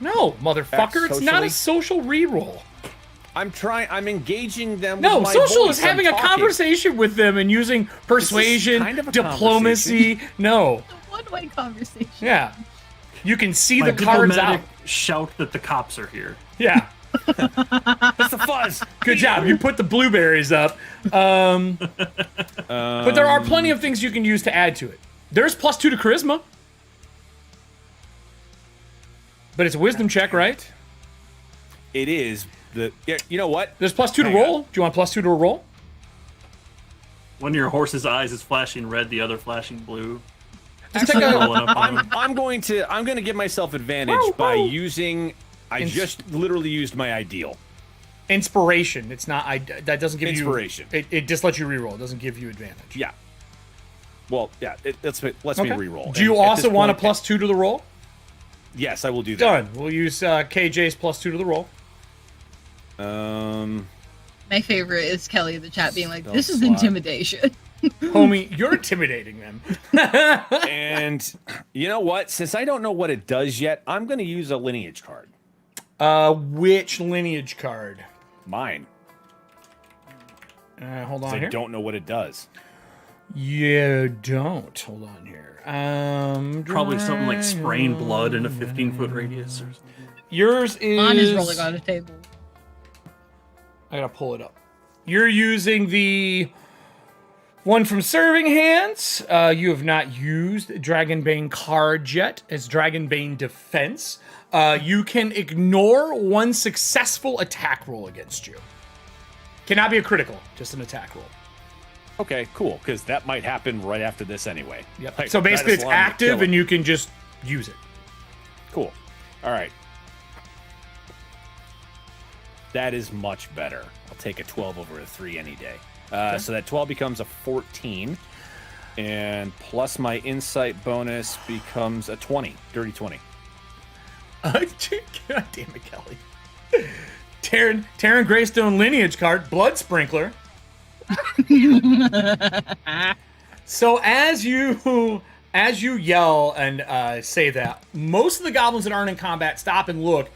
No, motherfucker, it's not a social reroll. I'm engaging them No, with my social voice. is having a conversation with them and using persuasion, kind of a diplomacy. No. It's a one-way conversation. Yeah. You can see My the cards out. diplomatic shout that the cops are here. Yeah. It's the fuzz. Good job. You put the blueberries up. But there are plenty of things you can use to add to it. There's +2 to charisma. But it's a wisdom check, right? It is. You know what? There's +2 to roll. Do you want +2 to a roll? One of your horse's eyes is flashing red, the other flashing blue. I'm going to give myself advantage by using... I just literally used my ideal. Inspiration. It's not... that doesn't give Inspiration. you... It just lets you reroll. It doesn't give you advantage. Yeah. Well, yeah. Lets me reroll. Do you also want a +2 to the roll? Yes, I will do that. Done. We'll use KJ's +2 to the roll. My favorite is Kelly in the chat being like, this is intimidation. Homie, you're intimidating them. And you know what? Since I don't know what it does yet, I'm going to use a lineage card. Which lineage card? Mine. Hold on here. I don't know what it does. You don't. Hold on here. Probably something like spraying blood in a 15-foot radius or something. Yours is... Conn is rolling on a table. I gotta pull it up. You're using the one from Serving Hands. You have not used Dragonbane card yet. It's Dragonbane Defense. You can ignore one successful attack roll against you. Cannot be a critical, just an attack roll. Okay, cool, because that might happen right after this anyway. Yep. Like, So basically it's Dragonlance active kill him. and you can just use it. Cool. All right. That is much better. I'll take a 12 over a 3 any day. So that 12 becomes a 14. And plus my insight bonus becomes a 20. Dirty 20. God damn it, Kelly. Terran Greystone lineage card, Blood Sprinkler. So as you yell and say that, most of the goblins that aren't in combat stop and look,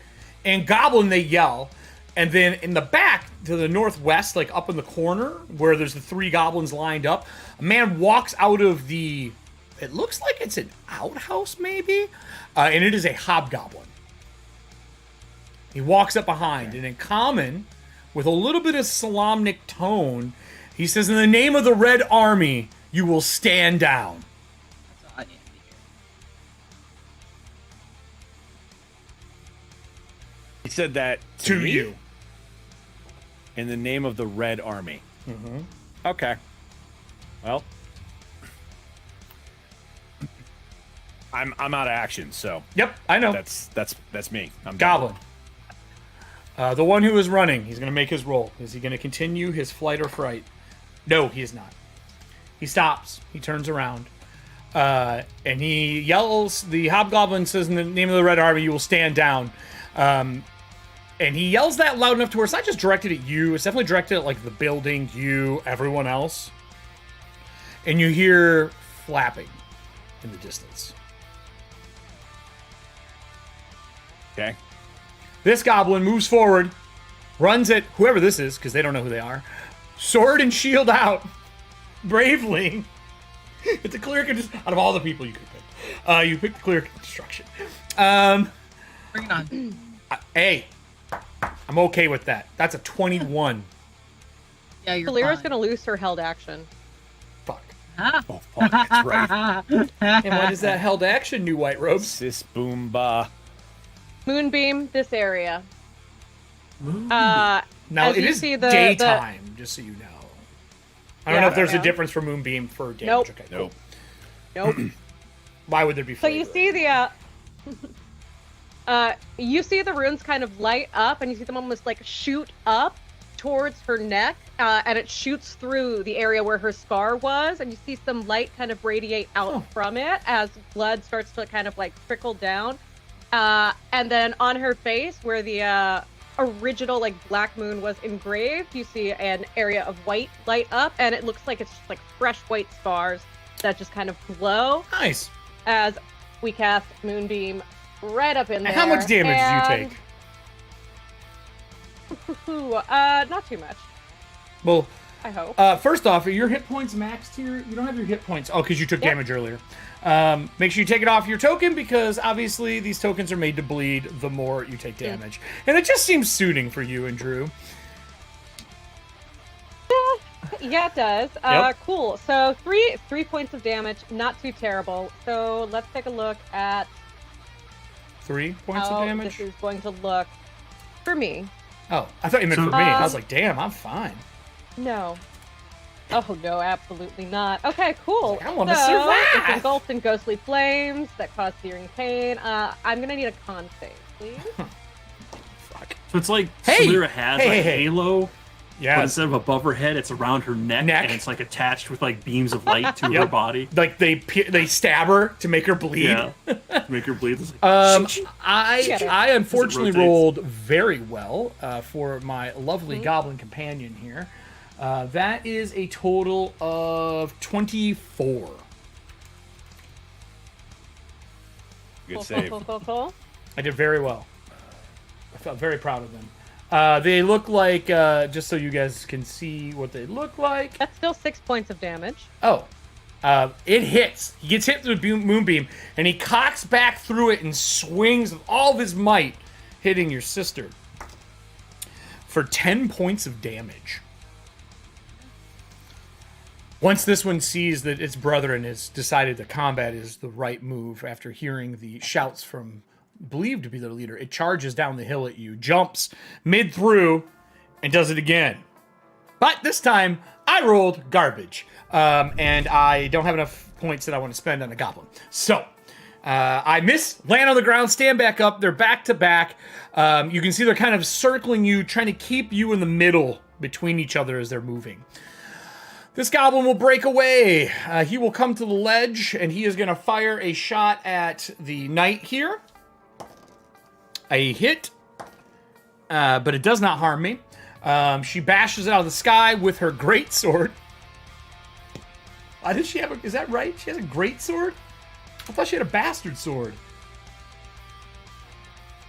and goblin they yell, and then in the back to the northwest, like up in the corner where there's the 3 goblins lined up, a man walks out of the, it looks like it's an outhouse maybe, and it is a hobgoblin. He walks up behind, and in common, with a little bit of Solamnic tone, he says, "In the name of the Red Army, you will stand down." That's all I need to hear. He said that To me? you. In the name of the Red Army. Mm-hmm. Okay. Well, I'm out of action, so Yep, I know. that's me. I'm Goblin. The one who is running, he's going to make his roll. Is he going to continue his flight or fright? No, he is not. He stops. He turns around. And he yells. The hobgoblin says, "In the name of the Red Army, you will stand down." And he yells that loud enough to where it's not just directed at you. It's definitely directed at, like, the building, you, everyone else. And you hear flapping in the distance. Okay. This goblin moves forward, runs at whoever this is, because they don't know who they are. Sword and shield out. Bravely. It's a cleric of out of all the people you could pick. You picked the cleric of destruction. Bring it on. Hey, I'm okay with that. That's a 21. Yeah, you're Kalira's fine. gonna lose her held action. Fuck. Ah. Oh, fuck, that's right. And what is that held action, New White Robes? Sis Boomba. Moonbeam, this area. Now, As it you is see the- daytime, just so you know. I don't know if there's a Yeah. difference for Moonbeam for damage. Nope. Okay, cool. Nope. Nope. Why would there be So you flavor? see you see the runes kind of light up, and you see them almost like shoot up towards her neck, and it shoots through the area where her scar was, and you see some light kind of radiate out from it as blood starts to kind of like trickle down. And then on her face, where the original like black moon was engraved, you see an area of white light up, and it looks like it's just like fresh white scars that just kind of glow Nice. as we cast Moonbeam right up in there. And how much damage did you take? Not too much, Well, I hope. first off, are your hit points maxed here? You don't have your hit points. Oh, because you took Yep. damage earlier. Make sure you take it off your token, because obviously these tokens are made to bleed the more you take damage. And it just seems suiting for you and Drew. Yeah, it does. Yep. Cool. So three points of damage, not too terrible. So let's take a look at 3 points how of damage? this is going to look for me. Oh, I thought you meant for me. I was like, damn, I'm fine. No. Oh no, absolutely not. Okay, cool. Like, I wanna so, survive! It's engulfed in ghostly flames that cause searing pain. I'm gonna need a con save, please. Fuck. So it's like Hey! Selira has Hey, a hey, hey. halo, but Yeah. instead of above her head, it's around her neck, Neck. and it's like attached with like beams of light to her Yep. body. Like they stab her to make her bleed. Yeah, to make her bleed. It's like, I unfortunately rotates. rolled very well for my lovely goblin companion here. That is a total of 24. Good save. Cool. I did very well. I felt very proud of them. They look like, just so you guys can see what they look like. That's still 6 points of damage. Oh, it hits. He gets hit through the moonbeam, and he cocks back through it and swings with all of his might, hitting your sister for 10 points of damage. Once this one sees that its brethren has decided that combat is the right move after hearing the shouts from believed to be their leader, it charges down the hill at you, jumps mid-through, and does it again. But this time, I rolled garbage, and I don't have enough points that I want to spend on a goblin. So, I miss, land on the ground, stand back up. They're back to back. You can see they're kind of circling you, trying to keep you in the middle between each other as they're moving. This goblin will break away. He will come to the ledge, and he is going to fire a shot at the knight here. A hit, but it does not harm me. She bashes it out of the sky with her greatsword. Why does she have a... Is that right? She has a greatsword? I thought she had a bastard sword.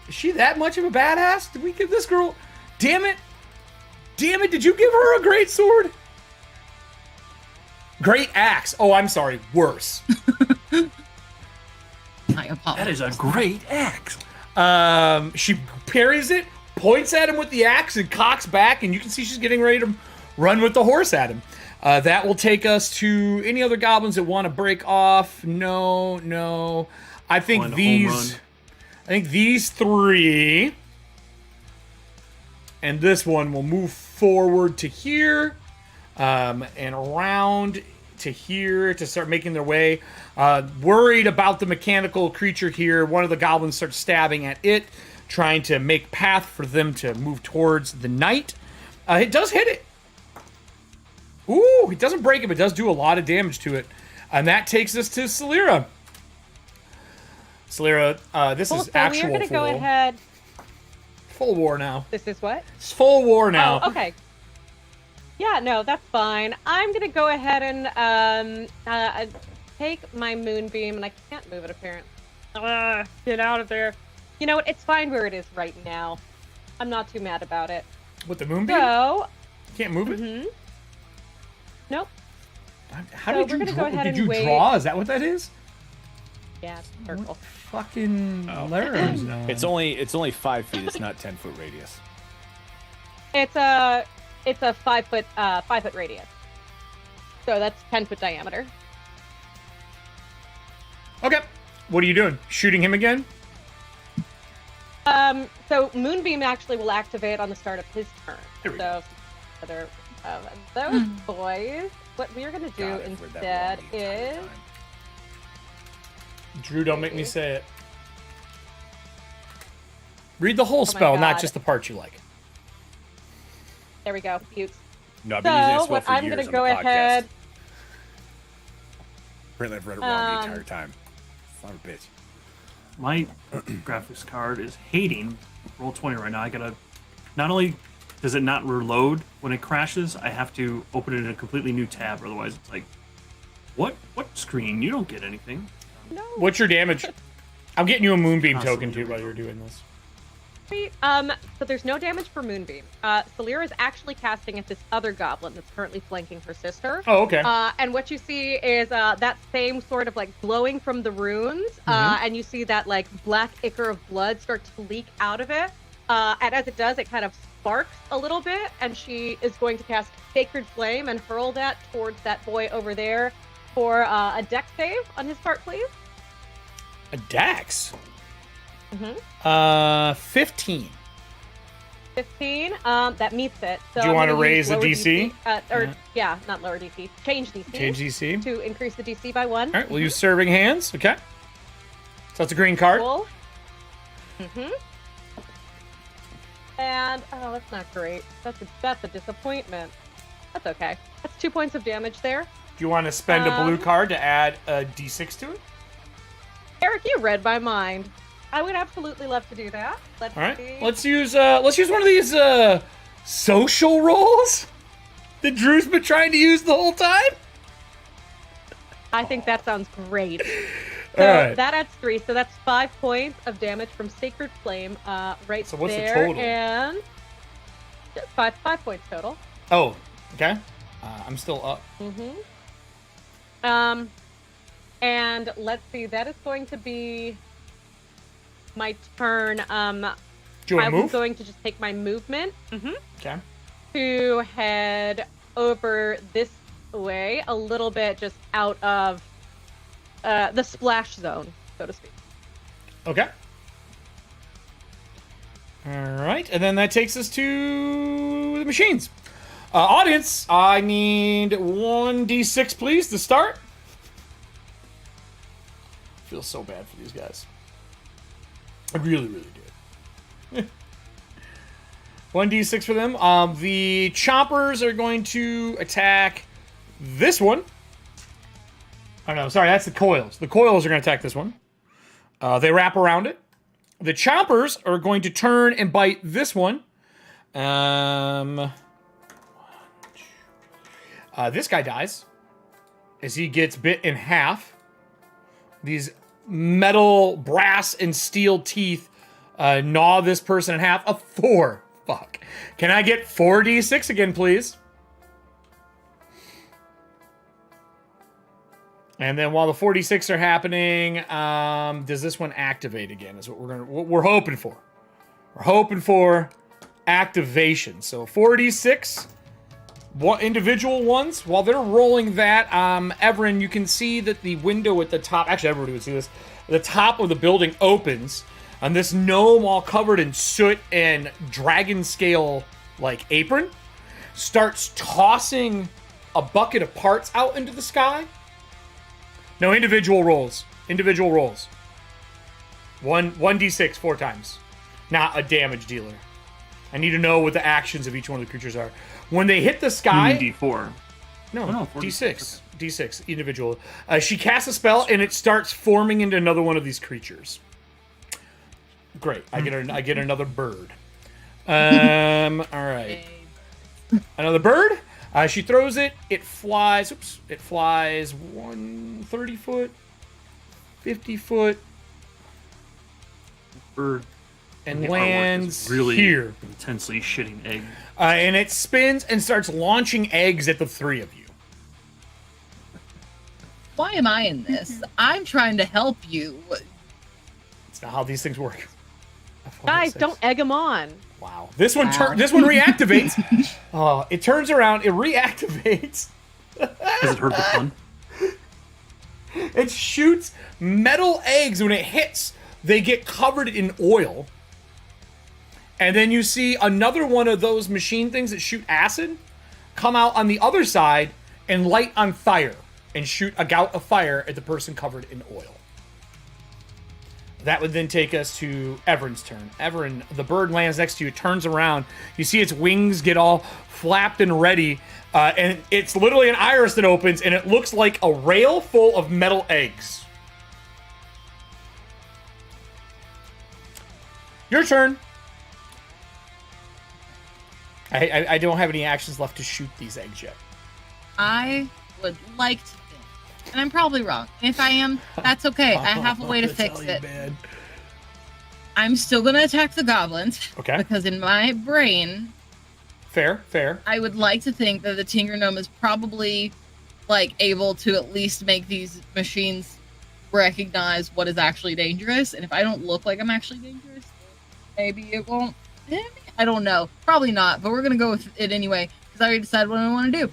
Is she that much of a badass? Did we give this girl... Damn it! Damn it, did you give her a greatsword? Great axe. Oh, I'm sorry. Worse. I apologize. that is a great axe. She parries it, points at him with the axe, and cocks back, and you can see she's getting ready to run with the horse at him. That will take us to any other goblins that want to break off. No. I think One home these... run. I think these three... And this one will move forward to here. And around to here to start making their way. Worried about the mechanical creature here, one of the goblins starts stabbing at it, trying to make path for them to move towards the knight. It does hit it. Ooh, it doesn't break it, but it does do a lot of damage to it. And that takes us to Selira. Selira, this Cool, is so actual we're gonna full. go ahead. Full war now. This is what? It's full war now. Oh, okay. Yeah, no, that's fine. I'm gonna go ahead and take my moonbeam, and I can't move it apparently. Get out of there. You know what? It's fine where it is right now. I'm not too mad about it. With the moonbeam? So, Can't move it? nope. How So did we're you gonna draw? go ahead Did and you wait. draw? Is that what that is? Yeah, it's a circle. Fucking letters. It's only 5 feet. It's not 10-foot radius. It's a 5-foot radius. So that's 10-foot diameter. Okay. What are you doing? Shooting him again? So Moonbeam actually will activate on the start of his turn. There we So other those boys, what we're gonna do God, I've read that instead wrong the entire is time. Drew, don't make me say it. Read the whole spell, not God. just the parts you like. there we go. Buttes. No, I've been using this So spell what for I'm years gonna on go the podcast. ahead. Apparently, I've read it wrong the entire time. Son of a bitch. My graphics card is hating roll 20 right now. I gotta. Not only does it not reload when it crashes, I have to open it in a completely new tab. Otherwise, it's like, what screen? You don't get anything. No. What's your damage? I'm getting you a moonbeam Constantly token too doing while you're doing this. So there's no damage for Moonbeam. Celira is actually casting at this other goblin that's currently flanking her sister. Oh, okay. And what you see is that same sort of like glowing from the runes, and you see that like black ichor of blood start to leak out of it. And as it does, it kind of sparks a little bit, and she is going to cast Sacred Flame and hurl that towards that boy over there for a dex save on his part, please. A dex? 15. 15. That meets it. So Do you I'm want to gonna raise use the lower DC? Yeah, not lower DC. Change DC. Change DC. To increase the DC by 1. All right, we'll use Serving Hands. Okay. So that's a green card. Cool. And oh, that's not great. That's a disappointment. That's okay. That's 2 points of damage there. Do you want to spend a blue card to add a D6 to it? Eric, you read my mind. I would absolutely love to do that. Let's All right. see. Let's use one of these social rolls that Drew's been trying to use the whole time. I think that sounds great. So All right. that adds 3, so that's 5 points of damage from Sacred Flame, right So what's the there, total? and five points total. Oh, okay. I'm still up. And let's see, that is going to be my turn. Do you want I'm to move? going to just take my movement Okay. to head over this way a little bit, just out of the splash zone, so to speak. Okay. All right, and then that takes us to the machines. Audience, I need 1d6, please, to start. Feel so bad for these guys. I really, really do. 1d6 for them. The choppers are going to attack this one. Oh no, sorry, that's the coils. The coils are going to attack this one. They wrap around it. The choppers are going to turn and bite this one. This guy dies as he gets bit in half. These metal, brass, and steel teeth gnaw this person in half. A 4. Fuck. Can I get 4d6 again, please? And then while the 4d6 are happening, does this one activate again? Is what we're hoping for. We're hoping for activation. So 4d6. What individual ones? While they're rolling that, Everin, you can see that the window at the top, actually everybody would see this, the top of the building opens, and this gnome all covered in soot and dragon scale like apron starts tossing a bucket of parts out into the sky. No, individual rolls. Individual rolls. 1d6 4 times. Not a damage dealer. I need to know what the actions of each one of the creatures are. When they hit the sky... You mean D4. No, Oh, no, D6. D6, individual. She casts a spell, and it starts forming into another one of these creatures. Great. I get another bird. All right. Another bird. She throws it. It flies. Oops. It flies 30 foot, 50 foot, bird and the artwork is lands really here. intensely shitting egg. And it spins and starts launching eggs at the three of you. Why am I in this? I'm trying to help you. It's not how these things work. Guys, don't egg him on. Wow. This one reactivates. It turns around, it reactivates. Does it hurt the pun? It shoots metal eggs. When it hits, they get covered in oil. And then you see another one of those machine things that shoot acid come out on the other side and light on fire and shoot a gout of fire at the person covered in oil. That would then take us to Everin's turn. Everin, the bird lands next to you. It turns around. You see its wings get all flapped and ready. And it's literally an iris that opens, and it looks like a rail full of metal eggs. Your turn. I don't have any actions left to shoot these eggs yet. I would like to think, and I'm probably wrong. If I am, that's okay. I have a way to fix it. I'm still going to attack the goblins. Okay. Because in my brain, Fair. I would like to think that the Tinker Gnome is probably like able to at least make these machines recognize what is actually dangerous. And if I don't look like I'm actually dangerous, maybe it won't. I don't know. Probably not. But we're gonna go with it anyway because I already decided what I want to do.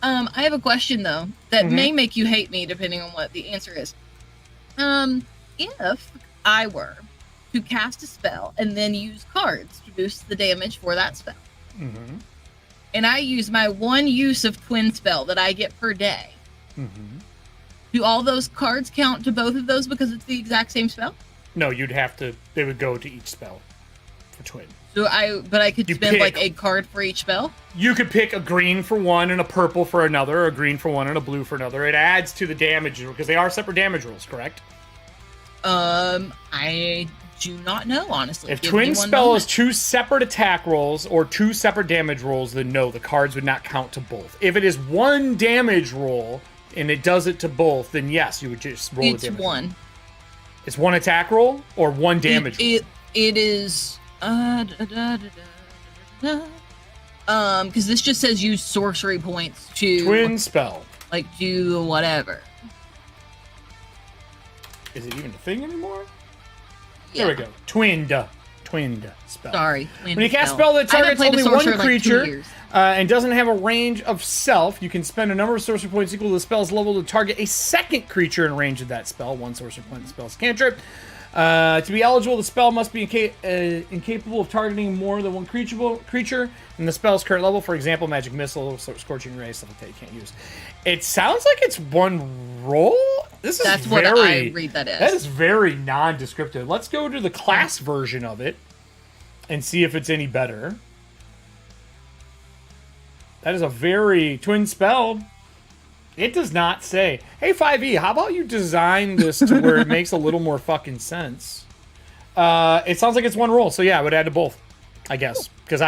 I have a question though that may make you hate me depending on what the answer is. If I were to cast a spell and then use cards to boost the damage for that spell. Mm-hmm. And I use my one use of twin spell that I get per day. Mm-hmm. Do all those cards count to both of those because it's the exact same spell? No, you'd have to. They would go to each spell for twin. So I could You spend pick. like a card for each spell. You could pick a green for one and a purple for another, or a green for one and a blue for another. It adds to the damage because they are separate damage rules, correct? I do not know honestly. If Give twin me one spell moment. is two separate attack rolls or two separate damage rolls, then no, the cards would not count to both. If it is one damage roll and it does it to both, then yes, you would just roll It's the damage. one. It's one attack roll or one damage roll? It is because this just says use sorcery points to Twin spell. like do whatever. Is it even a thing anymore? Yeah. There we go. Twinned spell. Sorry. When you cast a spell that I haven't targets played a only sorcerer one in, like, 2 creature years. and doesn't have a range of self, you can spend a number of sorcery points equal to the spell's level to target a second creature in range of that spell. One sorcery point of the spell's cantrip. To be eligible, the spell must be incapable of targeting more than one creature in the spell's current level. For example, Magic Missile, Scorching Ray, stuff like that you can't use. It sounds like it's one roll. That's what I read that as. That is very non-descriptive. Let's go to the class version of it and see if it's any better. That is a very twin spell. It does not say, hey, 5e, how about you design this to where it makes a little more fucking sense? It sounds like it's one roll, so yeah, I would add to both, I guess. Because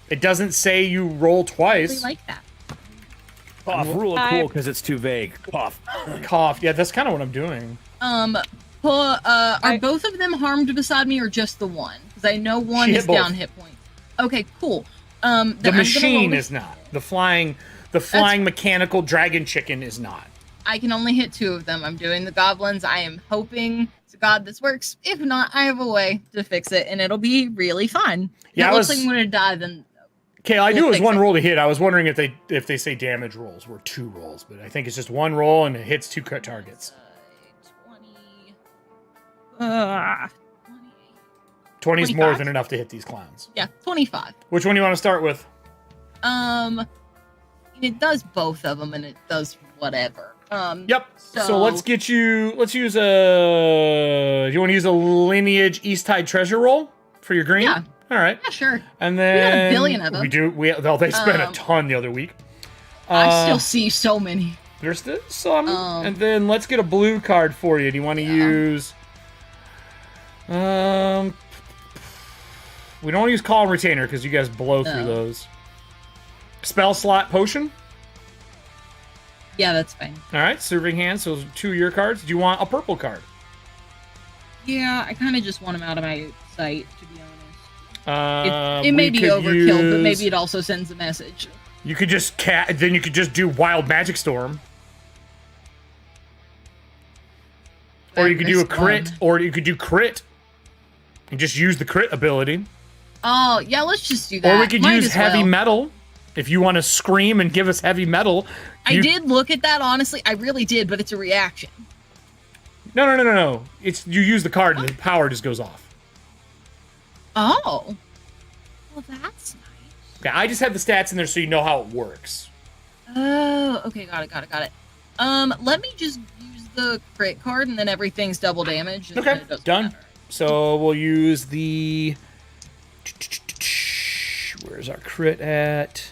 it doesn't say you roll I twice. really like that. Cough, rule of cool because it's too vague. Cough. Cough. Yeah, that's kind of what I'm doing. Are both of them harmed beside me or just the one? Because I know one She hit is both. down hit points. Okay, cool. The machine is not. The flying mechanical dragon chicken is not. I can only hit 2 of them. I'm doing the goblins. I am hoping to God this works. If not, I have a way to fix it, and it'll be really fun. Yeah, If I it looks was- like I'm going to die, then Okay, I We'll knew it was fix one it. roll to hit. I was wondering if they say damage rolls were 2 rolls, but I think it's just one roll and it hits 2 targets. 20 is more 25? than enough to hit these clowns. Yeah, 25. Which one do you want to start with? It does both of them, and it does whatever. Yep. So So- let's use a. Do you want to use a lineage Easttide treasure roll for your green? Yeah. All right. Yeah, sure. And then got a billion of them. We do. They spent a ton the other week. I still see so many. There's still some. Um, And then let's get a blue card for you. Do you want to use? We don't want to use Call and Retainer because you guys blow through No. those. Spell slot potion. Yeah, that's fine. All right, serving hand. So 2 of your cards. Do you want a purple card? Yeah, I kind of just want him out of my sight, to be honest. It We may be could overkill, but use- maybe it also sends a message. You could just then you could just do Wild Magic Storm. Or you could do a crit, or you could do crit. And just use the crit ability. Oh, yeah, let's just do that. Or we could Might use as heavy well. metal. If you want to scream and give us heavy metal. I did look at that, honestly. I really did, but it's a reaction. No. It's you use the card and the power just goes off. Oh. Well, that's nice. Okay, I just have the stats in there so you know how it works. Oh, okay, got it. Let me just use the crit card, and then everything's double damage. And then Okay, it doesn't done. matter. So we'll use the... Where's our crit at?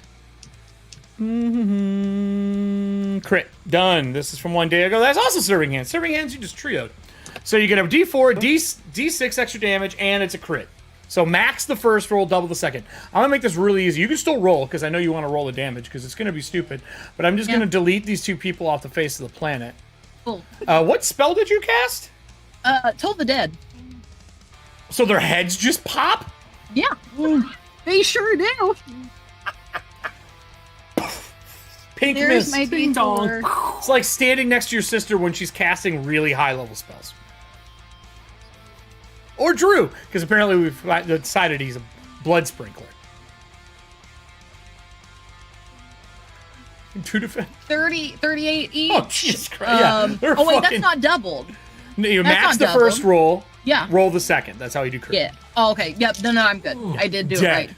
Crit. Done. This is from one day ago. That's also Serving Hands. Serving Hands, you just trioed. So you get a D4, D6 extra damage, and it's a crit. So max the first roll, double the second. I'm going to make this really easy. You can still roll, because I know you want to roll the damage, because it's going to be stupid. But I'm just going to delete these two people off the face of the planet. Cool. What spell did you cast? Toll the Dead. So their heads just pop? Yeah. They sure do. Pink There's mist. my D4. It's like standing next to your sister when she's casting really high-level spells. Or Drew, because apparently we've decided he's a blood sprinkler. 2 defense. 38 each. Oh, Jesus Christ. Yeah, they're oh, wait, fucking- that's not doubled. You that's max not the first doubled. roll, Yeah. roll the second. That's how you do crit. Yeah. Oh, okay. Yep. No, I'm good. I did do it right.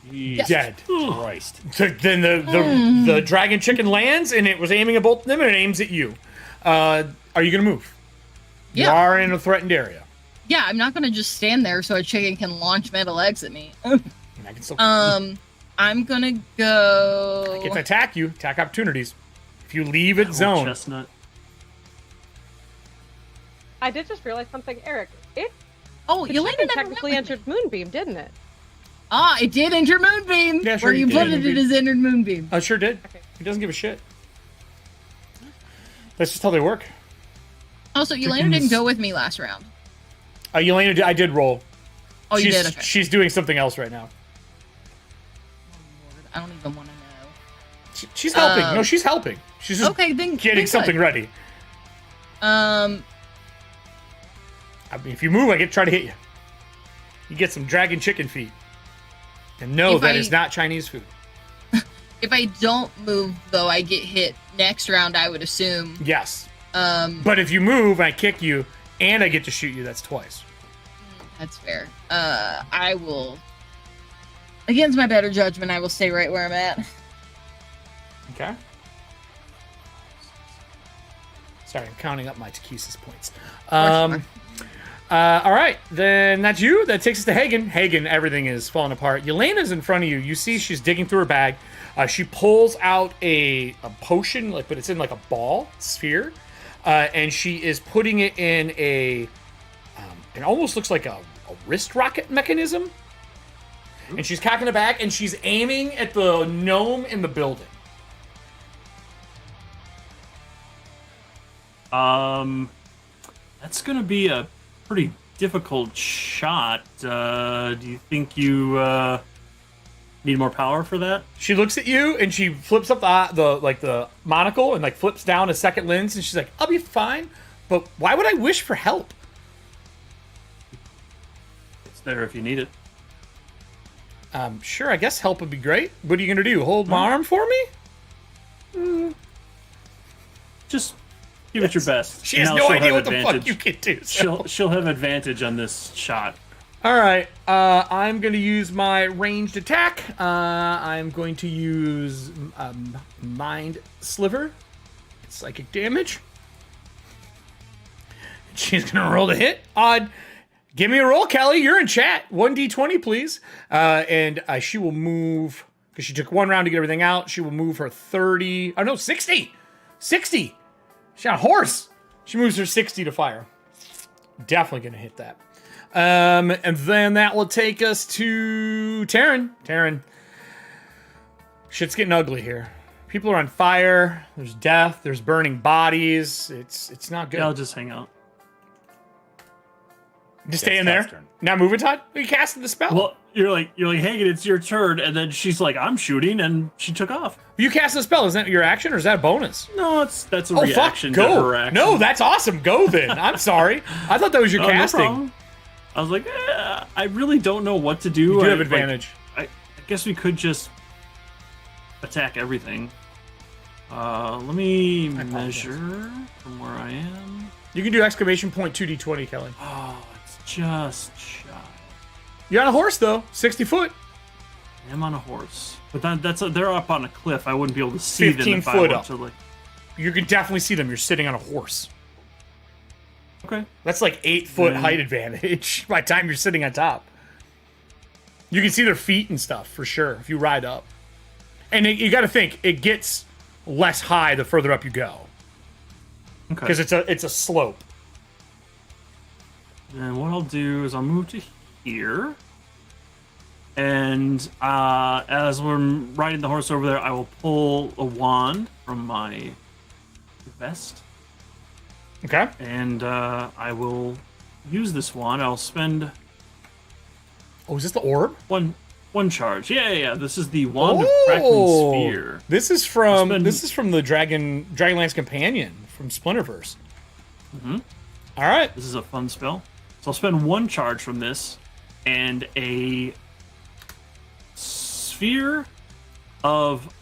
Jesus Dead. Christ. So then the dragon chicken lands, and it was aiming at both of them, and it aims at you. Are you going to move? Yeah. You are in a threatened area. Yeah, I'm not gonna just stand there so a chicken can launch metal eggs at me. And I can still I'm gonna go. get to attack you. Attack opportunities. If you leave its zone. Chestnut. I did just realize something, Eric. It Oh, the you landed chicken never technically went with entered Moonbeam, didn't it? me. Ah, it did enter Moonbeam. Yeah, sure Where you it put did. it, it is entered Moonbeam. I sure did. Okay. He doesn't give a shit. That's just how they work. Also, Elena Chickens- didn't go with me last round. Elena, I did roll. Oh, you she's, did. Okay. She's doing something else right now. I don't even want to know. She's helping. No, she's helping. She's just Okay, then getting then something good. ready. Um, I mean, if you move, I get to try to hit you. You get some dragon chicken feet. And no, If that I- is not Chinese food. if I don't move though, I get hit next round. I would assume. Yes. But if you move, I kick you, and I get to shoot you. That's twice. that's fair. I will. Against my better judgment, I will stay right where I'm at. Okay. Sorry, I'm counting up my Takesis points. All right, then that's you. That takes us to Hagen. Hagen, everything is falling apart. Yelena's in front of you. You see she's digging through her bag. She pulls out a potion, but it's in like a ball sphere, and she is putting it in a. It almost looks like a wrist rocket mechanism. And she's cocking it back, and she's aiming at the gnome in the building. That's gonna be a pretty difficult shot. Do you think you need more power for that? She looks at you and she flips up the monocle and like flips down a second lens, and she's like, "I'll be fine, but why would I wish for help?" It's there if you need it. Sure, I guess help would be great. What are you gonna do? Hold my arm for me? Just give it your best. She has Now no she'll idea have what the fuck advantage. you can do. so- She'll have advantage on this shot. All right, I'm going to use my ranged attack. I'm going to use Mind Sliver. It's psychic damage. She's going to roll the hit. Odd. Give me a roll, Kelly. You're in chat. 1d20, please. And she will move, because she took one round to get everything out. She will move her 30. Oh, no, 60. 60. She's on a horse. She moves her 60 to fire. Definitely going to hit that. And then that will take us to Taryn. Taryn. Shit's getting ugly here. People are on fire. There's death. There's burning bodies. It's not good. Yeah, I'll just hang out. Just Yeah, stay in it's there. Todd's turn. Now move it, Todd. You casted the spell. Well, you're like, Hagen, it's your turn, and then she's like, I'm shooting, and she took off. You cast the spell. Is that your action or is that a bonus? No, that's a Oh, reaction fuck. to Go. her action. No, that's awesome. Go then. I'm sorry. I thought that was your Oh, no casting. problem. I was like, I really don't know what to do. You do have like, advantage. I guess we could just attack everything. Let me measure from where I am. You can do exclamation point 2d20, Kelly. Oh, it's just shy. You're on a horse, though. 60 foot. I am on a horse, but they're up on a cliff. I wouldn't be able to see them 15 if I foot were up. to like. You can definitely see them. You're sitting on a horse. Okay. That's like 8 foot height advantage by the time you're sitting on top. You can see their feet and stuff for sure if you ride up. And you got to think, it gets less high the further up you go. Okay. Because it's a slope. And what I'll do is I'll move to here. And as we're riding the horse over there, I will pull a wand from my vest. Okay. And I will use this wand. I'll spend Oh, is this the orb? one charge. Yeah. This is the Wand of Crackling Sphere. This is from spend- the Dragonlance companion from Splinterverse. Mhm. All right. This is a fun spell. So I'll spend one charge from this, and a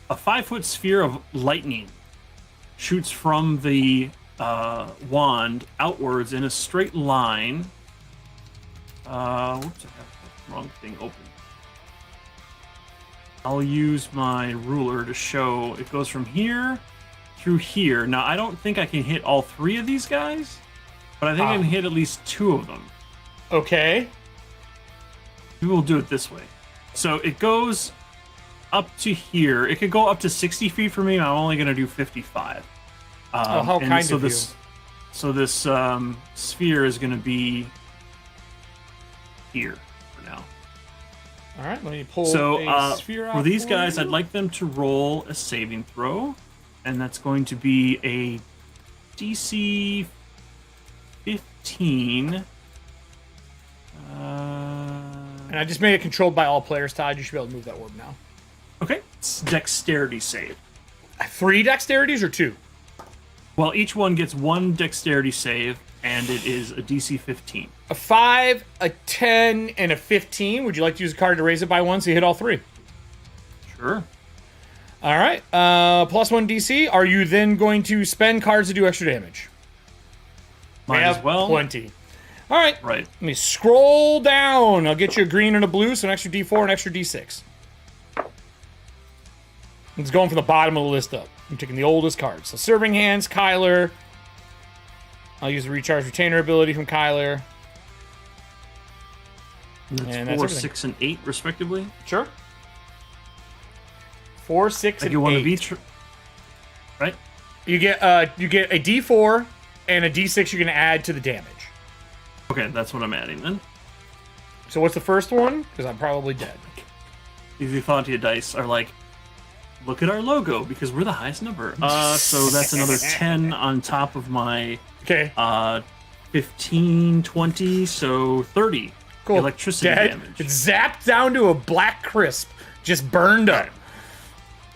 5-foot sphere of lightning shoots from the wand outwards in a straight line. Whoops, I have the wrong thing open. I'll use my ruler to show it goes from here through here. Now, I don't think I can hit all 3 of these guys, but I think I can hit at least 2 of them. Okay. We will do it this way. So it goes up to here. It could go up to 60 feet for me. I'm only going to do 55. How and kind so of this, you. So this sphere is going to be here for now. All right. Let me pull So a sphere out for these for guys, you. I'd like them to roll a saving throw, and that's going to be a DC 15. And I just made it controlled by all players, Todd. You should be able to move that orb now. Okay, it's dexterity save. 3 dexterities or 2? Well, each one gets 1 dexterity save, and it is a DC 15. A 5, a 10, and a 15. Would you like to use a card to raise it by 1 so you hit all 3? Sure. All right. Plus 1 DC. Are you then going to spend cards to do extra damage? Might We have as well. plenty. All right. Right. Let me scroll down. I'll get you a green and a blue, so an extra D4 and an extra D6. It's going from the bottom of the list up. I'm taking the oldest cards. So Serving Hands, Kyler. I'll use the Recharge Retainer ability from Kyler. And that's And that's 4, everything. 6, and 8, respectively. Sure. 4, 6, I and get 1 of 8. each. Right? You get a D4 and a D6 you're going to add to the damage. Okay, that's what I'm adding then. So what's the first one? Because I'm probably dead. These Euthantia dice are like, look at our logo because we're the highest number. So that's another 10 on top of my Okay. 15, 20, so 30 Cool. electricity Dead. damage. It's zapped down to a black crisp. Just burned up.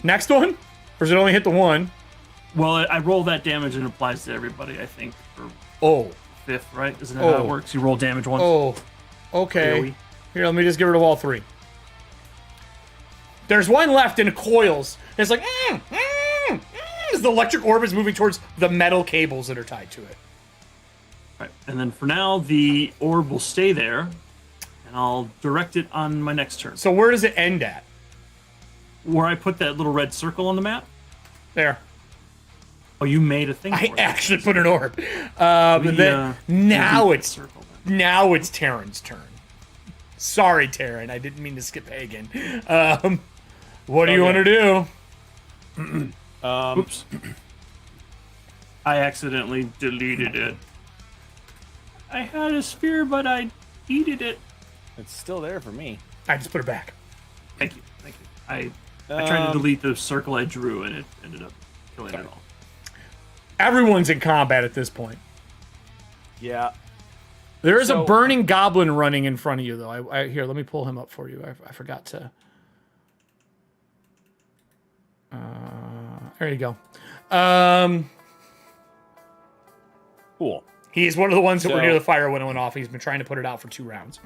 Next one? Or does it only hit the one? Well, I roll that damage and it applies to everybody, I think, for Oh. 5th, right? Isn't that how Oh. it works? You roll damage once. Oh. Okay. AoE. Here, let me just get rid of all 3. There's one left and it coils. It's like, as the electric orb is moving towards the metal cables that are tied to it. Right. And then for now, the orb will stay there, and I'll direct it on my next turn. So where does it end at? Where I put that little red circle on the map? There. Oh, you made a thing I for it. actually put an orb. But then, now delete it's the circle then. now it's Terran's turn. Sorry, Terran. I didn't mean to skip Hagen. What do you want to do? Oops. I accidentally deleted it. I had a sphere, but I yeeted it. It's still there for me. I just put it back. Thank you. I tried to delete the circle I drew, and it ended up killing it all. Everyone's in combat at this point. Yeah. There is a So- burning goblin running in front of you, though. Here, let me pull him up for you. I forgot to. There you go. Cool. He's one of the ones that were So- near the fire when it went off. He's been trying to put it out for 2 rounds.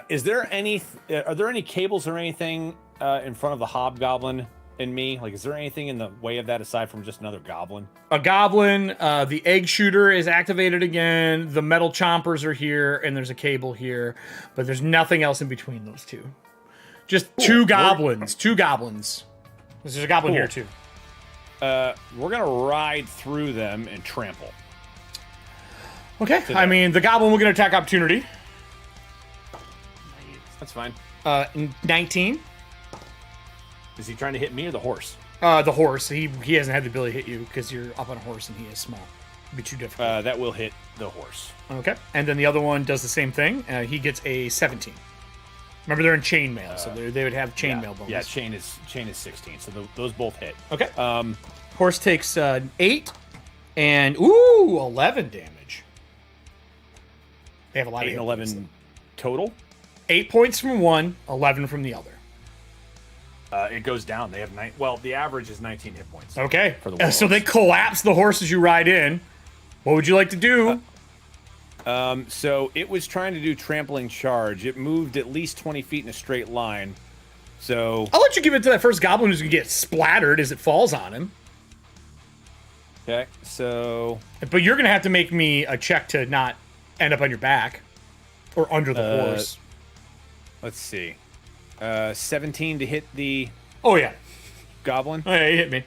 Is there any? Are there any cables or anything in front of the hobgoblin and me? Like, is there anything in the way of that aside from just another goblin? A goblin, the egg shooter is activated again, the metal chompers are here, and there's a cable here, but there's nothing else in between those two. Just two goblins. There's a goblin here, too. We're gonna ride through them and trample. Okay, I mean, the goblin will get an attack opportunity. That's fine. 19. Is he trying to hit me or the horse? The horse. He hasn't had the ability to hit you because you're up on a horse and he is small. It'd be too difficult. That will hit the horse. Okay. And then the other one does the same thing. He gets a 17. Remember, they're in chainmail, so they would have chainmail bonus. Yeah, chain is 16, so those both hit. Okay. Horse takes 8 and 11 damage. They have a lot 8 of and hit points, 11 total. 8 points from one, 11 from the other. It goes down. They have 9. Well, the average is 19 hit points. Okay. For the So they warlords. collapse the horse as you ride in. What would you like to do? So it was trying to do trampling charge. It moved at least 20 feet in a straight line. So I'll let you give it to that first goblin who's going to get splattered as it falls on him. okay, so But you're going to have to make me a check to not end up on your back or under the horse. let's see. 17 to hit the Oh, yeah. goblin. Oh, yeah, you hit me.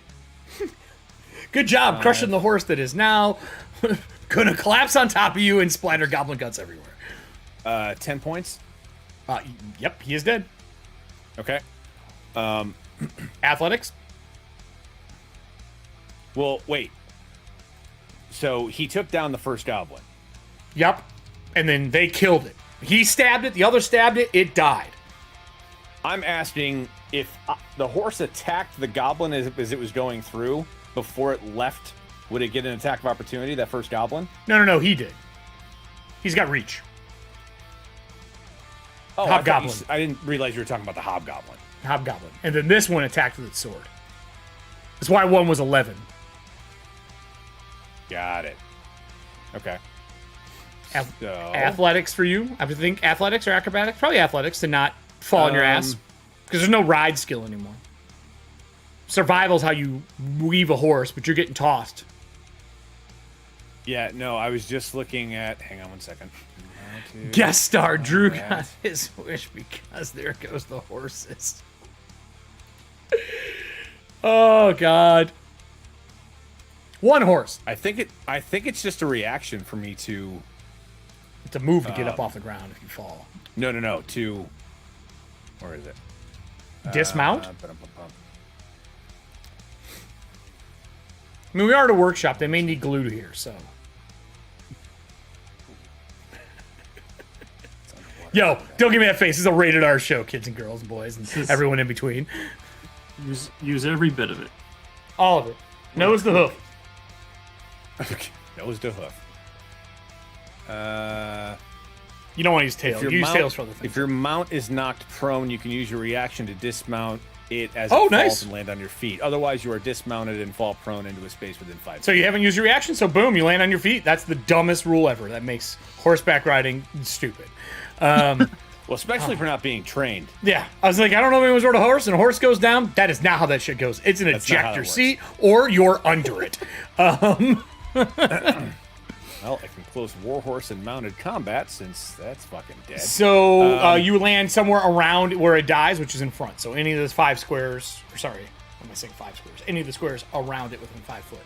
Good job crushing the horse that is now going to collapse on top of you and splatter goblin guts everywhere. 10 points. Yep, he is dead. Okay. Athletics? Well, wait. So he took down the first goblin. Yep. And then they killed it. He stabbed it, the other stabbed it, it died. I'm asking if the horse attacked the goblin as it was going through before it left. Would it get an attack of opportunity, that first goblin? No, he did. He's got reach. Oh, Hobgoblin. I didn't realize you were talking about the hobgoblin. Hobgoblin. And then this one attacked with its sword. That's why one was 11. Got it. Okay. So Athletics for you? I would think athletics or acrobatics? Probably athletics to not fall on your ass. Because there's no ride skill anymore. Survival's how you weave a horse, but you're getting tossed. yeah, no, I was just looking at. Hang on one second. Guest star Drew got his wish because there goes the horses. Oh God. One horse. I think it's just a reaction for me to. It's a move to get up off the ground if you fall. No. To. Where is it? Dismount? Ba-dum-bum-bum. I mean, we are at a workshop. They may need glue here, so. Yo, don't give me that face. This is a rated R show, kids and girls and boys and everyone in between. Use every bit of it. All of it. Nose to hoof. Nose to hoof. You don't want to use tail. If You use tails for other things. If your mount is knocked prone, you can use your reaction to dismount it as Oh, it nice. falls and land on your feet. Otherwise, you are dismounted and fall prone into a space within 5 So you haven't used your reaction, so boom, you land on your feet. That's the dumbest rule ever. That makes horseback riding stupid. Well, especially for not being trained. Yeah, I was like, I don't know if anyone's rode a horse and a horse goes down. That is not how that shit goes. It's an That's not how ejector that works. seat or you're under it. Well, I can close warhorse and mounted combat since that's fucking dead. So you land somewhere around where it dies, which is in front. So any of those 5 squares, or sorry, what am I saying 5 squares? Any of the squares around it within 5 foot.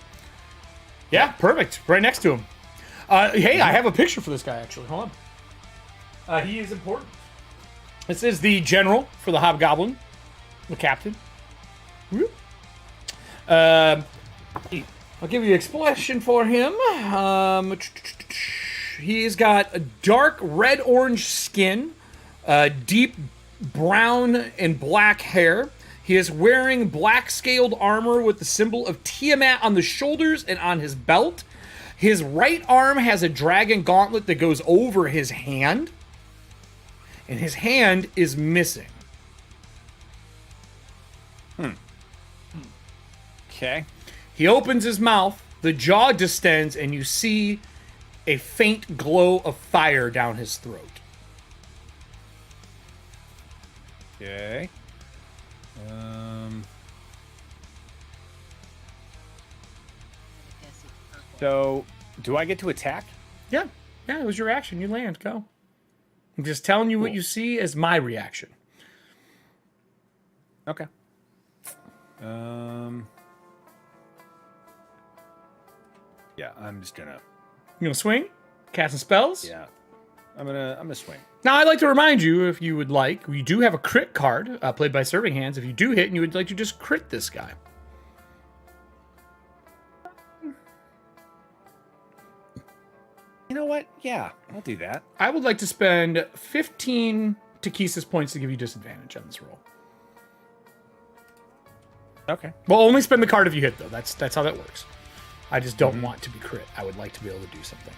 Yeah, perfect. Right next to him. Hey, I have a picture for this guy, actually. Hold on. He is important. This is the general for the Hobgoblin, the captain. Whoop. I'll give you an explanation for him. He's got a dark red-orange skin, deep brown and black hair. He is wearing black scaled armor with the symbol of Tiamat on the shoulders and on his belt. His right arm has a dragon gauntlet that goes over his hand, and his hand is missing. Okay. He opens his mouth, the jaw distends, and you see a faint glow of fire down his throat. Okay. So, do I get to attack? Yeah, it was your action. You land, go. I'm just telling you what you see as my reaction. Okay. Yeah, I'm just gonna. You gonna swing? Casting spells? Yeah, I'm gonna swing. Now, I'd like to remind you, if you would like, we do have a crit card played by Serving Hands. If you do hit and you would like to just crit this guy. You know what? Yeah, I'll do that. I would like to spend 15 Ttrpgfamily points to give you disadvantage on this roll. Okay. Well, only spend the card if you hit, though. That's how that works. I just don't want to be crit. I would like to be able to do something.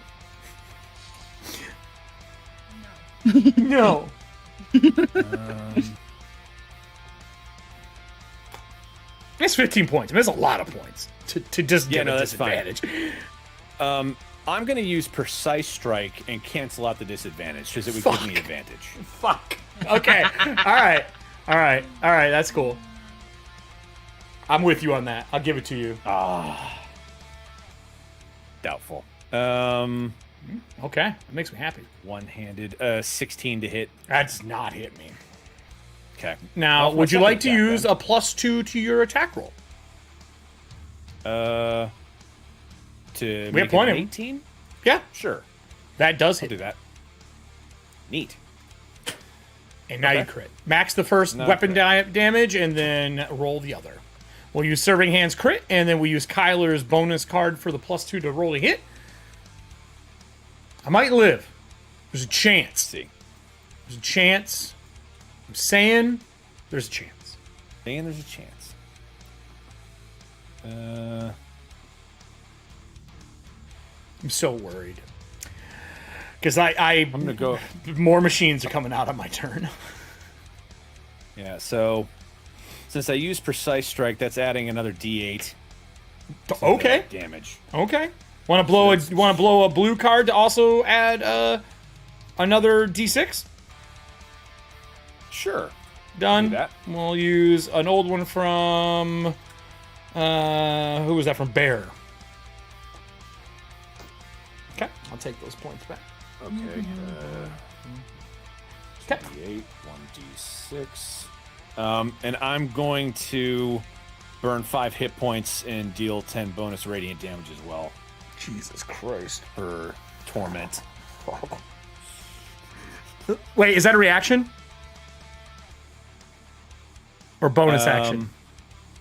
No. That's 15 points. I mean, that's a lot of points to just get a disadvantage. I'm going to use Precise Strike and cancel out the disadvantage because it would give me advantage. Fuck. Okay. All right. That's cool. I'm with you on that. I'll give it to you. Doubtful. Okay. It makes me happy. One-handed. 16 to hit. That does not hit me. Okay. Now, would you like to use a +2 to your attack roll? To we have plenty. 18? Yeah. Sure. That does I'll hit. do that. Neat. And now you crit. Max the first weapon damage and then roll the other. We'll use Serving Hands crit, and then we use Kyler's bonus card for the +2 to roll a hit. I might live. There's a chance. Let's see. There's a chance. I'm saying there's a chance. Saying there's a chance. I'm so worried. Because I'm going to go. More machines are coming out on my turn. Yeah, so since I use Precise Strike, that's adding another D8. Okay. Damage. Okay. Want to blow a blue card to also add another D6? Sure. Done. Do that. We'll use an old one from who was that from? Bear. Okay, I'll take those points back. Okay. Okay. D8, 1d6. And I'm going to burn 5 hit points and deal 10 bonus radiant damage as well. Jesus Christ. For torment. Wait, is that a reaction? Or bonus action?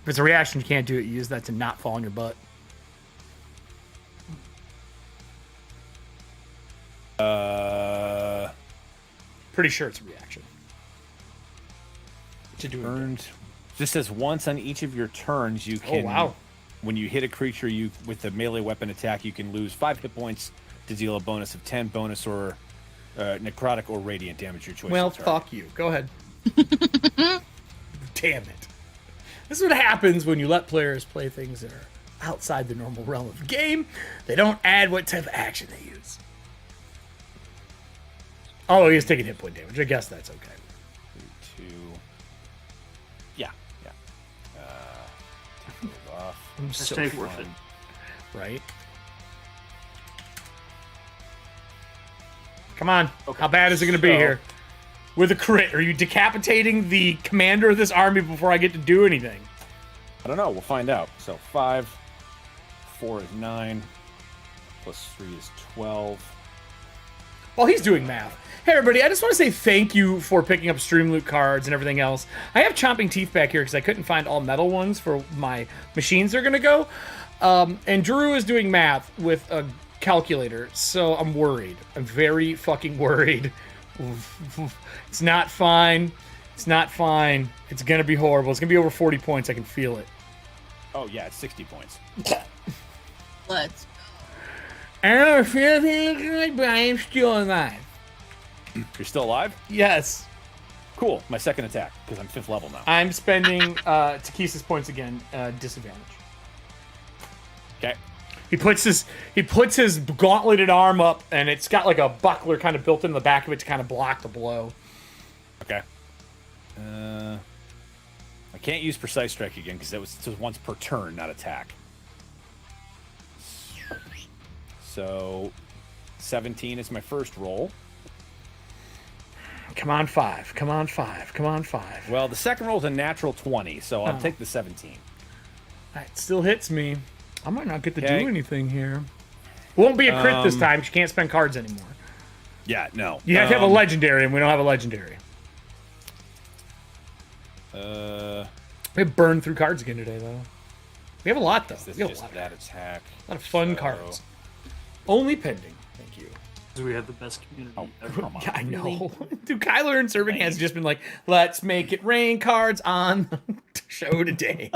If it's a reaction, you can't do it. You use that to not fall on your butt. Pretty sure it's a reaction. To do Burned. Just says once on each of your turns, you can. Oh, wow. When you hit a creature with a melee weapon attack, you can lose 5 hit points to deal a bonus of 10 bonus or necrotic or radiant damage, your choice. Well, fuck you. Go ahead. Damn it. This is what happens when you let players play things that are outside the normal realm of the game. They don't add what type of action they use. Oh, he's taking hit point damage. I guess that's okay. 3, 2. Yeah. Take those off. I'm Just so take fun, worth it. right? Come on. Okay. How bad is it going to be here? With a crit, are you decapitating the commander of this army before I get to do anything? I don't know. We'll find out. So 5, 4 is 9, plus 3 is 12. While he's doing math. Hey everybody, I just want to say thank you for picking up StreamLoot cards and everything else. I have chomping teeth back here because I couldn't find all metal ones for my machines are going to go. And Drew is doing math with a calculator, so I'm worried. I'm very fucking worried. It's not fine. It's not fine. It's going to be horrible. It's going to be over 40 points. I can feel it. Oh, yeah, it's 60 points. Let's I don't feel very good, but I am still alive. You're still alive? Yes. Cool. My second attack, because I'm 5th level now. I'm spending Takesis points again, disadvantage. Okay. He puts his gauntleted arm up, and it's got like a buckler kind of built into the back of it to kind of block the blow. Okay. I can't use Precise Strike again because it was once per turn, not attack. So, 17 is my first roll. Come on, 5. Come on, 5. Come on, 5. Well, the second roll is a natural 20, so I'll take the 17. That still hits me. I might not get to Okay. do anything here. Won't be a crit this time. 'Cause you can't spend cards anymore. Yeah, no. You have to have a legendary, and we don't have a legendary. We have burned through cards again today, though. We have a lot, though. This is We have a just lot, that attack. a lot of fun cards. Only pending. Thank you. We have the best community ever. Come on. Yeah, I know. Dude, Kyler and Serving has just been like, let's make it rain cards on the show today.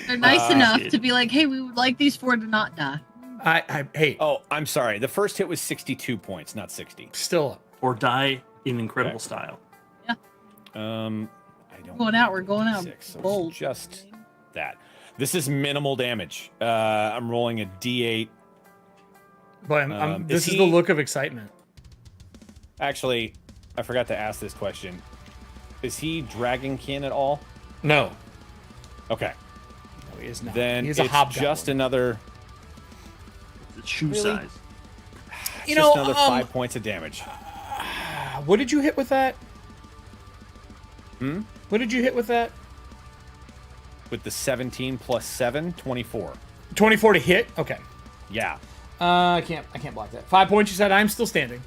They're nice enough to be like, hey, we would like these four to not die. Hey, Oh, I'm sorry. The first hit was 62 points, not 60. still up. Or die in incredible style. I don't Going out, we're going out. 6, so Bold. it's just that. This is minimal damage. I'm rolling a D8. But this is the look of excitement. Actually, I forgot to ask this question. Is he Dragonkin at all? No. Okay. No, he is not. Then He's a it's hobgoblin. just another, It's shoe Really? size. You just know, another 5 points of damage. What did you hit with that? What did you hit with that? With the 17 plus 7, 24. 24 to hit? Okay. Yeah. I can't block that. 5 points, you said. I'm still standing.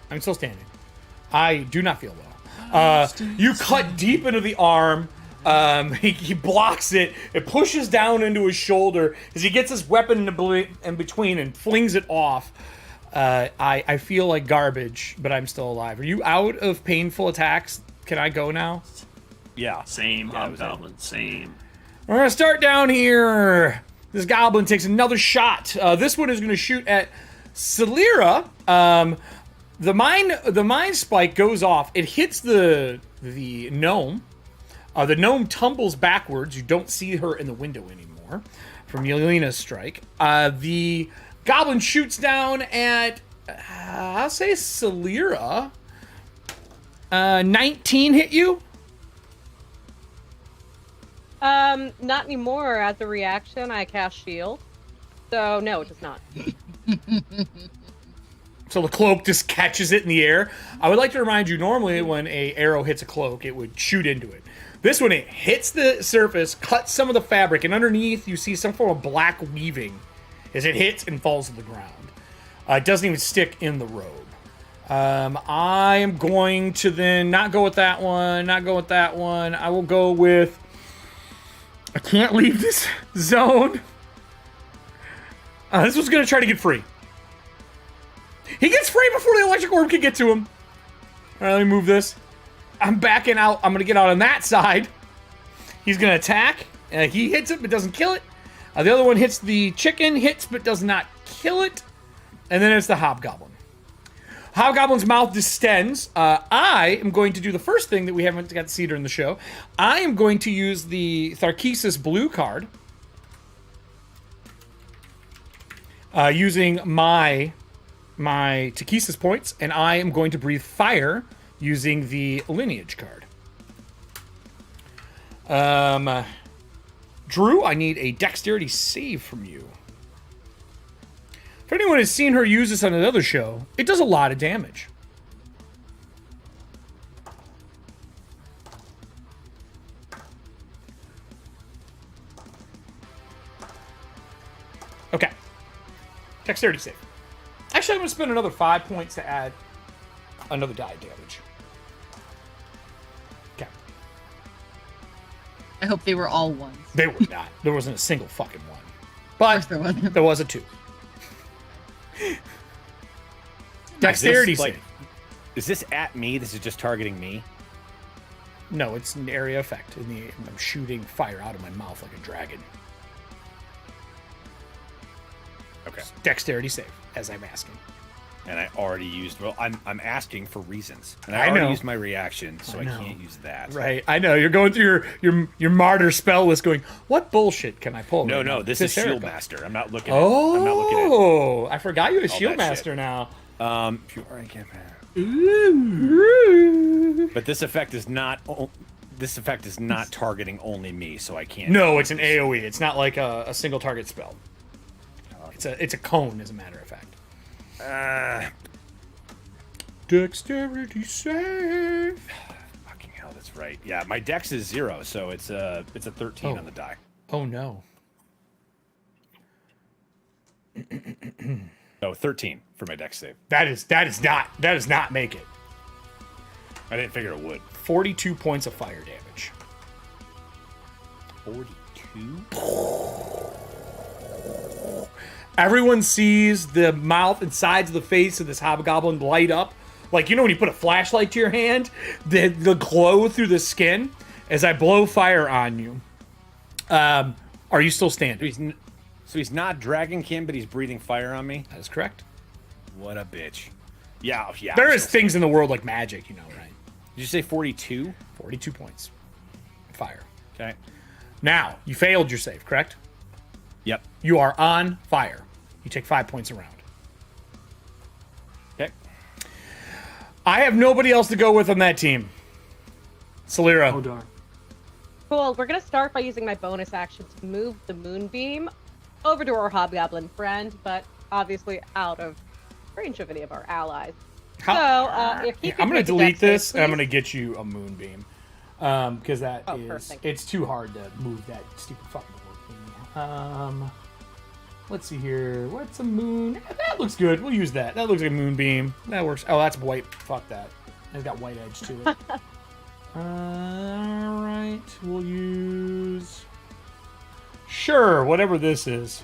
I'm still standing. I do not feel well. You cut deep into the arm. He blocks it. It pushes down into his shoulder as he gets his weapon in between and flings it off. I feel like garbage, but I'm still alive. Are you out of painful attacks? Can I go now? Yeah. Same Yeah, it was hobgoblin, same. We're going to start down here. This goblin takes another shot. This one is going to shoot at Celira. The mine spike goes off. It hits the gnome. The gnome tumbles backwards. You don't see her in the window anymore from Yelena's strike. The goblin shoots down at, I'll say Celira. 19 hit you? Not anymore. As a reaction, I cast shield. So no, it does not. So the cloak just catches it in the air. I would like to remind you, normally when a arrow hits a cloak, it would shoot into it. This one, it hits the surface, cuts some of the fabric, and underneath you see some form of black weaving as it hits and falls to the ground. It doesn't even stick in the robe. I am going to then not go with that one, I will go with... I can't leave this zone. This one's going to try to get free. He gets free before the electric orb can get to him. All right, let me move this. I'm backing out. I'm going to get out on that side. He's going to attack. He hits it, but doesn't kill it. The other one hits the chicken, hits, but does not kill it. And then it's the hobgoblin. Hobgoblin's mouth distends. I am going to do the first thing that we haven't got to see during the show. I am going to use the Ttrpgfamily blue card. Using my Takesis points, and I am going to breathe fire using the lineage card. Drew, I need a dexterity save from you. If anyone has seen her use this on another show, it does a lot of damage. Okay. Dexterity save. Actually, I'm going to spend another 5 points to add another die damage. Okay. I hope they were all ones. They were not. There wasn't a single fucking one. But there wasn't. there was a 2. Dexterity Is this, like, save. is this at me? This is just targeting me? No, it's an area effect. I'm shooting fire out of my mouth like a dragon. Okay. Dexterity save, as I'm asking. And I already used. Well, I'm asking for reasons, and I I already know. used my reaction, so I know. can't use that. Right, I know. You're going through your martyr spell list going, what bullshit can I pull? No, right no, now? this is Shield Ttrpgfamily. Master. I'm not looking at I'm not looking at Oh, I forgot you had all Shield that Master shit. now. Pure But this effect is not targeting only me, so I can't. No, it's an AoE. It's not like a single target spell. It's a cone, as a matter of fact. Dexterity save. Fucking hell, that's right. Yeah, my dex is 0, so it's a 13 on the die. Oh no. No, 13 for my dex save. That does not make it. I didn't figure it would. 42 points of fire damage. 42? Everyone sees the mouth and sides of the face of this hobgoblin light up. Like, you know when you put a flashlight to your hand? The glow through the skin as I blow fire on you. Are you still standing? So he's not Dragonkin, but he's breathing fire on me? That is correct. What a bitch. Yeah. There is things in the world like magic, you know, right? Did you say 42? 42 points. Fire. Okay. Now, you failed your save, correct? Yep. You are on fire. You take 5 points a round. Okay. I have nobody else to go with on that team. Salira. Oh darn. Cool. We're going to start by using my bonus action to move the moonbeam over to our hobgoblin friend, but obviously out of range of any of our allies. If he I'm could going to make a delete dex save, this, and I'm please. going to get you a moonbeam. Because Perfect. it's too hard to move that stupid fucking board thing. Let's see here. What's a moon? That looks good. We'll use that. That looks like a moonbeam. That works. Oh, that's white. Fuck that. It's got white edge to it. Alright. We'll use... Sure, whatever this is.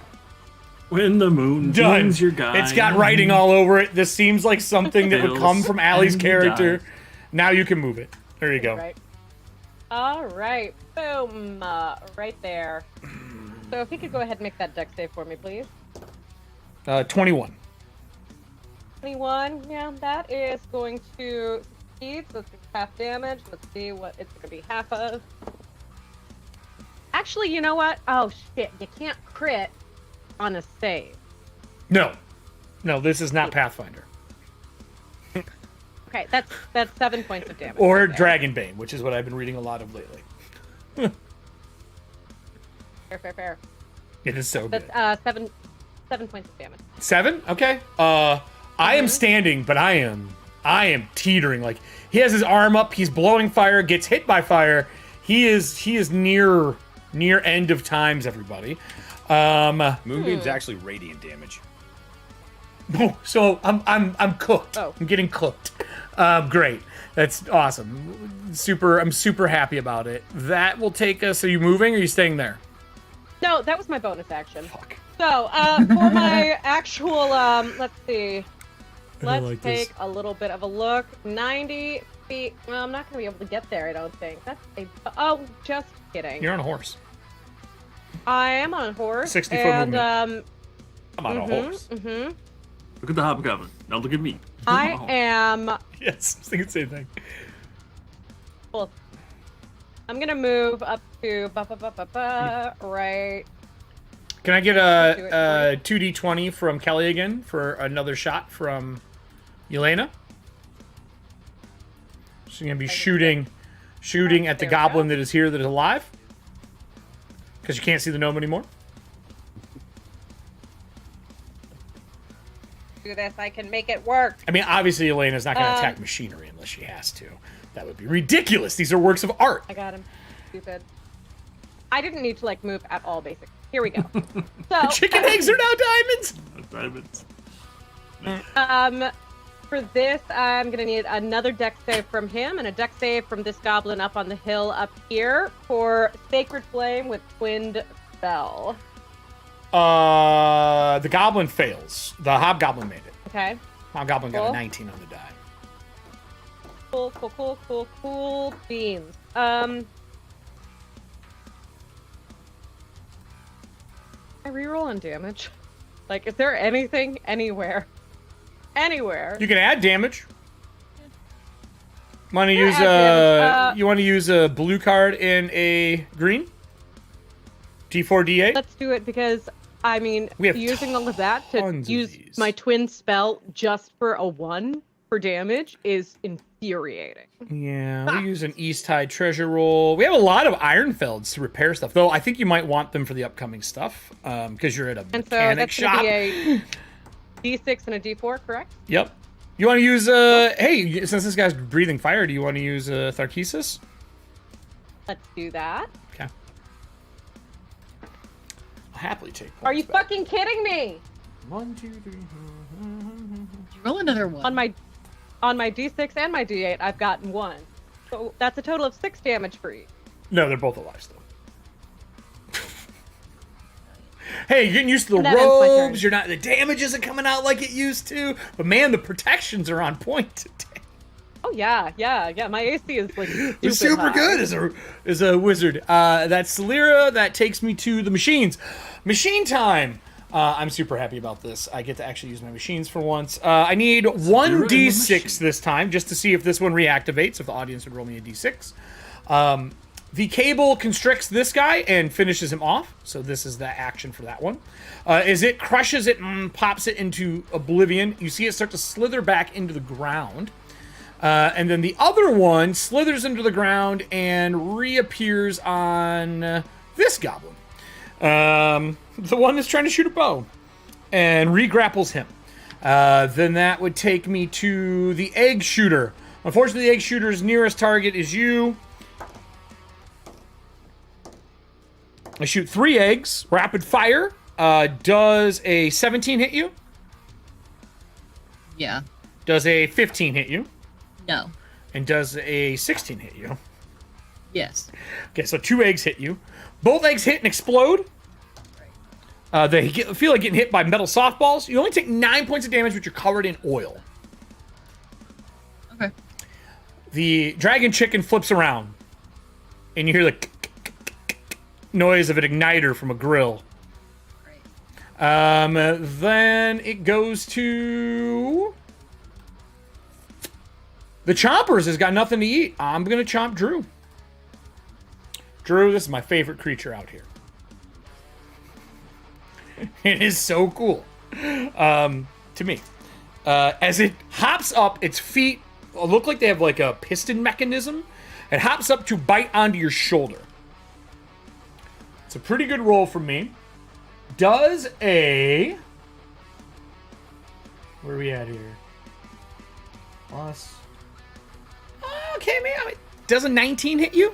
When the moon Done. joins your guy. It's got writing all over it. This seems like something that would Fails come from Allie's and character. dies. Now you can move it. There you go. Right. All right. Boom. Right there. So if he could go ahead and make that dex save for me, please. 21. 21. Yeah, that is going to succeed. So it's half damage. Let's see what it's going to be half of. Actually, you know what? Oh, shit. You can't crit on a save. No. No, this is not Pathfinder. Okay, that's 7 points of damage. Or right there. Dragonbane, which is what I've been reading a lot of lately. Fair. It is so good. That's 7 points of damage. 7? Okay. I am standing, but I am teetering. Like, he has his arm up, he's blowing fire, gets hit by fire. He is near end of times, everybody. Moonbeam's actually radiant damage. So I'm cooked. Oh. I'm getting cooked. Great. That's awesome. I'm super happy about it. That will take us. Are you moving or are you staying there? No, that was my bonus action. Fuck. So, for my actual, let's see. Let's like take this. a little bit of a look. 90 feet. Well, I'm not going to be able to get there, I don't think. That's a... Oh, just kidding. You're on a horse. I am on a horse. 60-foot and, movement. I'm on a horse. Look at the hobgoblin. Now look at me. I Oh. am... Yes, I was thinking the same thing. Well, I'm going to move up to... right... Can I get Do a it 2d20 from Kelly again for another shot from Yelena? She's gonna be shooting at the There we goblin go. that is here that is alive. Because you can't see the gnome anymore. Do this. I can make it work. I mean, obviously Yelena's not gonna attack machinery unless she has to. That would be ridiculous. These are works of art. I got him. Stupid. I didn't need to, like, move at all, basically. Here we go. So, Chicken eggs are now diamonds. Diamonds. For this, I'm gonna need another dex save from him and a dex save from this goblin up on the hill up here for Sacred Flame with Twinned Spell. The goblin fails. The hobgoblin made it. Okay. Hobgoblin got a Cool. 19 on the die. Cool beans. I reroll on damage. Like, is there anything anywhere? Anywhere? You can add damage. Want to Yeah, use add damage. you want to use a blue card and a green? D4, D8? Let's do it because, I mean, We have using all of that to tons of use these. my twin spell just for a 1 for damage is infuriating. Yeah, we use an Easttide treasure roll. We have a lot of Ironfelds to repair stuff, though I think you might want them for the upcoming stuff, because you're at a And so mechanic that's shop. going to be a D6 and a D4, correct? Yep. You want to use, hey, since this guy's breathing fire, do you want to use Tharkesis? Let's do that. Okay. I'll happily take points Are you back. fucking kidding me? 1, 2, 3, Roll another one. On my D6 and my D8, I've gotten 1. So that's a total of 6 damage for each. No, they're both alive still. Hey, you're getting used to the And that ends my turn. robes. You're not. The damage isn't coming out like it used to. But man, the protections are on point today. Oh yeah. My AC is like You're super high. good as a wizard. That's Celira. That takes me to the machines. Machine time. I'm super happy about this. I get to actually use my machines for once. I need one in the D6 machine. this time, just to see if this one reactivates, if the audience would roll me a D6. The cable constricts this guy and finishes him off. So this is the action for that one. As it crushes it and pops it into oblivion, you see it start to slither back into the ground. And then the other one slithers into the ground and reappears on this goblin. The one that's trying to shoot a bow. And re-grapples him. Then that would take me to the egg shooter. Unfortunately, the egg shooter's nearest target is you. I shoot 3 eggs. Rapid fire. Does a 17 hit you? Yeah. Does a 15 hit you? No. And does a 16 hit you? Yes. Okay, so 2 eggs hit you. Both eggs hit and explode. Feel like getting hit by metal softballs. You only take 9 points of damage, but you're covered in oil. Okay. The dragon chicken flips around. And you hear the noise of an igniter from a grill. Then it goes to... The Chompers has got nothing to eat. I'm going to chomp Drew. Drew, this is my favorite creature out here. It is so cool. To me. As it hops up, its feet look like they have like a piston mechanism. It hops up to bite onto your shoulder. It's a pretty good roll from me. Does a... Where are we at here? Plus... Okay, man. Does a 19 hit you?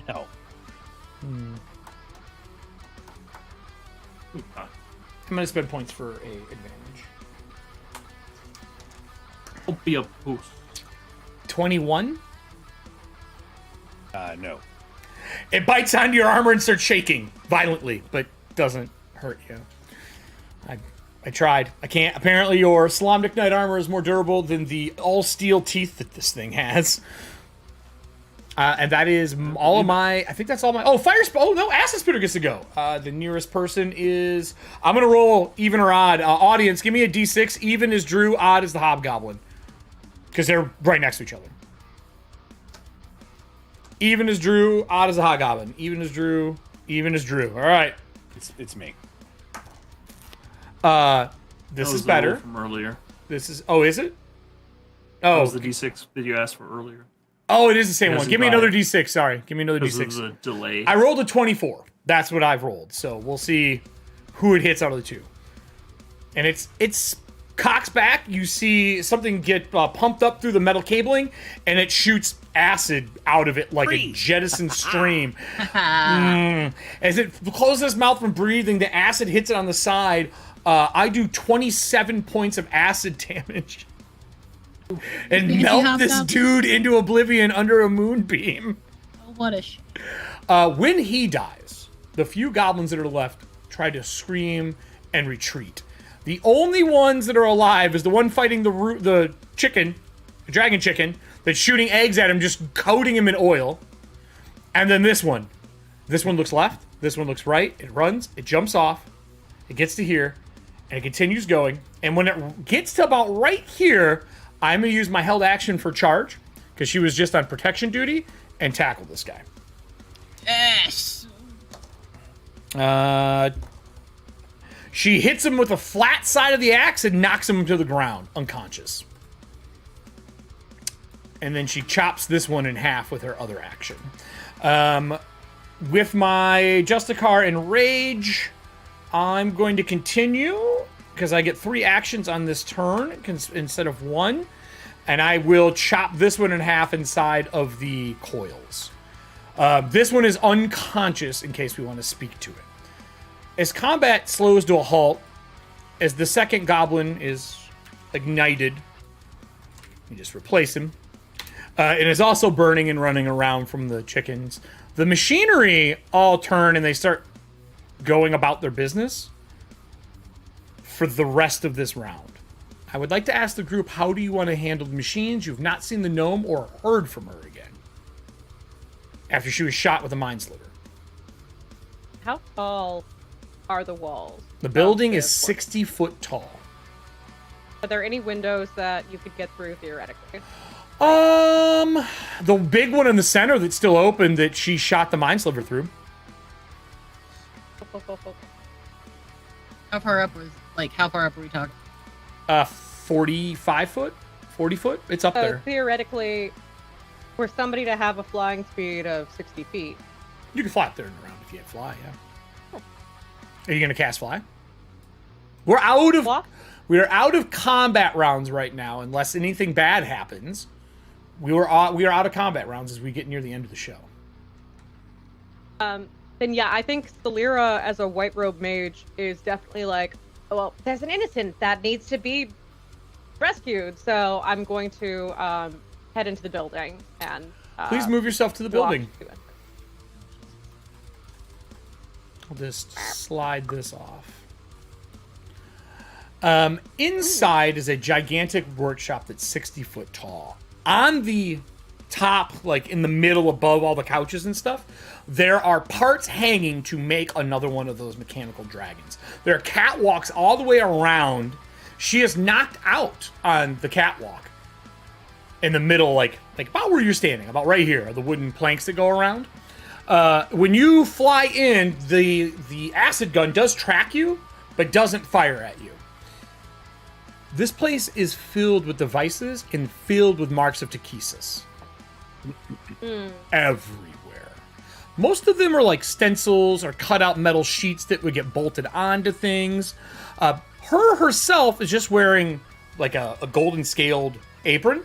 No. I'm going to spend points for a advantage. I'll be a boost. 21? No. It bites onto your armor and starts shaking violently, but doesn't hurt you. I tried. I can't. Apparently your Solamnic Knight armor is more durable than the all-steel teeth that this thing has. And that is all of my... I think that's all my... Oh, Fire Spit... Oh, no, Acid Spitter gets to go. The nearest person is... I'm going to roll even or odd. Audience, give me a D6. Even is Drew, odd is the Hobgoblin. Because they're right next to each other. Even is Drew, odd is the Hobgoblin. Even is Drew, even is Drew. All right. It's me. This That is was the better. roll from earlier. This is... Oh, is it? That Oh, was the D6 that you asked for earlier. oh, it is the same Yes, one. you Give me got another it. D6. Sorry. Give me another Because of D6. the delay. I rolled a 24. That's what I've rolled. So we'll see who it hits out of the two. And it's cocks back. You see something get pumped up through the metal cabling, and it shoots acid out of it like a jettison stream. As it closes its mouth from breathing, the acid hits it on the side. I do 27 points of acid damage. And Fancy melt this hobgoblin. dude into oblivion under a moonbeam. Oh, what a shame. When he dies, the few goblins that are left try to scream and retreat. The only ones that are alive is the one fighting the chicken, the dragon chicken, that's shooting eggs at him, just coating him in oil. And then this one. This one looks left. This one looks right. It runs. It jumps off. It gets to here. And it continues going. And when it gets to about right here, I'm going to use my held action for charge, because she was just on protection duty, and tackle this guy. Yes. She hits him with a flat side of the axe and knocks him to the ground, unconscious. And then she chops this one in half with her other action. With my Justicar and Rage, I'm going to continue, because I get 3 actions on this turn instead of 1. And I will chop this one in half inside of the coils. This one is unconscious in case we want to speak to it. As combat slows to a halt, as the second goblin is ignited, you just replace him, and is also burning and running around from the chickens. The machinery all turn and they start going about their business for the rest of this round. I would like to ask the group, how do you want to handle the machines? You've not seen the gnome or heard from her again after she was shot with a mine sliver. How tall are the walls? The building is 60 foot tall. Are there any windows that you could get through theoretically? The big one in the center that's still open that she shot the mine sliver through. How far up are we talking? 45 foot? 40 foot? It's up there. Theoretically, for somebody to have a flying speed of 60 feet. You can fly up there and around if you have fly, yeah. Are you going to cast fly? We are out of combat rounds right now, unless anything bad happens. We are out of combat rounds as we get near the end of the show. Then yeah, I think Celira as a white robe mage is definitely like, well, there's an innocent that needs to be rescued, so I'm going to head into the building and please move yourself to the building. I'll just slide this off. Inside is a gigantic workshop that's 60 foot tall. On the top, like in the middle above all the couches and stuff, there are parts hanging to make another one of those mechanical dragons. There are catwalks all the way around. She is knocked out on the catwalk. In the middle, like about where you're standing, about right here, the wooden planks that go around. When you fly in, the acid gun does track you, but doesn't fire at you. This place is filled with devices and filled with marks of Ttrpgfamily. Everywhere. Most of them are like stencils or cut out metal sheets that would get bolted onto things. Her herself is just wearing like a golden scaled apron,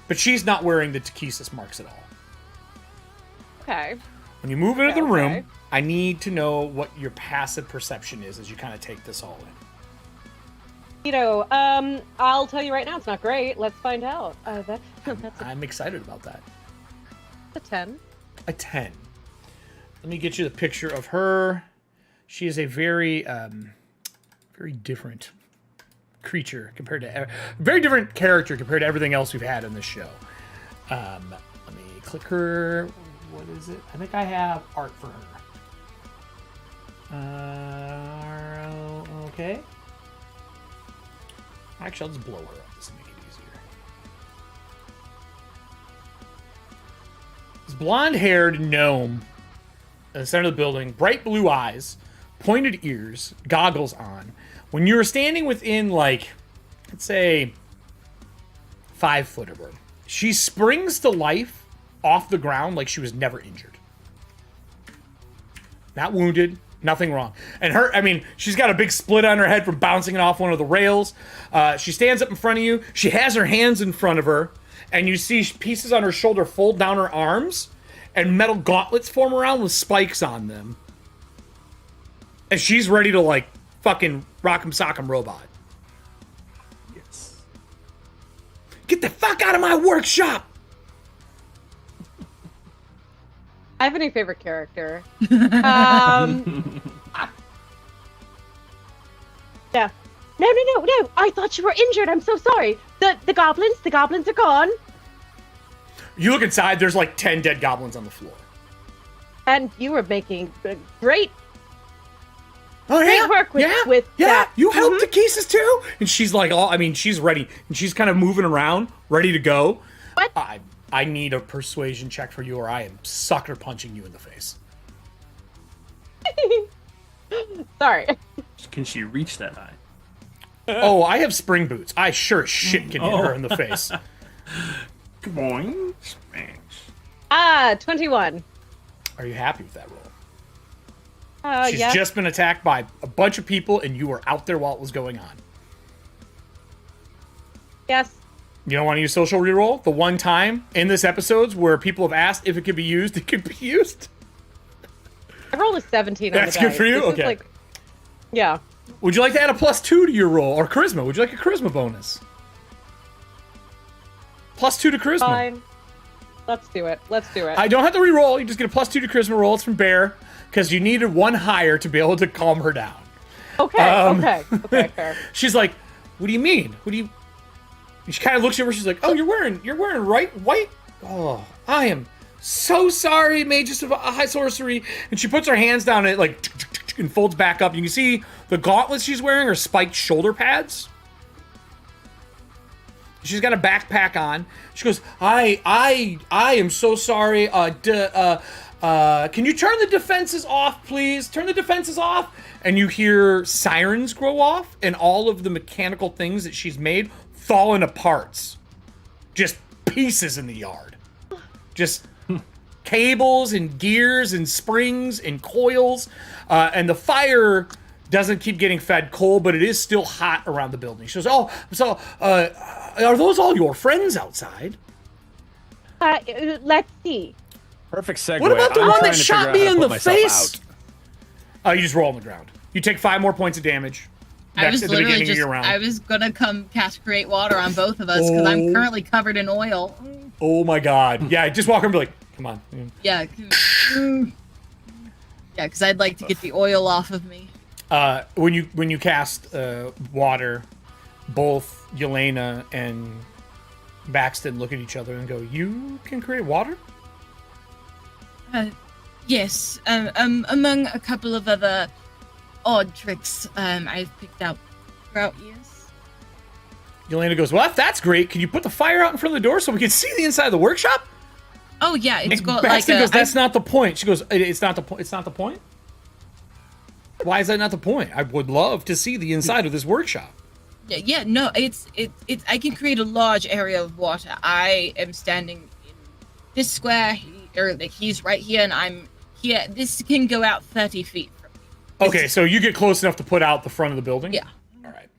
but she's not wearing the Ttrpgfamily marks at all. Okay. When you move into the room, I need to know what your passive perception is as you kind of take this all in. I'll tell you right now, it's not great. Let's find out. I'm excited about that. A 10. A 10. Let me get you the picture of her. She is a very, very different creature compared to... Very different character compared to everything else we've had in this show. Let me click her... What is it? I think I have art for her. Okay. Actually, I'll just blow her up just to make it easier. This blonde-haired gnome in the center of the building, bright blue eyes, pointed ears, goggles on. When you were standing within, like, let's say, 5 foot of her, she springs to life off the ground like she was never injured. Not wounded, nothing wrong. And she's got a big split on her head from bouncing it off one of the rails. She stands up in front of you. She has her hands in front of her, and you see pieces on her shoulder fold down her arms, and metal gauntlets form around with spikes on them. And she's ready to, like, fucking rock'em sock'em robot. Yes. Get the fuck out of my workshop! I have a new favorite character. Yeah. No. I thought you were injured. I'm so sorry. The goblins are gone. You look inside, there's like 10 dead goblins on the floor. And you were making great Oh yeah, Great work with yeah. that. You helped the cases too, and she's like, oh, I mean, she's ready, and she's kind of moving around, ready to go. What? I need a persuasion check for you, or I am sucker punching you in the face. Sorry. Can she reach that high? Oh, I have spring boots. I sure as shit can hit her in the face. Boing. Smash. 21. Are you happy with that roll? She's Yeah. just been attacked by a bunch of people, and you were out there while it was going on. Yes. You don't want to use social reroll? The one time in this episode where people have asked if it could be used, it could be used? I rolled a 17 That's on the good for you? This is Okay. Yeah. Would you like to add a +2 to your roll? Or charisma? Would you like a charisma bonus? +2 to charisma. Fine. Let's do it. I don't have to re-roll. You just get a +2 to charisma roll. It's from Bear, because you needed one higher to be able to calm her down. Okay, okay, fair. She's like, what do you mean? What do you... And she kind of looks at her. She's like, oh, you're wearing white? Oh, I am so sorry, Magus of High Sorcery. And she puts her hands down and it like and folds back up. You can see the gauntlets she's wearing are spiked shoulder pads. She's got a backpack on. She goes, I am so sorry. Can you turn the defenses off, please? Turn the defenses off. And you hear sirens go off, and all of the mechanical things that she's made fall into parts. Just pieces in the yard. Just cables and gears and springs and coils. And the fire doesn't keep getting fed coal, but it is still hot around the building. She goes, oh, so are those all your friends outside? Let's see. Perfect segue. What about the I'm one trying that to shot figure out me how to in put the myself face? out. You just roll on the ground. You take 5 more points of damage. I was At the literally beginning of your round. I was gonna come cast create water on both of us because I'm currently covered in oil. Oh my god. Yeah, just walk over and be like, come on. Yeah. Yeah, because I'd like to get the oil off of me. When you cast water, both Yelena and Baxton look at each other and go, you can create water? Yes. Among a couple of other odd tricks I've picked out throughout years. Yelena goes, well, that's great. Can you put the fire out in front of the door so we can see the inside of the workshop? Oh yeah, it's And got Baxton like goes, that's not the point. She goes, it's not the point. It's not the point? Why is that not the point? I would love to see the inside of this workshop. Yeah, no, it's I can create a large area of water. I am standing in this square, he's right here, and I'm here. This can go out 30 feet from me. Okay, so you get close enough to put out the front of the building? Yeah. All right.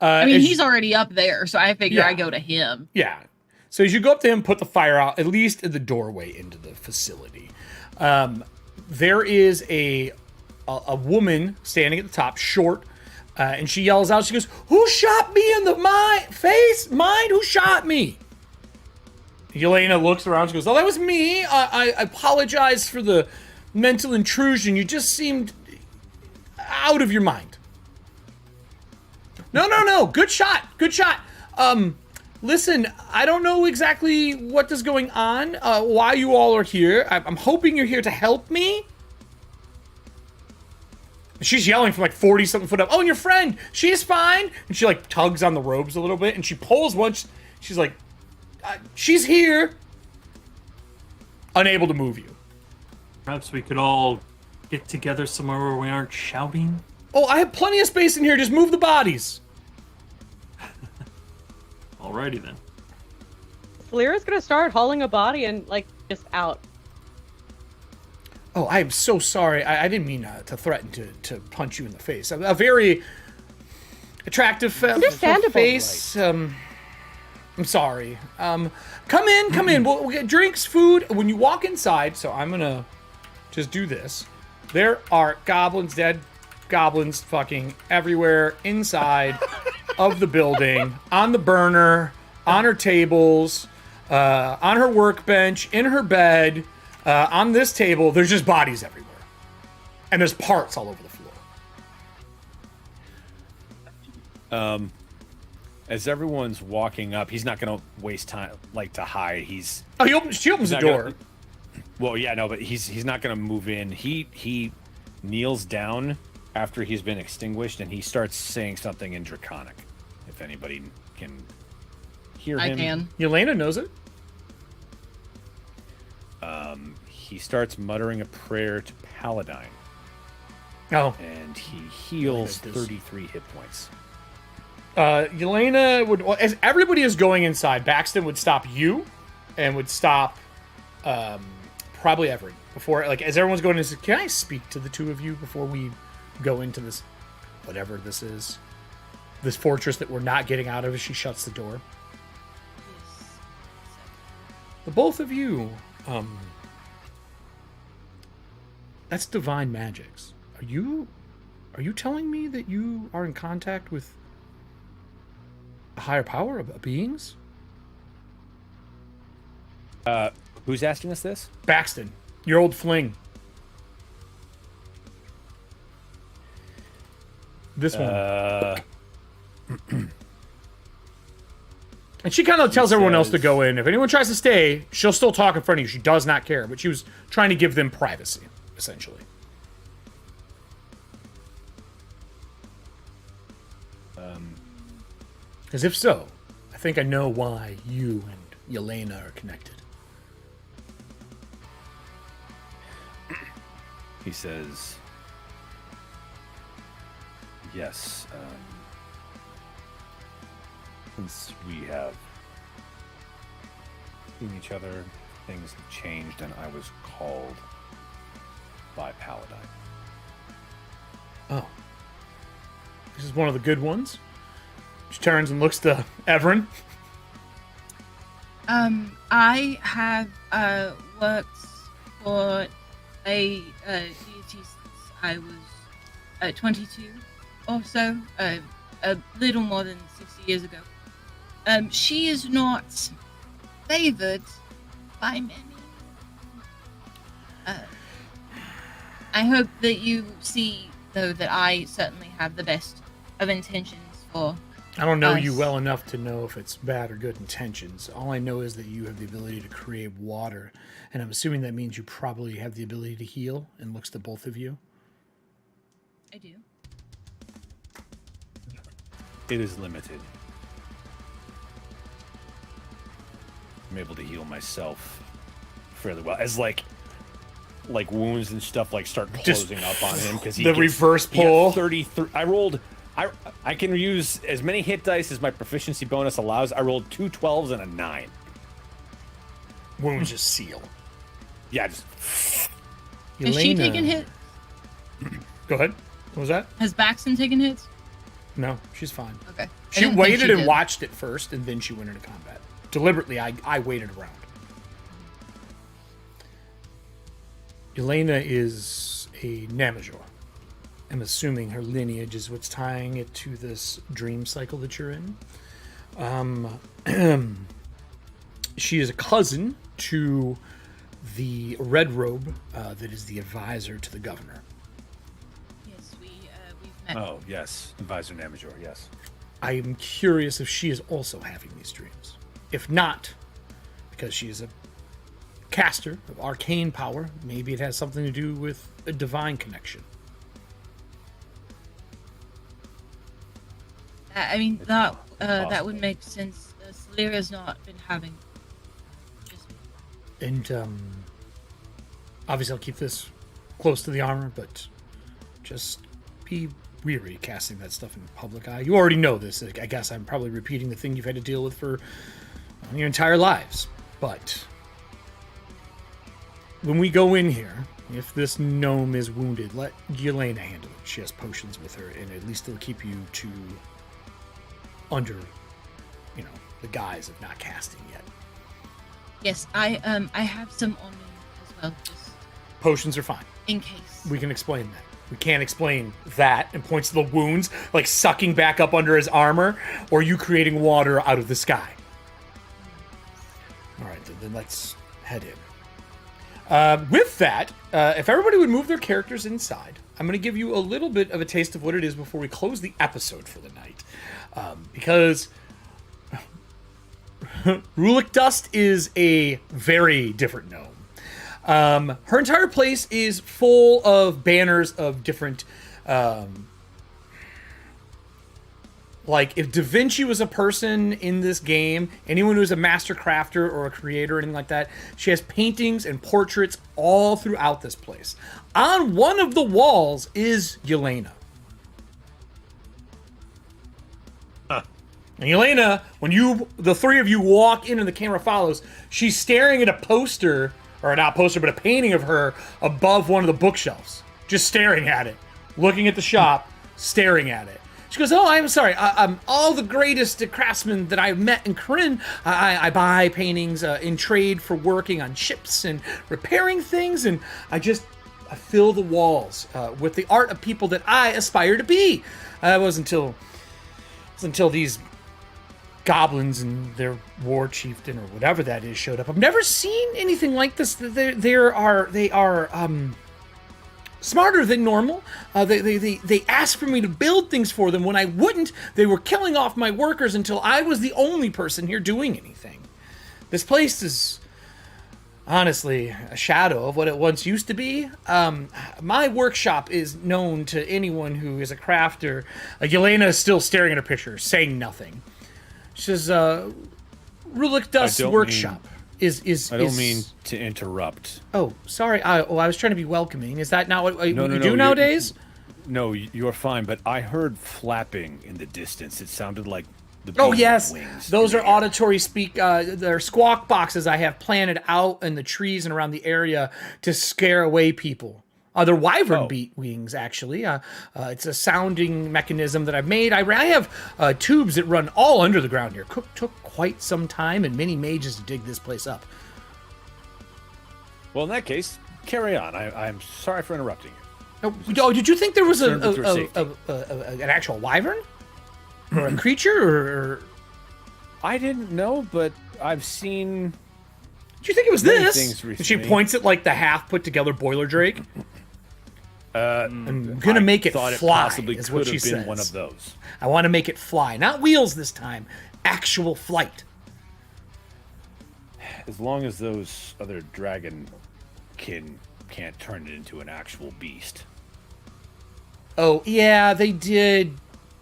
I mean, as he's already up there, so I figure Yeah. I go to him. Yeah. So as you go up to him, put the fire out, at least in the doorway into the facility. There is a woman standing at the top, short, and she yells out, she goes, who shot me in the face? Mind? Who shot me? Yelena looks around, she goes, oh, that was me. I apologize for the mental intrusion. You just seemed out of your mind. No. Good shot. Listen, I don't know exactly what is going on, why you all are here. I'm hoping you're here to help me. She's yelling from like 40-something foot up. Oh, and your friend, she's fine. And she like tugs on the robes a little bit, and she pulls once. She's like, she's here. Unable to move you. Perhaps we could all get together somewhere where we aren't shouting. Oh, I have plenty of space in here. Just move the bodies. Alrighty then. Lyra's gonna start hauling a body and like just out. Oh, I am so sorry. I didn't mean to threaten to punch you in the face. A very attractive Understandable. face. I'm sorry. Come in. We'll get drinks, food. When you walk inside, so I'm gonna just do this. There are goblins, dead goblins, fucking everywhere inside of the building, on the burner, on her tables, on her workbench, in her bed. On this table, there's just bodies everywhere. And there's parts all over the floor. As everyone's walking up, he's not going to waste time, like, to hide. She opens the door. Well, yeah, no, but he's not going to move in. He kneels down after he's been extinguished, and he starts saying something in Draconic. If anybody can hear him. I can. Yelena knows it. He starts muttering a prayer to Paladine, Oh. and he heals Yelena does. 33 hit points. Yelena would, as everybody is going inside, Baxton would stop you and would stop probably Everett before, like, as everyone's going in, says, can I speak to the two of you before we go into this, whatever this is, this fortress that we're not getting out of as she shuts the door? The both of you, that's divine magics. Are you telling me that you are in contact with a higher power of beings? Who's asking us this? Baxton, your old fling. This one. And she kind of tells everyone else to says- go in. If anyone tries to stay, she'll still talk in front of you. She does not care, but she was trying to give them privacy, essentially. Because if so, I think I know why you and Yelena are connected. He says, yes, since we have seen each other, things have changed, and I was called by Paladine. Oh. This is one of the good ones. She turns and looks to Everin. I have worked for a deity since I was 22 or so, a little more than 60 years ago. She is not favored by many. I hope that you see, though, that I certainly have the best of intentions for I don't know us. you well enough to know if it's bad or good intentions. All I know is that you have the ability to create water, and I'm assuming that means you probably have the ability to heal, and looks to both of you. I do. It is limited. I'm able to heal myself fairly well. As like wounds and stuff like start Just closing up on him because the reverse pull. 33. I can use as many hit dice as my proficiency bonus allows. I rolled 2 12s and a 9. Wounds just seal. Yeah, just Has she Yelena- taken hits? Go ahead. What was that? Has Baxton taken hits? No, she's fine. Okay. I She didn't think waited she and did. watched it first, and then she went into combat. Deliberately, I waited around. Yelena is a Namajor. I'm assuming her lineage is what's tying it to this dream cycle that you're in. She is a cousin to the Red Robe that is the advisor to the governor. Yes, we've met. oh yes, Advisor Namajor, yes. I am curious if she is also having these dreams. If not, because she is a caster of arcane power, maybe it has something to do with a divine connection. I mean, that that possible. would make sense. Selira's not been having. Just And obviously, I'll keep this close to the armor, but just be weary casting that stuff in public eye. You already know this. I guess I'm probably repeating the thing you've had to deal with for your entire lives. But when we go in here, if this gnome is wounded, let Yelena handle it. She has potions with her, and at least it'll keep you to under, the guise of not casting yet. yes, I have some on me as well, just Potions are fine. in case. We can explain that. We can't explain that, and points to the wounds, like sucking back up under his armor, or you creating water out of the sky. All right, then let's head in. With that, if everybody would move their characters inside, I'm going to give you a little bit of a taste of what it is before we close the episode for the night. Because Rulik Dust is a very different gnome. Her entire place is full of banners of different Like, if Da Vinci was a person in this game, anyone who's a master crafter or a creator or anything like that, she has paintings and portraits all throughout this place. On one of the walls is Yelena. And Yelena, when the three of you walk in and the camera follows, she's staring at a poster, or not poster, but a painting of her above one of the bookshelves. Just staring at it. Looking at the shop, staring at it. She goes, oh, I'm sorry. I'm all the greatest craftsmen that I've met in Corinne. I buy paintings in trade for working on ships and repairing things, and I fill the walls with the art of people that I aspire to be. It was until these goblins and their war chieftain or whatever that is showed up. I've never seen anything like this. They are smarter than normal. They asked for me to build things for them when I wouldn't. They were killing off my workers until I was the only person here doing anything. This place is honestly a shadow of what it once used to be. My workshop is known to anyone who is a crafter. Yelena is still staring at her picture, saying nothing. She says, Rulik Dust's workshop is... I don't mean to interrupt. Oh, sorry. I was trying to be welcoming. Is that not what you do nowadays? No, you're fine, but I heard flapping in the distance. It sounded like the Oh, yes. wings. Those are auditory they're squawk boxes I have planted out in the trees and around the area to scare away people. They're wyvern beat wings, actually. It's a sounding mechanism that I've made. I have tubes that run all under the ground here. Took quite some time and many mages to dig this place up. Well, in that case, carry on. I'm sorry for interrupting you. Oh, did you think there was an actual wyvern? Or a creature? Or... I didn't know, but I've seen... Do you think it was many this? things And she recently. points at like the half put together boiler drake. I'm gonna make it thought fly. It possibly is could what she have been says. one of those. I want to make it fly, not wheels this time. Actual flight. As long as those other dragon kin can't turn it into an actual beast. Oh yeah, they did.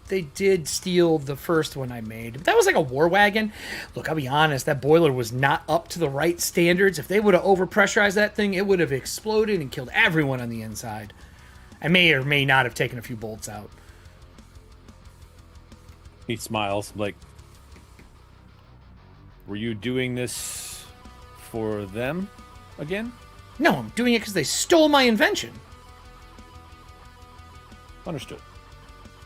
They did steal the first one I made. That was like a war wagon. Look, I'll be honest, that boiler was not up to the right standards. If they would have overpressurized that thing, it would have exploded and killed everyone on the inside. I may or may not have taken a few bolts out. He smiles, like, were you doing this for them again? No, I'm doing it because they stole my invention. Understood.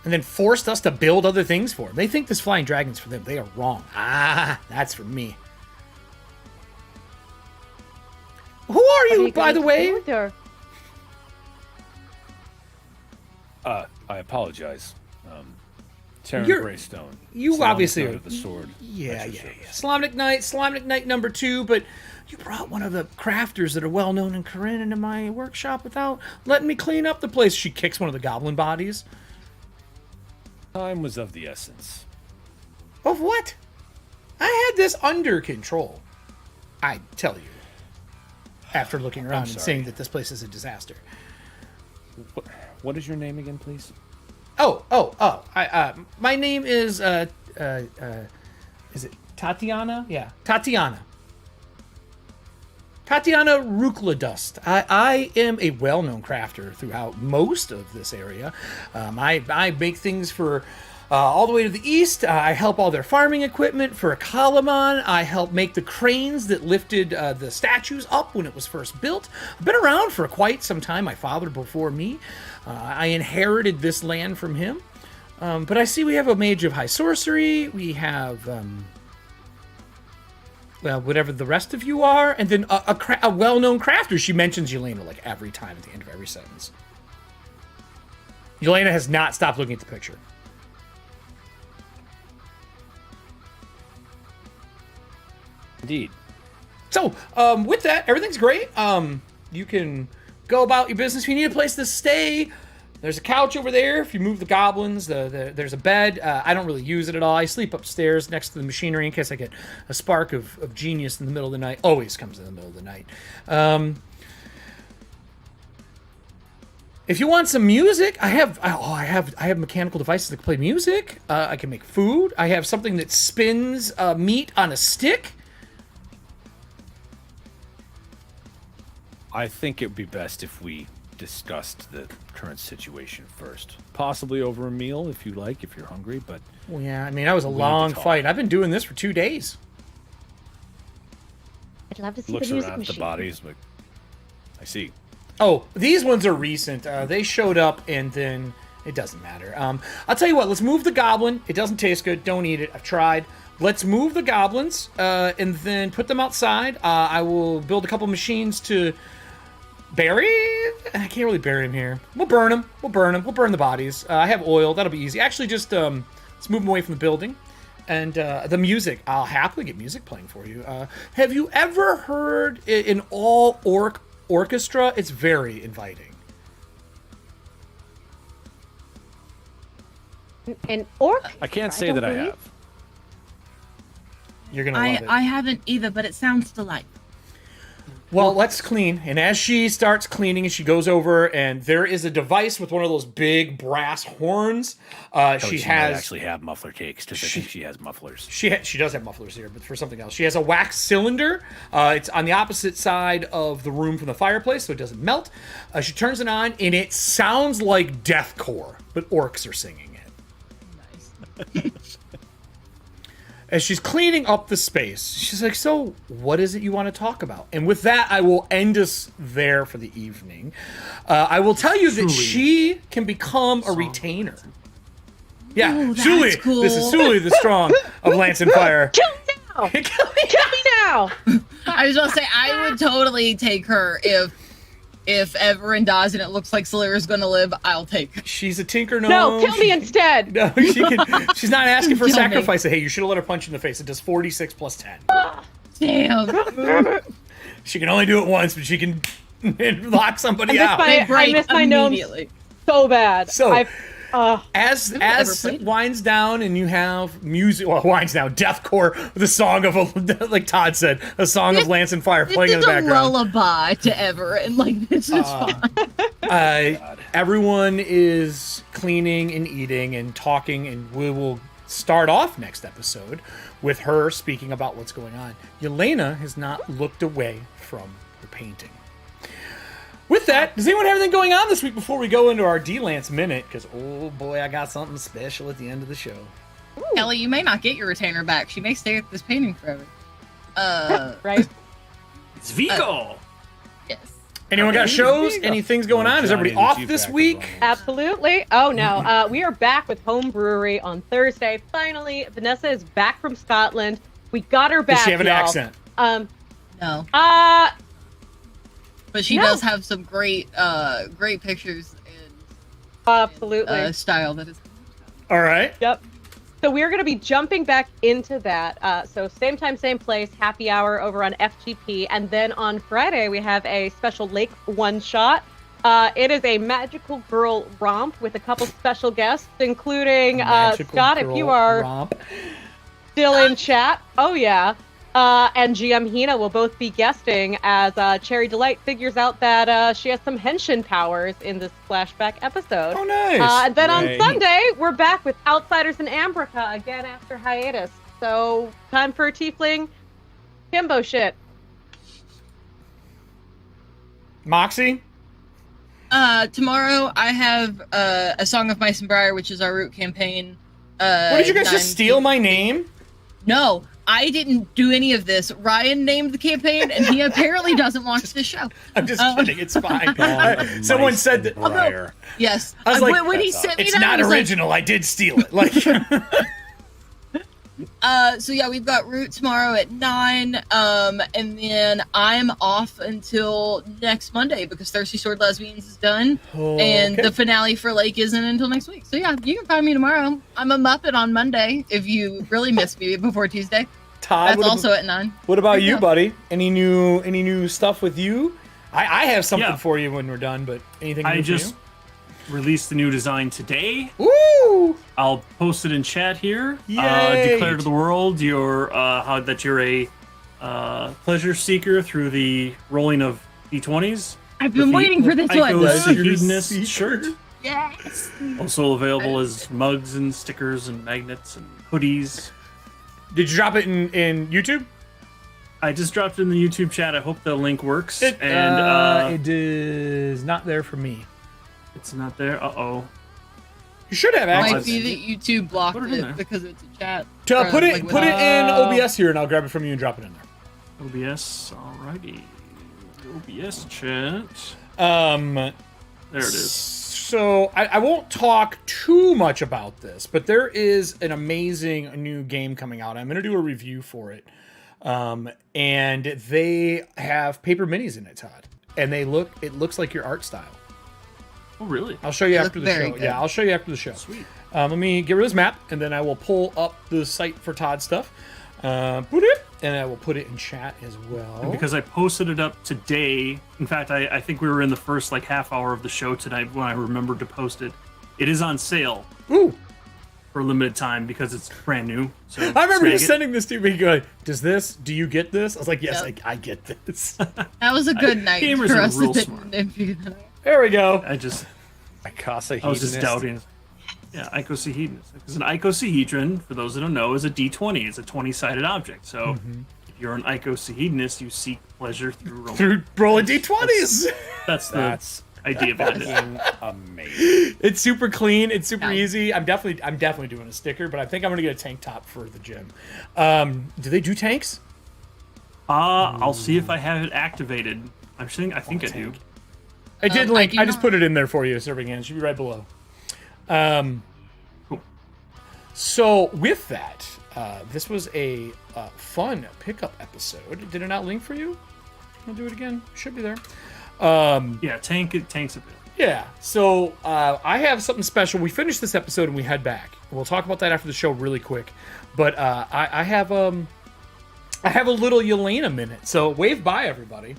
And then forced us to build other things for them. They think this flying dragon's for them. They are wrong. That's for me. Who are you, by the way? I apologize. Terran You're- Greystone. you Salonic obviously Knight are- of the sword. Yeah. At your service. Slamnik Knight number 2, but you brought one of the crafters that are well known in Corinne into my workshop without letting me clean up the place. She kicks one of the goblin bodies. Time was of the essence. Of what? I had this under control. I tell you. After looking around and sorry. seeing that this place is a disaster. What is your name again, please? My name is it Tatiana? Yeah, Tatiana. Tatiana Rukladust. I am a well-known crafter throughout most of this area. I make things for all the way to the east. I help all their farming equipment for Kalaman. I help make the cranes that lifted the statues up when it was first built. I've been around for quite some time. My father before me. I inherited this land from him. But I see we have a mage of high sorcery. We have... whatever the rest of you are, and then a well-known crafter. She mentions Yelena like every time at the end of every sentence. Yelena has not stopped looking at the picture. Indeed. So, with that, everything's great. You can go about your business. If you need a place to stay, there's a couch over there. If you move the goblins, there's a bed. I don't really use it at all. I sleep upstairs next to the machinery in case I get a spark of genius in the middle of the night. Always comes in the middle of the night. If you want some music, I have mechanical devices that can play music. I can make food. I have something that spins meat on a stick. I think it would be best if we discussed the current situation first. Possibly over a meal, if you like, if you're hungry, but... Well, yeah, I mean, that was a We need to long talk. fight. I've been doing this for 2 days. I'd love to see Looks the music around at the machine. bodies, but... I see. Oh, these ones are recent. They showed up, and then it doesn't matter. I'll tell you what. Let's move the goblin. It doesn't taste good. Don't eat it. I've tried. Let's move the goblins, and then put them outside. I will build a couple machines to bury. I can't really bury them here. We'll burn them. We'll burn them. We'll burn the bodies. I have oil. That'll be easy. Actually, just let's move them away from the building. And the music. I'll happily get music playing for you. Have you ever heard an all-orc orchestra? It's very inviting. An orc? I can't say don't that I believe- have. You're gonna love it. I haven't either, but it sounds delightful. Well, let's clean. And as she starts cleaning, she goes over, and there is a device with one of those big brass horns. She Might has actually have muffler cakes, because I think she has mufflers. she does have mufflers here, but for something else. She has a wax cylinder. It's on the opposite side of the room from the fireplace, so it doesn't melt. She turns it on, and it sounds like deathcore, but orcs are singing it. Nice. As she's cleaning up the space, she's like, so what is it you want to talk about? And with that, I will end us there for the evening. I will tell you that she can become a retainer. Yeah, Ooh, that's Suli. cool. This is Suli the Strong of Lance and Fire. Kill me now! Kill me now! I was gonna say I would totally take her if Everin dies and it looks like Solera's gonna live. I'll take her. She's a tinker gnome. No, kill me instead! No, she can, she's not asking for Kill me. sacrifice. Hey, you should have let her punch you in the face. It does 46 plus 10. Damn. She can only do it once, but she can lock somebody out. I miss my gnomes immediately. so bad. So- I've As ever played it it? winds down and you have music, well, it winds down, deathcore, the song of, like Todd said, a song of Lance and Fire playing in This the is a background. lullaby to Everin. Like, this is fun. Everyone is cleaning and eating and talking, and we will start off next episode with her speaking about what's going on. Yelena has not looked away from her painting. With that, does anyone have anything going on this week before we go into our D-Lance minute? Because, oh boy, I got something special at the end of the show. Ellie, you may not get your retainer back. She may stay at this painting forever. right? It's Vigo. Yes. Anyone got shows? Any things going on? Is everybody off this week? Absolutely. Oh no, we are back with Home Brewery on Thursday. Finally, Vanessa is back from Scotland. We got her back. Does she have an y'all. accent? No. But she No. does have some great pictures and Absolutely. style that is. All right. Yep. So we're going to be jumping back into that. So same time, same place, happy hour over on FGP. And then on Friday, we have a special Lake one-shot. It is a magical girl romp with a couple special guests, including Magical Scott, if girl you are romp. still in chat. Oh, yeah. And GM Hina will both be guesting as Cherry Delight figures out that she has some henshin powers in this flashback episode. Oh, nice. And then on Yay. Sunday, we're back with Outsiders in Ambrica again after hiatus. So, time for Tiefling Kimbo shit. Moxie? Tomorrow I have a Song of Mice and Briar, which is our root campaign. What, did you guys just steal my name? No, I didn't do any of this. Ryan named the campaign, and he apparently doesn't watch the show. I'm just kidding. It's fine. Someone said that. Briar. Yes. I was like, when he sent me It's that, not I was like, original. I did steal it. Like, so yeah, we've got Root tomorrow at 9, and then I'm off until next Monday because Thirsty Sword Lesbians is done, and Okay. the finale for Lake isn't until next week. So yeah, you can find me tomorrow. I'm a Muppet on Monday if you really miss me before Tuesday. Todd, That's also at 9. what about There you, you go. buddy? Any new stuff with you? I have something Yeah. for you when we're done, but anything new I for just released the new design today. you? Woo! I'll post it in chat here. Yay! Declare to the world that you're a pleasure seeker through the rolling of d20s. I've been waiting for this one. Hedonist shirt. Yes. Also available as mugs and stickers and magnets and hoodies. Did you drop it in YouTube? I just dropped it in the YouTube chat. I hope the link works. It is not there for me. It's not there. Uh-oh. You should have Might access. be that YouTube blocked Put it in there. it because it's a chat. Put it Like, put it in OBS here, and I'll grab it from you and drop it in there. OBS. Alrighty. OBS chat. There There it is. So I won't talk too much about this, but there is an amazing new game coming out. I'm going to do a review for it. And they have paper minis in it, Todd. And it looks like your art style. Oh, really? I'll show you They after look the very show. good. Yeah, I'll show you after the show. Sweet. Let me get rid of this map, and then I will pull up the site for Todd stuff. Put it, and I will put it in chat as well. And because I posted it up today, in fact, I think we were in the first like half hour of the show tonight when I remembered to post it. It is on sale Ooh, for a limited time because it's brand new. So I remember you snag it. sending this to me. Going, do you get this? I was like, yes, Yep. I get this. That was a good night gamers for are us. real that smart. didn't figure that out. There we go. I was Icosahedonist. just doubting. Yeah, icosahedonist. Because an icosahedron, for those that don't know, is a D20. It's a 20-sided object. So if you're an icosahedonist, you seek pleasure through romance. Through rolling d20s. That's the That's idea behind it. fucking amazing. It's super clean. It's super Yeah. easy. I'm definitely doing a sticker, but I think I'm gonna get a tank top for the gym. Do they do tanks? I'll see if I have it activated. I think I do. I did I link. do I just not. put it in there for you, serving hand. It should be right below. Cool. So with that, this was a fun pickup episode. Did it not link for you? I'll do it again. Should be there. Yeah, tank's available. Yeah. So I have something special. We finished this episode and we head back. We'll talk about that after the show really quick. But I have a little Yelena minute. So wave bye, everybody.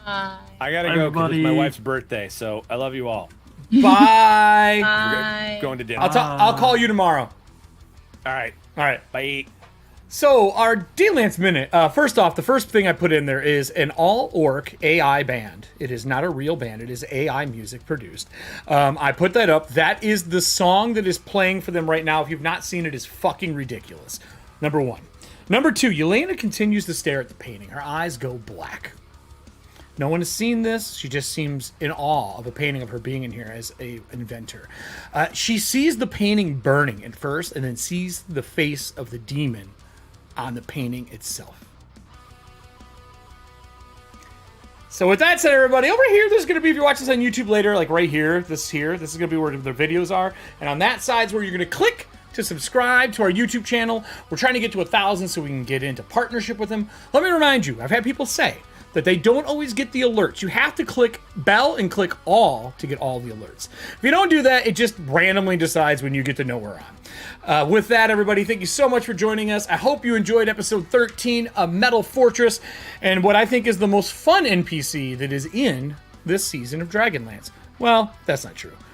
I gotta go because it's my Everybody. wife's birthday, so I love you all. Bye. Bye. Going to dinner. I'll call you tomorrow. All right. All right. Bye. So our D-Lance minute. First off, the first thing I put in there is an all-orc AI band. It is not a real band. It is AI music produced. I put that up. That is the song that is playing for them right now. If you've not seen it, it's fucking ridiculous. Number one. Number two, Yelena continues to stare at the painting. Her eyes go black. No one has seen this. She just seems in awe of a painting of her being in here as a inventor. She sees the painting burning at first and then sees the face of the demon on the painting itself. So with that said, everybody, over here, there's going to be, if you're watching this on YouTube later, like right here, this is going to be where the videos are. And on that side's where you're going to click to subscribe to our YouTube channel. We're trying to get to 1,000 so we can get into partnership with them. Let me remind you, I've had people say that they don't always get the alerts. You have to click bell and click all to get all the alerts. If you don't do that, it just randomly decides when you get to know we're on. With that, everybody, thank you so much for joining us. I hope you enjoyed episode 13 of Metal Fortress and what I think is the most fun NPC that is in this season of Dragonlance. Well, that's not true.